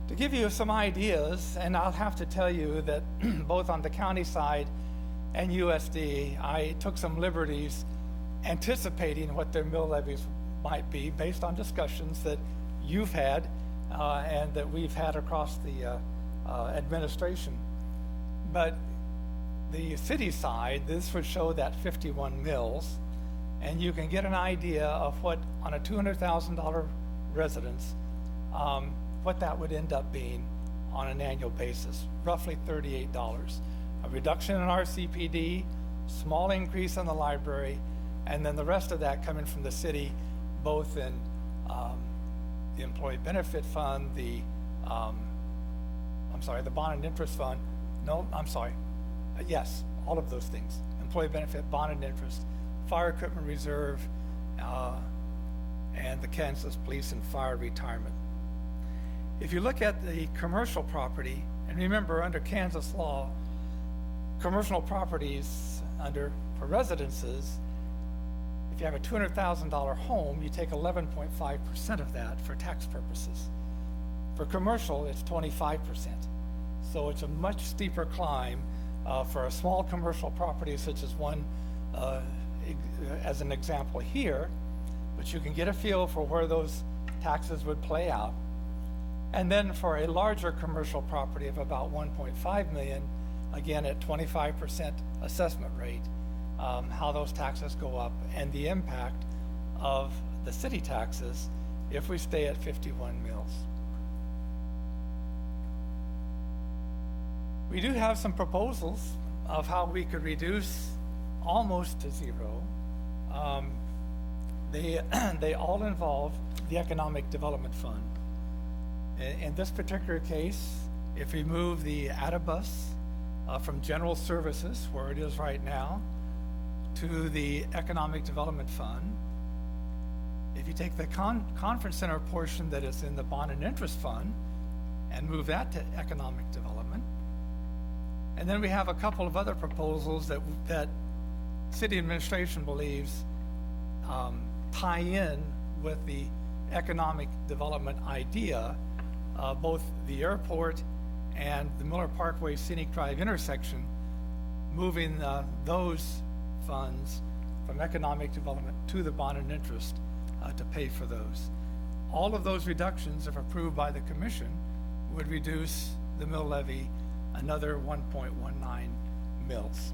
To give you some ideas, and I'll have to tell you that both on the county side and USD, I took some liberties anticipating what their mill levies might be based on discussions that you've had and that we've had across the administration. But the city side, this would show that 51 mills, and you can get an idea of what, on a $200,000 residence, what that would end up being on an annual basis, roughly $38. A reduction in RCPD, small increase in the library, and then the rest of that coming from the city, both in the employee benefit fund, the bond and interest fund. Yes, all of those things. Employee benefit, bond and interest, fire equipment reserve, and the Kansas Police and Fire retirement. If you look at the commercial property, and remember, under Kansas law, commercial properties for residences, if you have a $200,000 home, you take 11.5% of that for tax purposes. For commercial, it's 25%. So it's a much steeper climb for a small commercial property such as one, as an example here, but you can get a feel for where those taxes would play out. And then for a larger commercial property of about 1.5 million, again at 25% assessment rate, how those taxes go up and the impact of the city taxes if we stay at 51 mills. We do have some proposals of how we could reduce almost to zero. They all involve the Economic Development Fund. In this particular case, if we move the ADA-bus from general services, where it is right now, to the Economic Development Fund, if you take the conference center portion that is in the bond and interest fund and move that to economic development, and then we have a couple of other proposals that city administration believes tie in with the economic development idea, both the airport and the Miller Parkway Scenic Drive intersection, moving those funds from economic development to the bond and interest to pay for those. All of those reductions, if approved by the commission, would reduce the mill levy another 1.19 mills.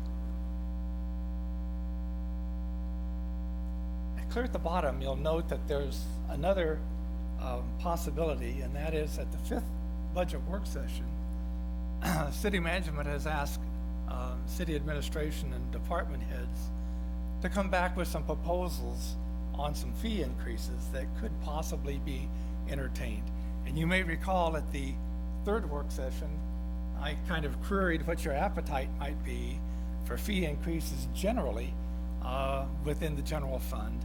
Clear at the bottom, you'll note that there's another possibility, and that is at the 5th budget work session, city management has asked city administration and department heads to come back with some proposals on some fee increases that could possibly be entertained. And you may recall at the 3rd work session, I kind of queried what your appetite might be for fee increases generally within the general fund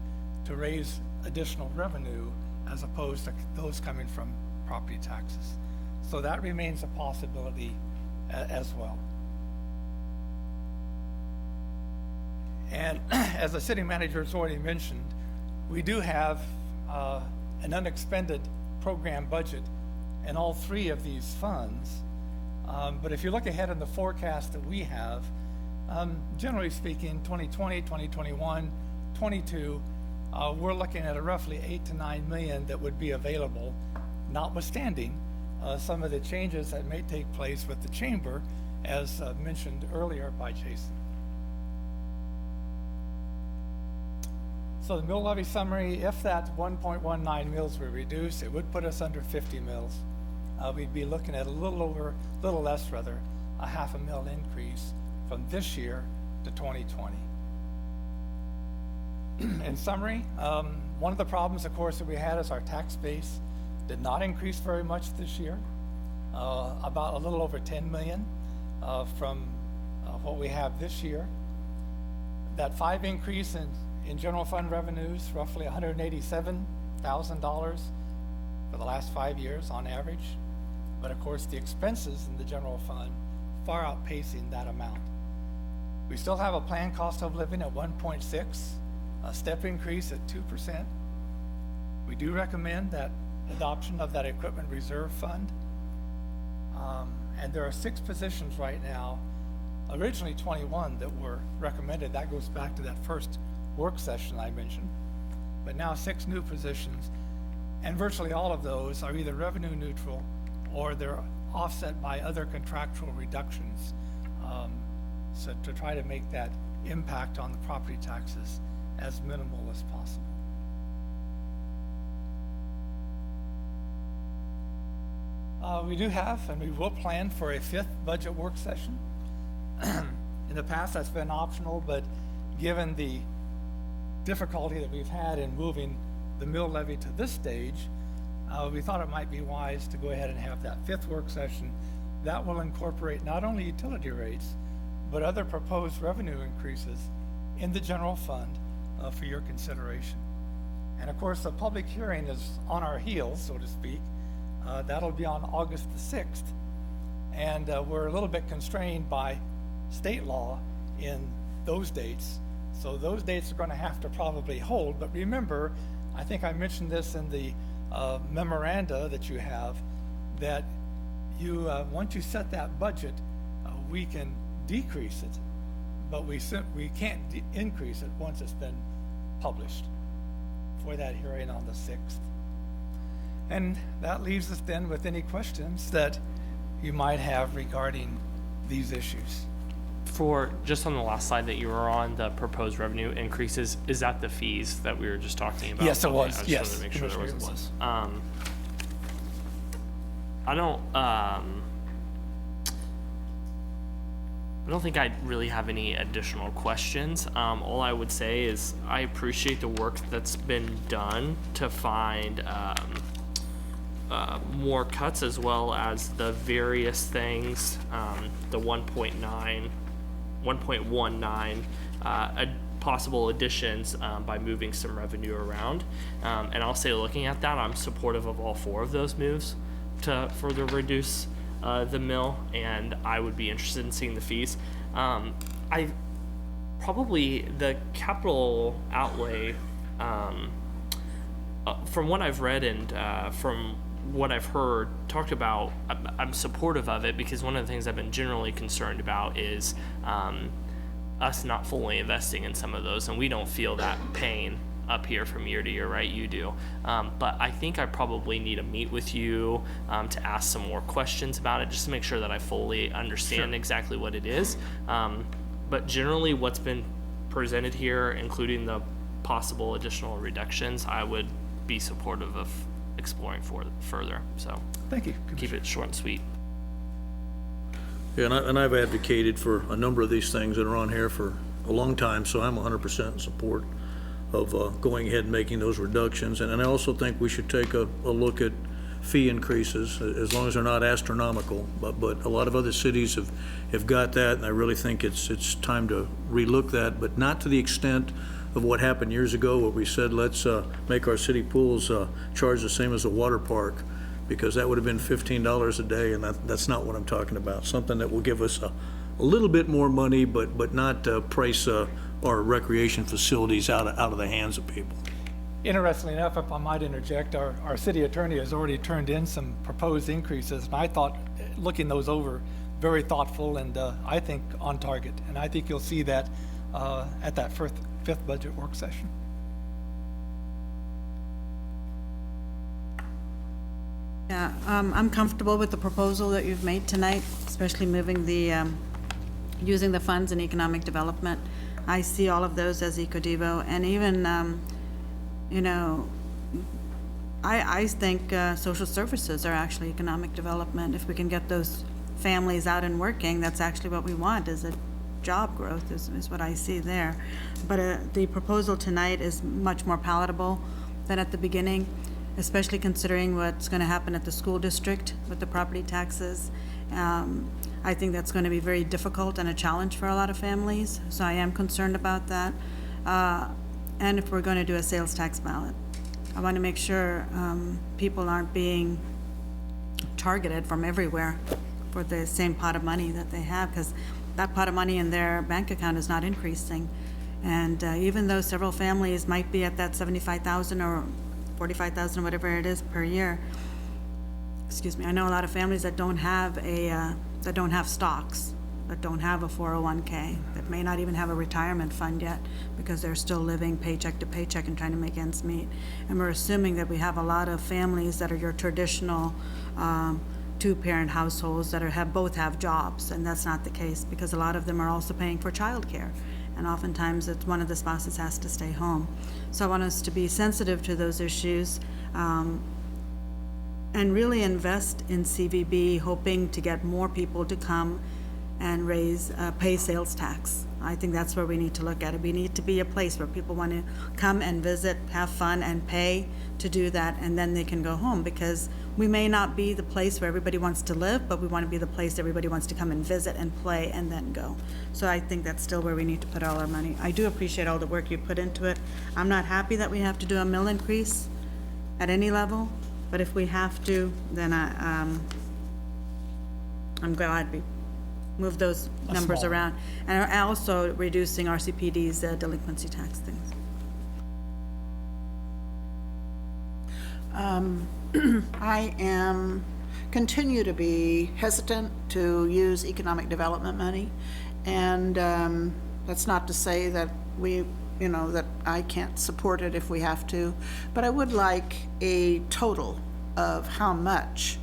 to raise additional revenue as opposed to those coming from property taxes. So that remains a possibility as well. And as the city manager has already mentioned, we do have an unexpended program budget in all 3 of these funds. But if you look ahead in the forecast that we have, generally speaking, 2020, 2021, 22, we're looking at a roughly 8 to 9 million that would be available, notwithstanding some of the changes that may take place with the chamber, as mentioned earlier by Jason. So the mill levy summary, if that 1.19 mills were reduced, it would put us under 50 mills. We'd be looking at a little less, a half a mil increase from this year to 2020. In summary, one of the problems, of course, that we had is our tax base did not increase very much this year, about a little over 10 million from what we have this year. That 5 increase in general fund revenues, roughly $187,000 for the last 5 years on average. But of course, the expenses in the general fund far outpacing that amount. We still have a planned cost of living at 1.6, a step increase at 2%. We do recommend that adoption of that equipment reserve fund. And there are 6 positions right now, originally 21 that were recommended. That goes back to that first work session I mentioned, but now 6 new positions, and virtually all of those are either revenue neutral or they're offset by other contractual reductions, so to try to make that impact on the property taxes as minimal as possible. We do have, and we will plan for a 5th budget work session. In the past, that's been optional, but given the difficulty that we've had in moving the mill levy to this stage, we thought it might be wise to go ahead and have that 5th work session. That will incorporate not only utility rates, but other proposed revenue increases in the general fund for your consideration. And of course, the public hearing is on our heels, so to speak. That'll be on August the 6th. And we're a little bit constrained by state law in those dates. So those dates are going to have to probably hold. But remember, I think I mentioned this in the memoranda that you have, that you once you set that budget, we can decrease it, but we can't increase it once it's been published for that hearing on the 6th. And that leaves us then with any questions that you might have regarding these issues. For just on the last slide that you were on, the proposed revenue increases, is that the fees that we were just talking about? Yes, it Okay, was. I just Yes, wanted to make sure there Commissioner, it wasn't. was. I don't think I really have any additional questions. All I would say is I appreciate the work that's been done to find more cuts, as well as the various things, the 1.19 possible additions by moving some revenue around. And I'll say, looking at that, I'm supportive of all four of those moves to further reduce the mill, and I would be interested in seeing the fees. I probably the capital outlay, from what I've read and from what I've heard talked about, I'm supportive of it, because one of the things I've been generally concerned about is us not fully investing in some of those, and we don't feel that pain up here from year to year, right? You do. But I think I probably need to meet with you to ask some more questions about it, just to make sure that I fully understand exactly what it is. But generally what's been presented here, including the possible additional reductions, I would be supportive of exploring further. So Thank you. keep it short and sweet. Yeah, and I've advocated for a number of these things that are on here for a long time, so I'm 100% in support of going ahead and making those reductions. And I also think we should take a look at fee increases, as long as they're not astronomical. But a lot of other cities have got that, and I really think it's time to relook that, but not to the extent of what happened years ago, where we said, let's make our city pools charge the same as a water park, because that would have been $15 a day, and that's not what I'm talking about. Something that will give us a little bit more money, but not price our recreation facilities out of the hands of people. Interestingly enough, if I might interject, our city attorney has already turned in some proposed increases, and I thought, looking those over, very thoughtful and I think on target. And I think you'll see that at that fifth budget work session. Yeah, I'm comfortable with the proposal that you've made tonight, especially moving the, using the funds in economic development. I see all of those as eco-devo, and even, you know, I think social services are actually economic development. If we can get those families out and working, that's actually what we want, is a job growth is what I see there. But the proposal tonight is much more palatable than at the beginning, especially considering what's going to happen at the school district with the property taxes. I think that's going to be very difficult and a challenge for a lot of families, so I am concerned about that. And if we're going to do a sales tax ballot, I want to make sure people aren't being targeted from everywhere for the same pot of money that they have, because that pot of money in their bank account is not increasing. And even though several families might be at that $75,000 or $45,000, whatever it is per year, excuse me, I know a lot of families that don't have that don't have stocks, that don't have a 401k, that may not even have a retirement fund yet, because they're still living paycheck to paycheck and trying to make ends meet. And we're assuming that we have a lot of families that are your traditional two-parent households that both have jobs, and that's not the case, because a lot of them are also paying for childcare, and oftentimes it's one of the spouses has to stay home. So I want us to be sensitive to those issues, and really invest in CVB, hoping to get more people to come and pay sales tax. I think that's where we need to look at it. We need to be a place where people want to come and visit, have fun, and pay to do that, and then they can go home, because we may not be the place where everybody wants to live, but we want to be the place everybody wants to come and visit and play and then go. So I think that's still where we need to put all our money. I do appreciate all the work you put into it. I'm not happy that we have to do a mill increase at any level, But if we have to, then I'm glad we moved those numbers small. around. And also reducing RCPD's delinquency tax things. I continue to be hesitant to use economic development money. And that's not to say that that I can't support it if we have to, but I would like a total of how much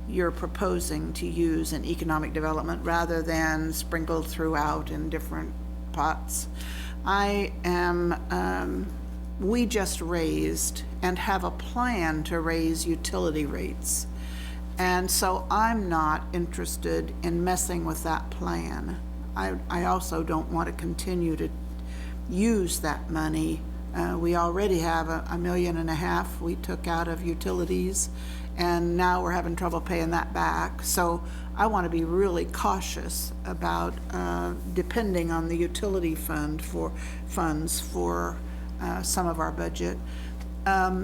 you're proposing to use in economic development rather than sprinkled throughout in different pots. We just raised and have a plan to raise utility rates. And so I'm not interested in messing with that plan. I also don't want to continue to use that money. We already have $1.5 million we took out of utilities, and now we're having trouble paying that back. So I want to be really cautious about depending on the utility fund for funds for some of our budget. What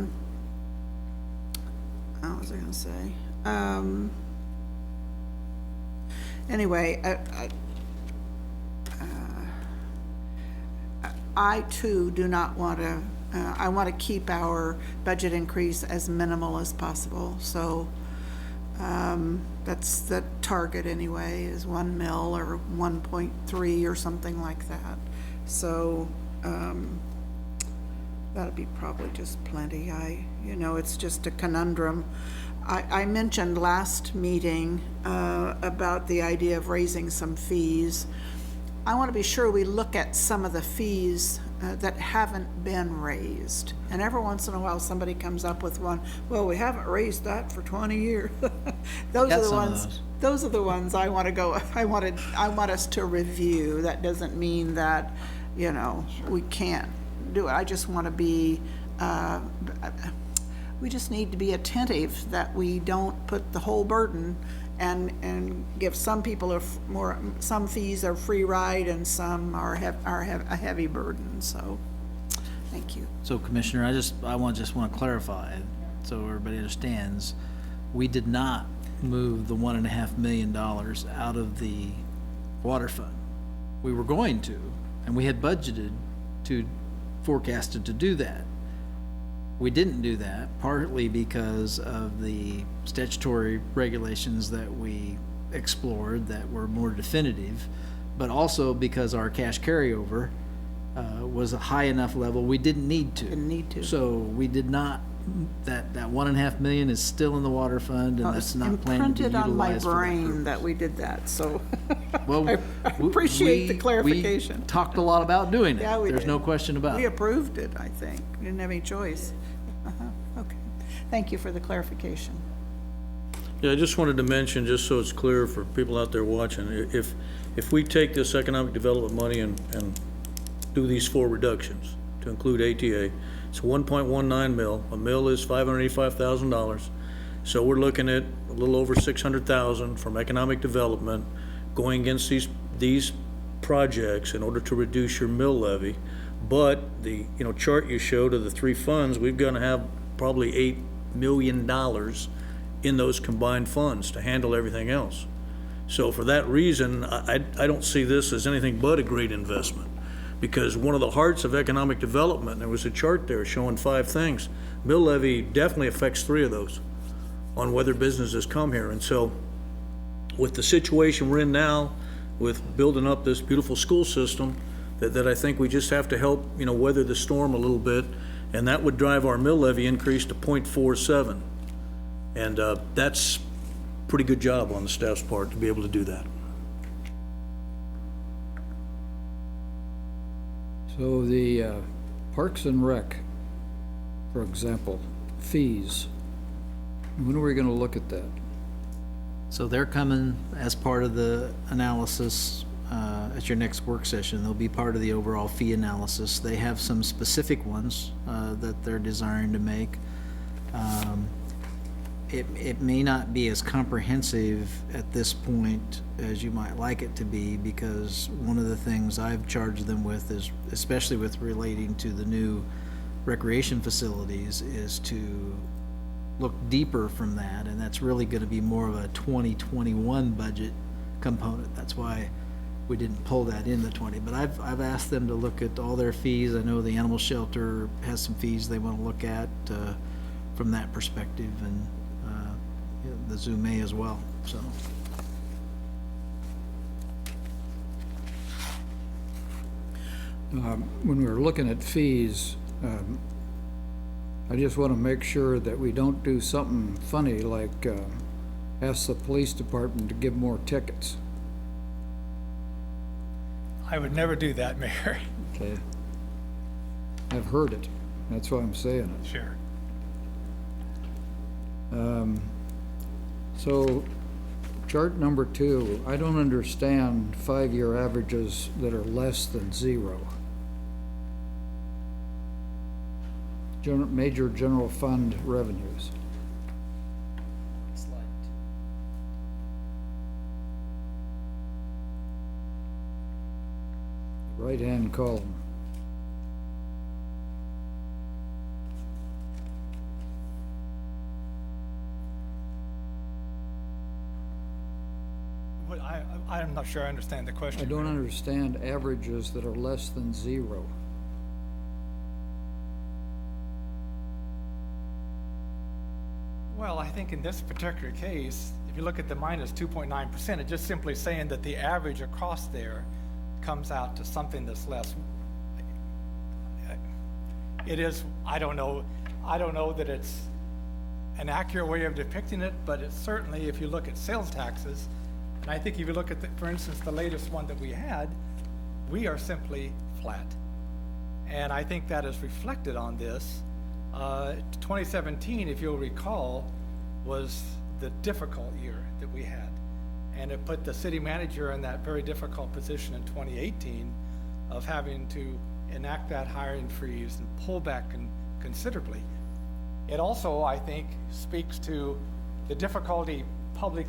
was I going to say? Anyway, I too do not want to, I want to keep our budget increase as minimal as possible. So that's the target anyway, is 1 mil or 1.3 or something like that. So that'll be probably just plenty. It's just a conundrum. I mentioned last meeting about the idea of raising some fees. I want to be sure we look at some of the fees that haven't been raised. And every once in a while, somebody comes up with one, well, we haven't raised that for 20 years. Those are the ones. Those are the ones I want to go, I want us to review. That doesn't mean that, we can't do it. I just want to be, we just need to be attentive that we don't put the whole burden and give some people some fees are free ride and some are a heavy burden. So, thank you. So Commissioner, I just want to clarify so everybody understands, we did not move the $1.5 million out of the water fund. We were going to, and we had forecasted to do that. We didn't do that, partly because of the statutory regulations that we explored that were more definitive, but also because our cash carryover was a high enough level, we didn't need to. Didn't need to. So we did not, that $1.5 million is still in the water fund, and that's not planned to be imprinted utilized on for my that brain purpose. that we did that, so Well, I appreciate the clarification. We talked a lot about doing it. Yeah, we There's did. no question about We it. approved it, I think. We didn't have any choice. Okay. Thank you for the clarification. Yeah, I just wanted to mention, just so it's clear for people out there watching, if we take this economic development money and do these 4 reductions, to include ATA, it's 1.19 mil. A mil is $585,000. So we're looking at a little over 600,000 from economic development going against these projects in order to reduce your mill levy. But the chart you showed of the 3 funds, we're going to have probably $8 million in those combined funds to handle everything else. So for that reason, I don't see this as anything but a great investment, because one of the hearts of economic development, there was a chart there showing 5 things. Mill levy definitely affects 3 of those on whether businesses come here. And so with the situation we're in now, with building up this beautiful school system, that I think we just have to help, weather the storm a little bit, and that would drive our mill levy increase to 0.47. And that's pretty good job on the staff's part to be able to do that. So the Parks and Rec, for example, fees, when are we going to look at that? So they're coming as part of the analysis at your next work session. They'll be part of the overall fee analysis. They have some specific ones that they're desiring to make. It may not be as comprehensive at this point as you might like it to be, because one of the things I've charged them with is, especially with relating to the new recreation facilities, is to look deeper from that, and that's really gonna be more of a 2021 budget component. That's why we didn't pull that in the 20, but I've asked them to look at all their fees. I know the animal shelter has some fees they wanna look at, from that perspective, and, the zoo may as well, so. When we're looking at fees, I just want to make sure that we don't do something funny like ask the police department to give more tickets. I would never do that, Mayor. Okay. I've heard it. That's why I'm saying it. Sure. So, chart number 2, I don't understand 5-year averages that are less than 0. Major general fund revenues. Right-hand column. I'm not sure I understand the question. I don't understand averages that are less than 0. Well, I think in this particular case, if you look at the minus 2.9%, it's just simply saying that the average across there comes out to something that's less. It is, I don't know that it's an accurate way of depicting it, but it's certainly, if you look at sales taxes, and I think if you look at, for instance, the latest one that we had, we are simply flat. And I think that is reflected on this. 2017, if you'll recall, was the difficult year that we had. And it put the city manager in that very difficult position in 2018 of having to enact that hiring freeze and pull back considerably. It also, I think, speaks to the difficulty public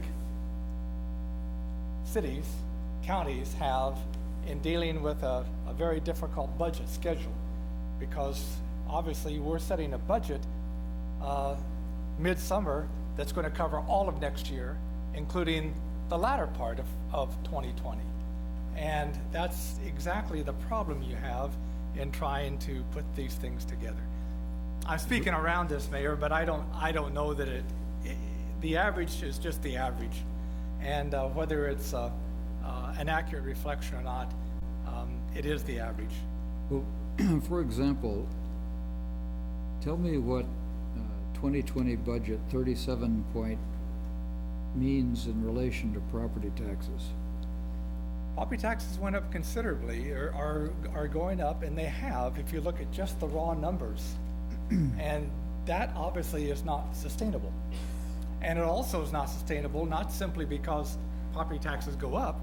cities, counties have in dealing with a very difficult budget schedule, because obviously we're setting a budget midsummer that's going to cover all of next year, including the latter part of 2020. And that's exactly the problem you have in trying to put these things together. I'm speaking around this, Mayor, but I don't know that the average is just the average. And whether it's an accurate reflection or not, it is the average. Well, for example, tell me what 2020 budget 37 point means in relation to property taxes. Property taxes went up considerably, are going up, and they have, if you look at just the raw numbers. And that obviously is not sustainable. And it also is not sustainable, not simply because property taxes go up,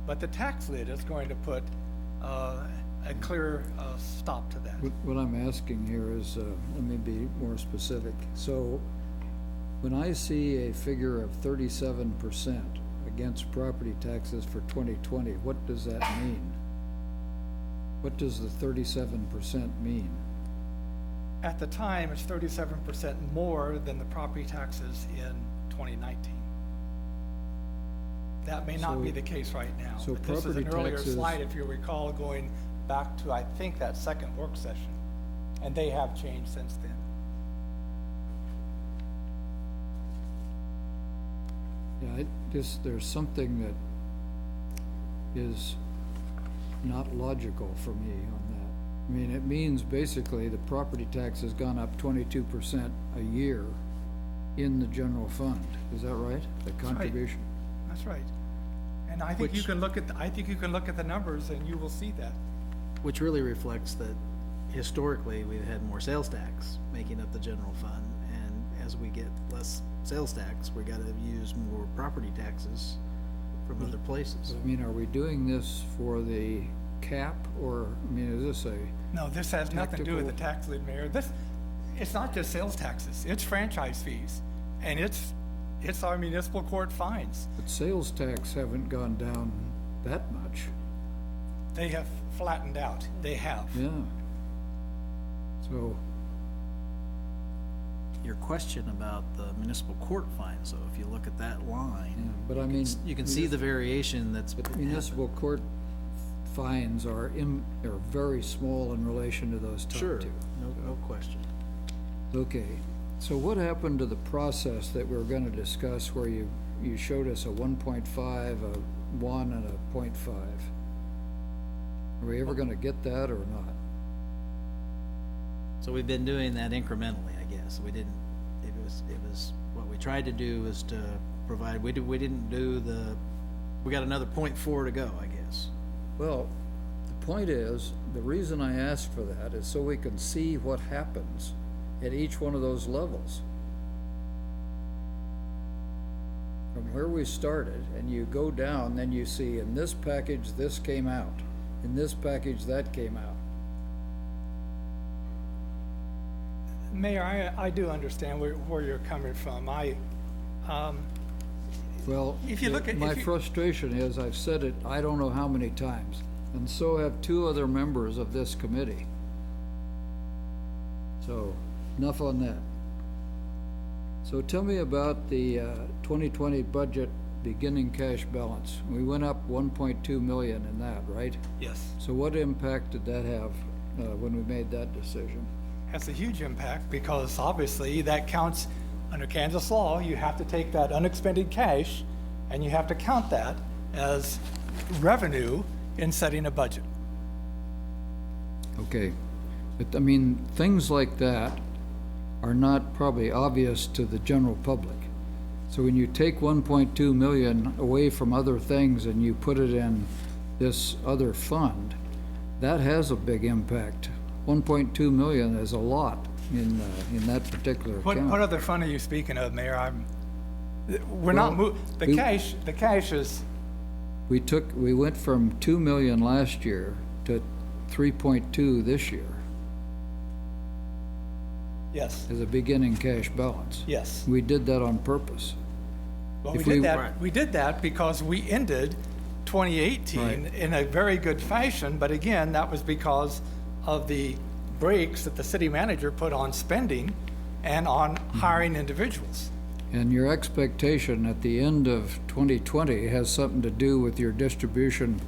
but the tax lid is going to put a clear stop to that. What I'm asking here is, let me be more specific. So when I see a figure of 37% against property taxes for 2020, what does that mean? What does the 37% mean? At the time, it's 37% more than the property taxes in 2019. That may not be the case right now. So but this is an property earlier taxes- slide, if you recall, going back to, I think, that second work session. And they have changed since then. Yeah, there's something that is not logical for me on that. I mean, it means basically the property tax has gone up 22% a year in the general fund. Is that right? The contribution? That's right. And I think you can look at, the numbers and you will see that. Which really reflects that historically, we've had more sales tax making up the general fund, and as we get less sales tax, we gotta use more property taxes from other places. I mean, are we doing this for the cap, or, I mean, is this a, No, this has nothing to do with the Tactical. tax lid, Mayor. It's not just sales taxes, it's franchise fees. And it's our municipal court fines. but sales tax haven't gone down that much? They have flattened out. They have. Yeah. So, your question about the municipal court fines, so if you look at that line, But I mean, you can see the variation that's. but municipal court fines are very small in relation to those top Sure, two. no question. Okay, so what happened to the process that we were gonna discuss where you showed us a 1.5, a 1, and a 0.5? Are we ever gonna get that or not? So we've been doing that incrementally, I guess. We didn't, it was, what we tried to do was to provide, we didn't do we got another 0.4 to go, I guess. Well, the point is, the reason I asked for that is so we can see what happens at each one of those levels. From where we started, and you go down, then you see in this package, this came out. In this package, that came out. Mayor, I do understand where you're coming from. Well, If you look at- my if you- frustration is, I've said it, I don't know how many times, and so have two other members of this committee. So, enough on that. So tell me about the 2020 budget beginning cash balance. We went up 1.2 million in that, right? Yes. So what impact did that have when we made that decision? Has a huge impact because obviously that counts under Kansas law. You have to take that unexpended cash and you have to count that as revenue in setting a budget. Okay, but I mean, things like that are not probably obvious to the general public. So when you take 1.2 million away from other things and you put it in this other fund, that has a big impact. 1.2 million is a lot in that particular What account. other fund are you speaking of, Mayor? We're not the cash is, We went from 2 million last year to 3.2 this year yes, as a beginning cash balance. yes. We did that on purpose. Well, If we did that because we ended 2018 Right. in a very good fashion, but again, that was because of the brakes that the city manager put on spending and on hiring individuals. And your expectation at the end of 2020 has something to do with your distribution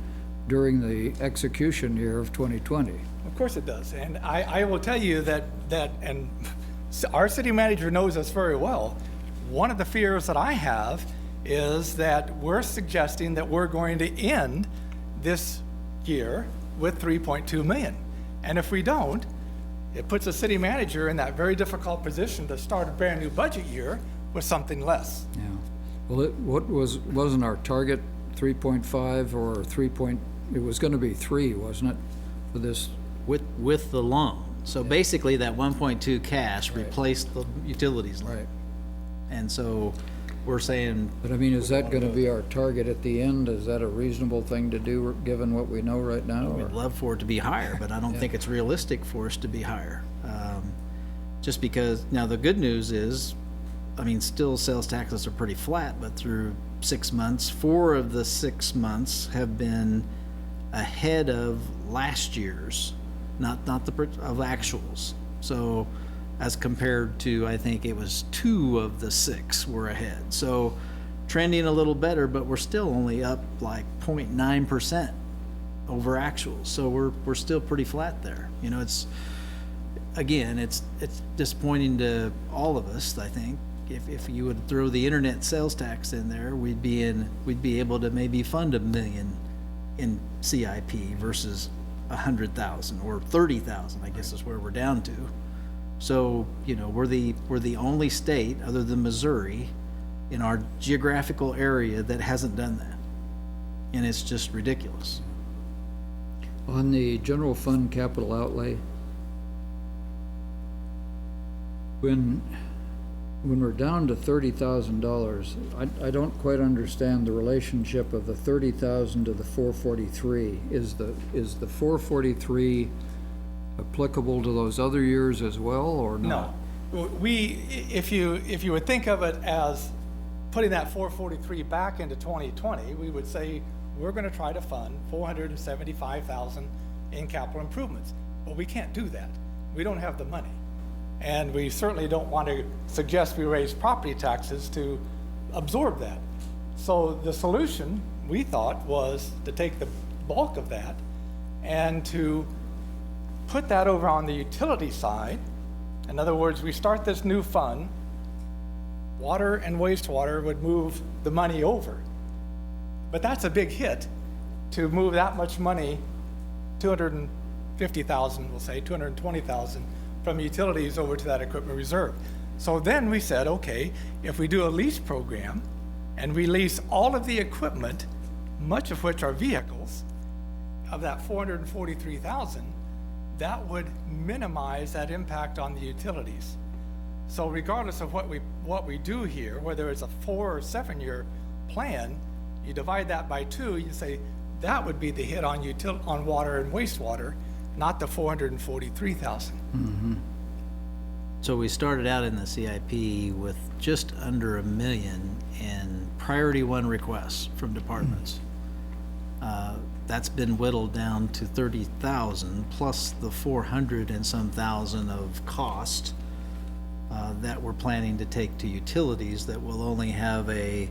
during the execution year of 2020. Of course it does, and I will tell you that, and our city manager knows us very well. One of the fears that I have is that we're suggesting that we're going to end this year with 3.2 million. And if we don't, it puts a city manager in that very difficult position to start a brand new budget year with something less. Yeah. Well, wasn't our target 3.5 or 3 point, it was gonna be 3, wasn't it, for this? With the loan. So basically, that 1.2 cash replaced the utilities loan. Right. And so we're saying, But I mean, is that gonna be our target at the end? Is that a reasonable thing to do, given what we know right now? or- we'd love for it to be higher, but I don't think it's realistic for us to be higher. Just because, now the good news is, I mean, still sales taxes are pretty flat, but through 6 months, 4 of the 6 months have been ahead of last year's, not of actuals. So as compared to, I think it was 2 of the 6 were ahead. So trending a little better, but we're still only up like 0.9% over actuals. So we're still pretty flat there. You know, it's disappointing to all of us, I think. If you would throw the internet sales tax in there, we'd be able to maybe fund $1 million in CIP versus 100,000 or 30,000, I guess is where we're down to. So, you know, we're the only state other than Missouri in our geographical area that hasn't done that. And it's just ridiculous. On the general fund capital outlay, when we're down to $30,000, I don't quite understand the relationship of the 30,000 to the 443. Is the 443 applicable to those other years as well, or not? No, if you would think of it as putting that 443 back into 2020, we would say we're going to try to fund 475,000 in capital improvements. But we can't do that. We don't have the money. And we certainly don't want to suggest we raise property taxes to absorb that. So the solution, we thought, was to take the bulk of that and to put that over on the utility side. In other words, we start this new fund, water and wastewater would move the money over. But that's a big hit to move that much money, 250,000, we'll say, 220,000 from utilities over to that equipment reserve. So then we said, okay, if we do a lease program and we lease all of the equipment, much of which are vehicles, of that 443,000, that would minimize that impact on the utilities. So regardless of what we do here, whether it's a 4 or 7 year plan, you divide that by 2, you say that would be the hit on on water and wastewater, not the 443,000. So we started out in the CIP with just under $1 million in priority 1 requests from departments. That's been whittled down to 30,000 plus the 400 and some thousand of cost that we're planning to take to utilities that will only have a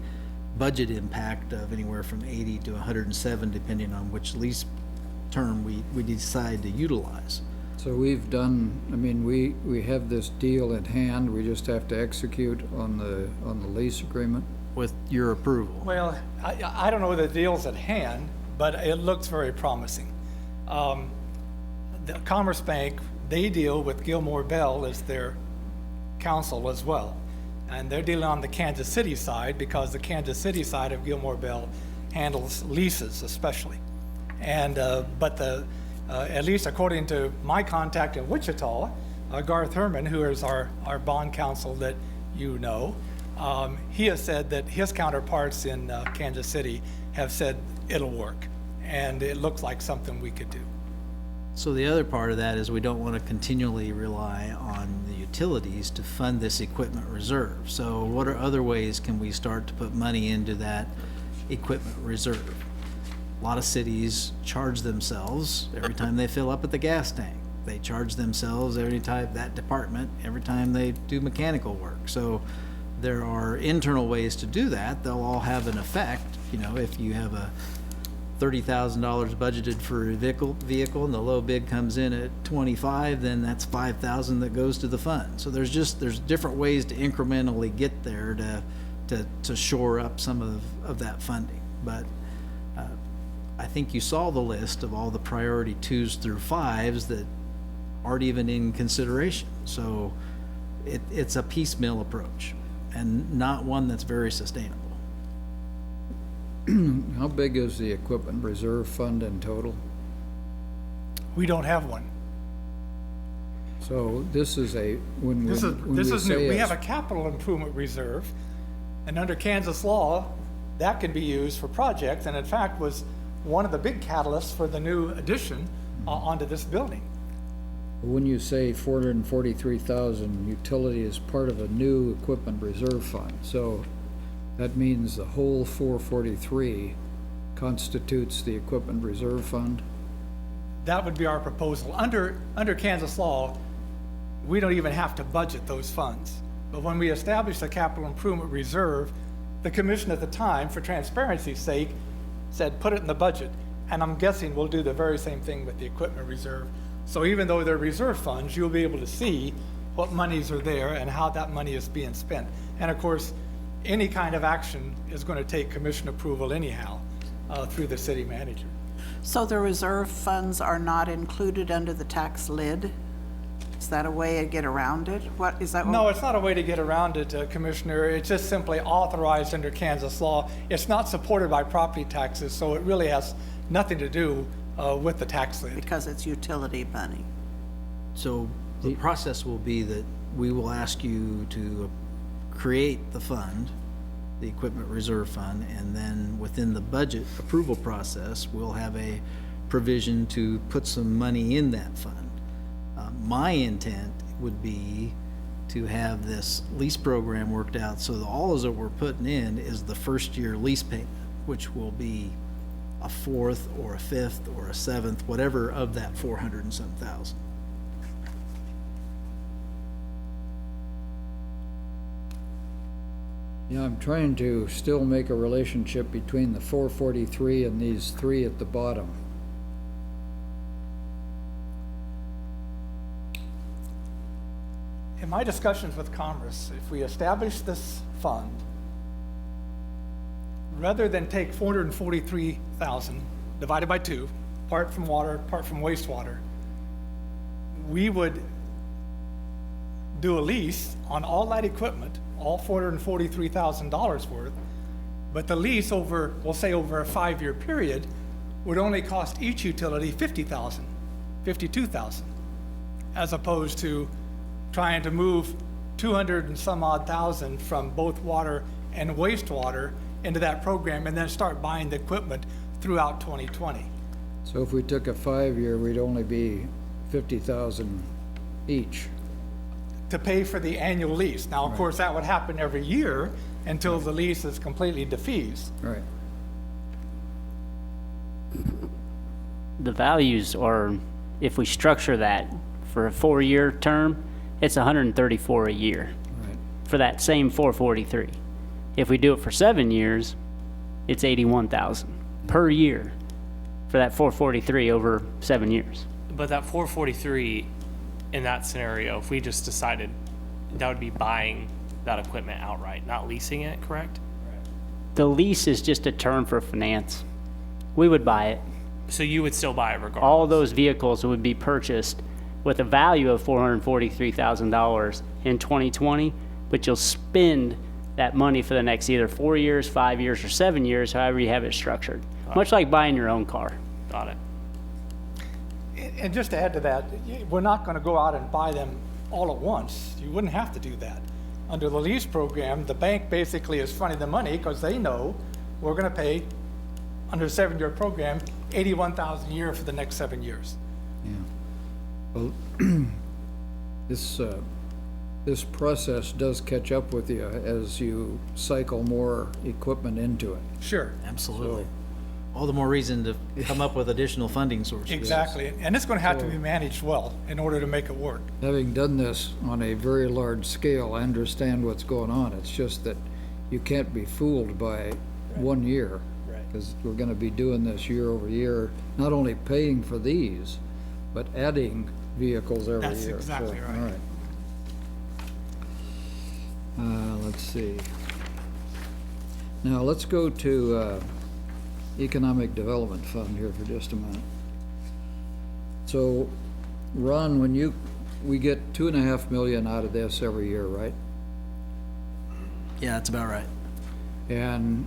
budget impact of anywhere from 80 to 107, depending on which lease term we decide to utilize. So we've done, I mean, we have this deal at hand, we just have to execute on the lease agreement. With your approval. Well, I don't know the deal's at hand, but it looks very promising. The Commerce Bank, they deal with Gilmore Bell as their counsel as well. And they're dealing on the Kansas City side because the Kansas City side of Gilmore Bell handles leases especially. And, but at least according to my contact in Wichita, Garth Herman, who is our bond counsel that you know, he has said that his counterparts in Kansas City have said it'll work. And it looks like something we could do. So the other part of that is we don't want to continually rely on the utilities to fund this equipment reserve. So what are other ways can we start to put money into that equipment reserve? A lot of cities charge themselves every time they fill up at the gas tank. They charge themselves every time, that department, every time they do mechanical work. So there are internal ways to do that. They'll all have an effect. You know, if you have a $30,000 budgeted for a vehicle and the low bid comes in at 25, then that's 5,000 that goes to the fund. So there's different ways to incrementally get there to shore up some of that funding. But I think you saw the list of all the priority 2s through 5s that aren't even in consideration. So it's a piecemeal approach and not one that's very sustainable. How big is the equipment reserve fund in total? We don't have one. So this is when This is say new. We a- have a capital improvement reserve, and under Kansas law, that can be used for projects, and in fact was one of the big catalysts for the new addition onto this building. When you say 443,000, utility is part of a new equipment reserve fund, so that means the whole 443 constitutes the equipment reserve fund? That would be our proposal. Under Kansas law, we don't even have to budget those funds. But when we established the capital improvement reserve, the commission at the time, for transparency's sake, said put it in the budget. And I'm guessing we'll do the very same thing with the equipment reserve. So even though they're reserve funds, you'll be able to see what monies are there and how that money is being spent. And of course, any kind of action is going to take commission approval anyhow through the city manager. So the reserve funds are not included under the tax lid? Is that a way to get around it? What is that? No, it's not a way to get around it, Commissioner. It's just simply authorized under Kansas law. It's not supported by property taxes, so it really has nothing to do with the tax lid. Because it's utility money. So the process will be that we will ask you to create the fund, the equipment reserve fund, and then within the budget approval process, we'll have a provision to put some money in that fund. My intent would be to have this lease program worked out so that all that we're putting in is the first year lease payment, which will be a 4th or a 5th or a 7th, whatever of that 400 and some thousand. Yeah, I'm trying to still make a relationship between the 443 and these three at the bottom. In my discussions with Commerce, if we establish this fund, rather than take 443,000 divided by 2, part from water, part from wastewater, we would do a lease on all that equipment, all $443,000 worth, but the lease over, we'll say over a 5-year period, would only cost each utility $50,000, $52,000, as opposed to trying to move 200 and some odd thousand from both water and wastewater into that program and then start buying the equipment throughout 2020. So if we took a 5-year, we'd only be 50,000 each. To pay for the annual lease. Now, of course, that would happen every year until the lease is completely defeased. Right. The values are, if we structure that for a 4-year term, it's 134 a year Right. for that same 443. If we do it for 7 years, it's 81,000 per year for that 443 over 7 years. But that 443, in that scenario, if we just decided, that would be buying that equipment outright, not leasing it, correct? The lease is just a term for finance. We would buy it. So you would still buy it regardless? All those vehicles would be purchased with a value of $443,000 in 2020, but you'll spend that money for the next either 4 years, 5 years, or 7 years, however you have it structured. Much like buying your own car. Got it. And just to add to that, we're not going to go out and buy them all at once. You wouldn't have to do that. Under the lease program, the bank basically is fronting the money because they know we're going to pay, under a 7-year program, $81,000 a year for the next 7 years. Well, this process does catch up with you as you cycle more equipment into it. Sure. Absolutely. All the more reason to come up with additional funding sources. Exactly. And it's going to have to be managed well in order to make it work. Having done this on a very large scale, I understand what's going on. It's just that you can't be fooled by 1 year. Right. Because we're gonna be doing this year over year, not only paying for these, but adding vehicles every year. That's exactly So, right. All right. Let's see. Now, let's go to, Economic Development Fund here for just a minute. So, Ron, we get 2.5 million out of this every year, right? Yeah, that's about right. And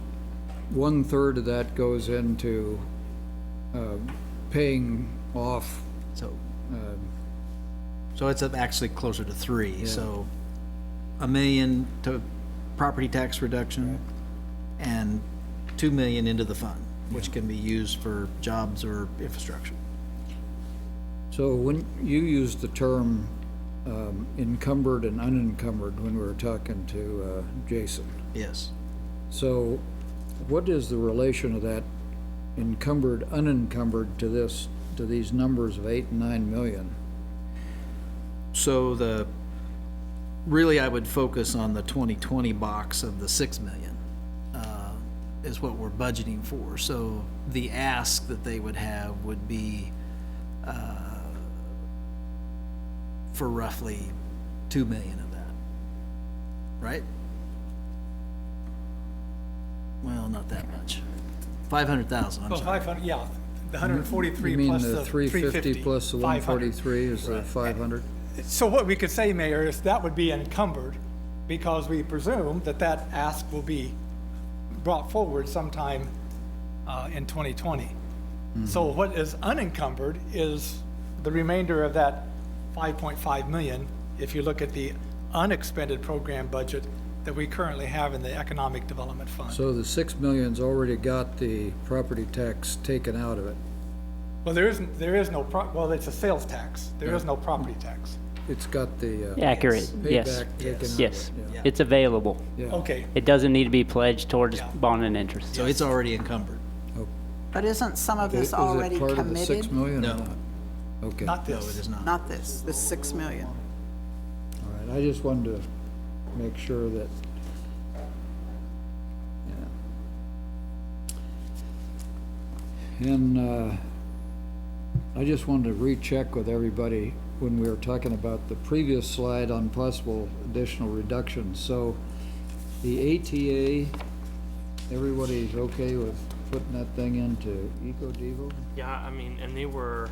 1/3 of that goes into paying off. So it's actually closer to 3, so $1 million to property tax reduction and $2 million into the fund, which can be used for jobs or infrastructure. So when you used the term encumbered and unencumbered when we were talking to Jason, Yes. so what is the relation of that encumbered, unencumbered to these numbers of 8 and 9 million? So really I would focus on the 2020 box of the 6 million, is what we're budgeting for. So the ask that they would have would be, for roughly 2 million of that, right? Well, not that much. 500,000, I'm Well, sorry. 500, yeah, the 143 You mean plus the the 350 plus the 143 is the 500? So what we could say, Mayor, is that would be encumbered because we presume that that ask will be brought forward sometime in 2020. So what is unencumbered is the remainder of that 5.5 million, if you look at the unexpended program budget that we currently have in the Economic Development Fund. So the 6 million's already got the property tax taken out of it. Well, there is no, well, it's a sales tax. There is no property tax. It's got the Accurate, yes. payback taken out of it. Yes, Yeah. it's available. Yeah. Okay, It doesn't need to be pledged towards bond and interest. So it's already encumbered. But isn't some of Is this it already part of the 6 committed? million or No. not? Okay, all not No, this. it is not. Not this 6 million. right, I just wanted to make sure that And I just wanted to recheck with everybody when we were talking about the previous slide on possible additional reductions. So the ATA, everybody's okay with putting that thing into Eco-Devo? Yeah, I mean, and they were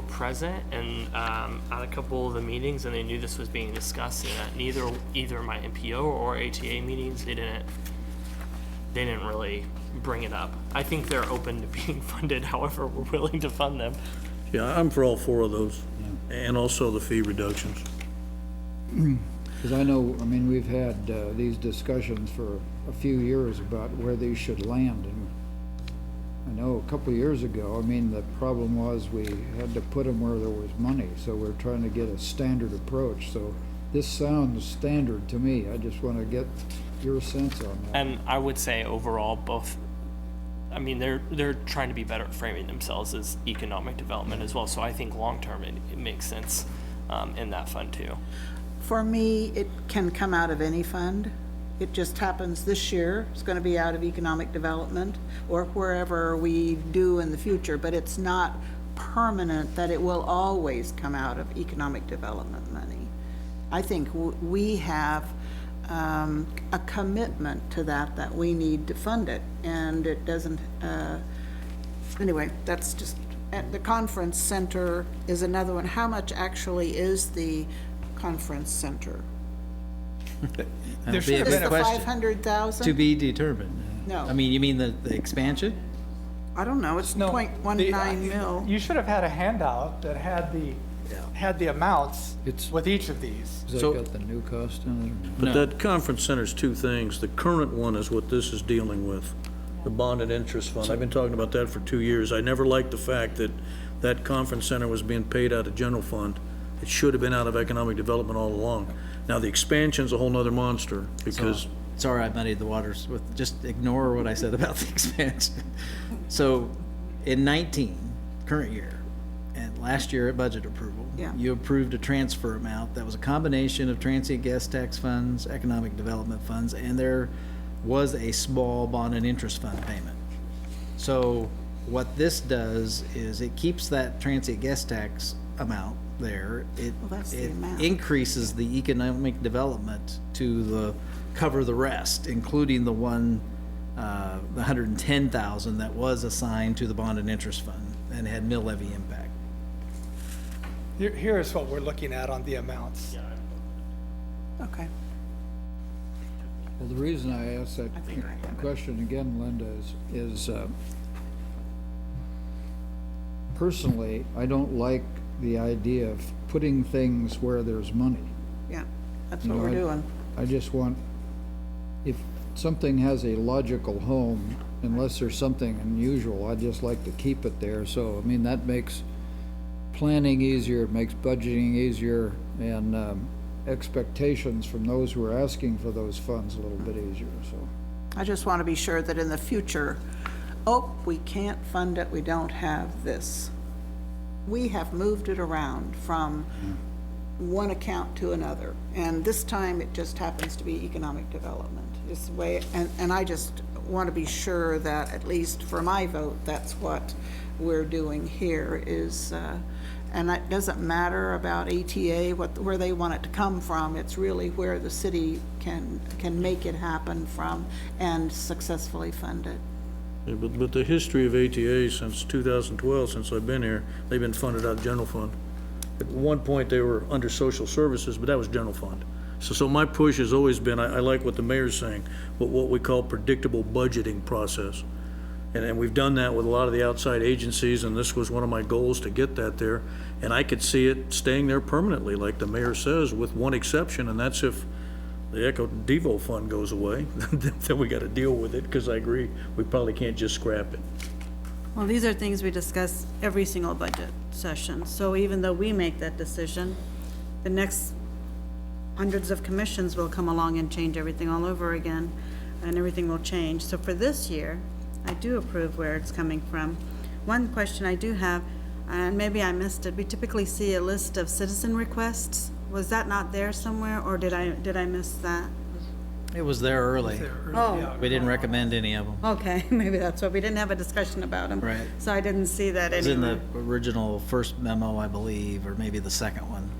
present and at a couple of the meetings, and they knew this was being discussed. And at either my MPO or ATA meetings, they didn't really bring it up. I think they're open to being funded however we're willing to fund them. Yeah, I'm for all four of those, and also the fee reductions. Because I know, I mean, we've had these discussions for a few years about where these should land, and I know a couple of years ago, I mean, the problem was we had to put them where there was money, so we're trying to get a standard approach. So this sounds standard to me. I just want to get your sense on that. And I would say overall, both, I mean, they're trying to be better at framing themselves as economic development as well. So I think long-term, it makes sense in that fund too. For me, it can come out of any fund. It just happens this year, it's gonna be out of economic development or wherever we do in the future, but it's not permanent that it will always come out of economic development money. I think we have a commitment to that we need to fund it, and it doesn't, anyway, that's just, the conference center is another one. How much actually is the conference center? That'd be a Is good the question. 500,000? To be determined. No. I mean, you mean the expansion? I don't know, it's No, 0.19 mil. You should have had a handout that had the amounts It's- with each of these. Has that So- got the new cost in it? But that conference center's two things. The current one is what this is dealing with, the bond and interest fund. I've been talking about that for 2 years. I never liked the fact that that conference center was being paid out of general fund. It should have been out of economic development all along. Now, the expansion's a whole nother monster, because Sorry, I muddied the waters with, just ignore what I said about the expansion. So in 19, current year, and last year at budget approval, Yeah. you approved a transfer amount that was a combination of transient guest tax funds, economic development funds, and there was a small bond and interest fund payment. So what this does is it keeps that transient guest tax amount there. It that's the amount. increases the economic development to cover the rest, including the 110,000 that was assigned to the bond and interest fund and had mill levy impact. Here's what we're looking at on the amounts. Okay. Well, the reason I asked that think I have it. question again, Linda, is personally, I don't like the idea of putting things where there's money. Yeah, that's You what know, we're doing. I just want, if something has a logical home, unless there's something unusual, I'd just like to keep it there. So, I mean, that makes planning easier, it makes budgeting easier, and expectations from those who are asking for those funds a little bit easier, so. I just want to be sure that in the future, we can't fund it, we don't have this. We have moved it around from one account to another, and this time it just happens to be economic development. It's the way, and I just want to be sure that, at least for my vote, that's what we're doing here is, and it doesn't matter about ATA, where they want it to come from, it's really where the city can make it happen from and successfully fund it. Yeah, but the history of ATA since 2012, since I've been here, they've been funded out of general fund. At one point, they were under social services, but that was general fund. So my push has always been, I like what the mayor's saying, what we call predictable budgeting process. And we've done that with a lot of the outside agencies, and this was one of my goals to get that there. And I could see it staying there permanently, like the mayor says, with one exception, and that's if the Eco-Devo fund goes away, then we got to deal with it, because I agree, we probably can't just scrap it. Well, these are things we discuss every single budget session. So even though we make that decision, the next hundreds of commissions will come along and change everything all over again, and everything will change. So for this year, I do approve where it's coming from. One question I do have, and maybe I missed it, we typically see a list of citizen requests. Was that not there somewhere, or did I miss that? It was there early. Oh, We didn't recommend any of them. okay, maybe that's what, we didn't have a discussion about them. Right. So I didn't see that It was in anywhere. the original first memo, I believe, or maybe the second one,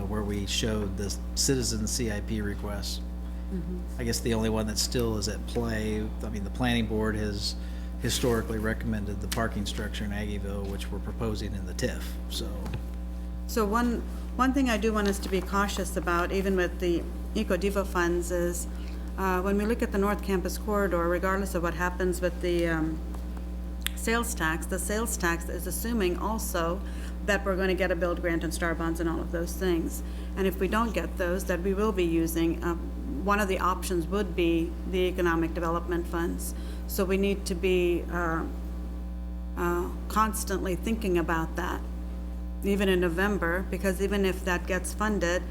where we showed the citizen CIP requests. I guess the only one that still is at play, I mean, the planning board has historically recommended the parking structure in Aggieville, which we're proposing in the TIF, so. So one thing I do want us to be cautious about, even with the EcoDevo funds, is when we look at the North Campus corridor, regardless of what happens with the sales tax is assuming also that we're going to get a build grant and star bonds and all of those things. And if we don't get those, that we will be using, one of the options would be the economic development funds. So we need to be constantly thinking about that, even in November, because even if that gets funded,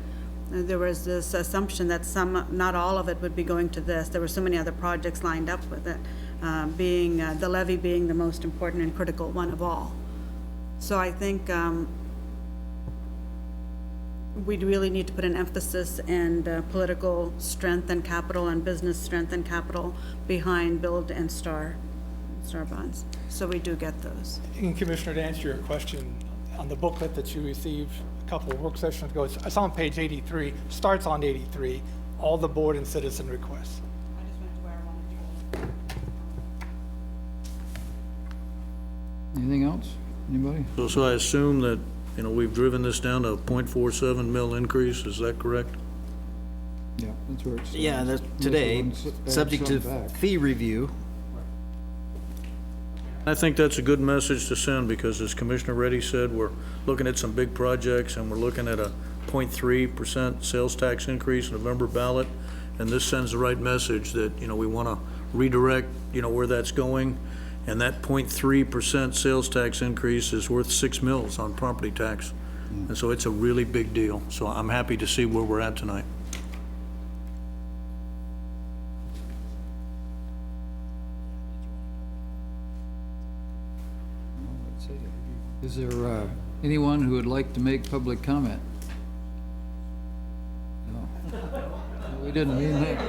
there was this assumption that not all of it would be going to this. There were so many other projects lined up with it, being the levy being the most important and critical one of all. So I think we'd really need to put an emphasis and political strength and capital and business strength and capital behind build and star bonds. So we do get those. And Commissioner, to answer your question, on the booklet that you received a couple of work sessions ago, it's on page 83, starts on 83, all the board and citizen requests. I just went to where I wanted to go. Anything else? Anybody? So I assume that, you know, we've driven this down to a 0.47 mil increase, is that correct? Yeah, that's where it's. Yeah, that's today, subject to fee review. I think that's a good message to send, because as Commissioner Reddy said, we're looking at some big projects, and we're looking at a 0.3% sales tax increase in November ballot, and this sends the right message that, you know, we want to redirect, you know, where that's going, and that 0.3% sales tax increase is worth 6 mils on property tax, and so it's a really big deal. So I'm happy to see where we're at tonight. Is there anyone who would like to make public comment? No. We didn't mean that.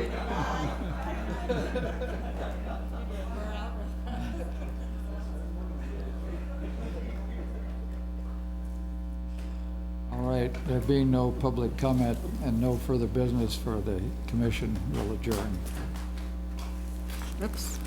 All right, there being no public comment and no further business for the commission, we'll adjourn. Oops.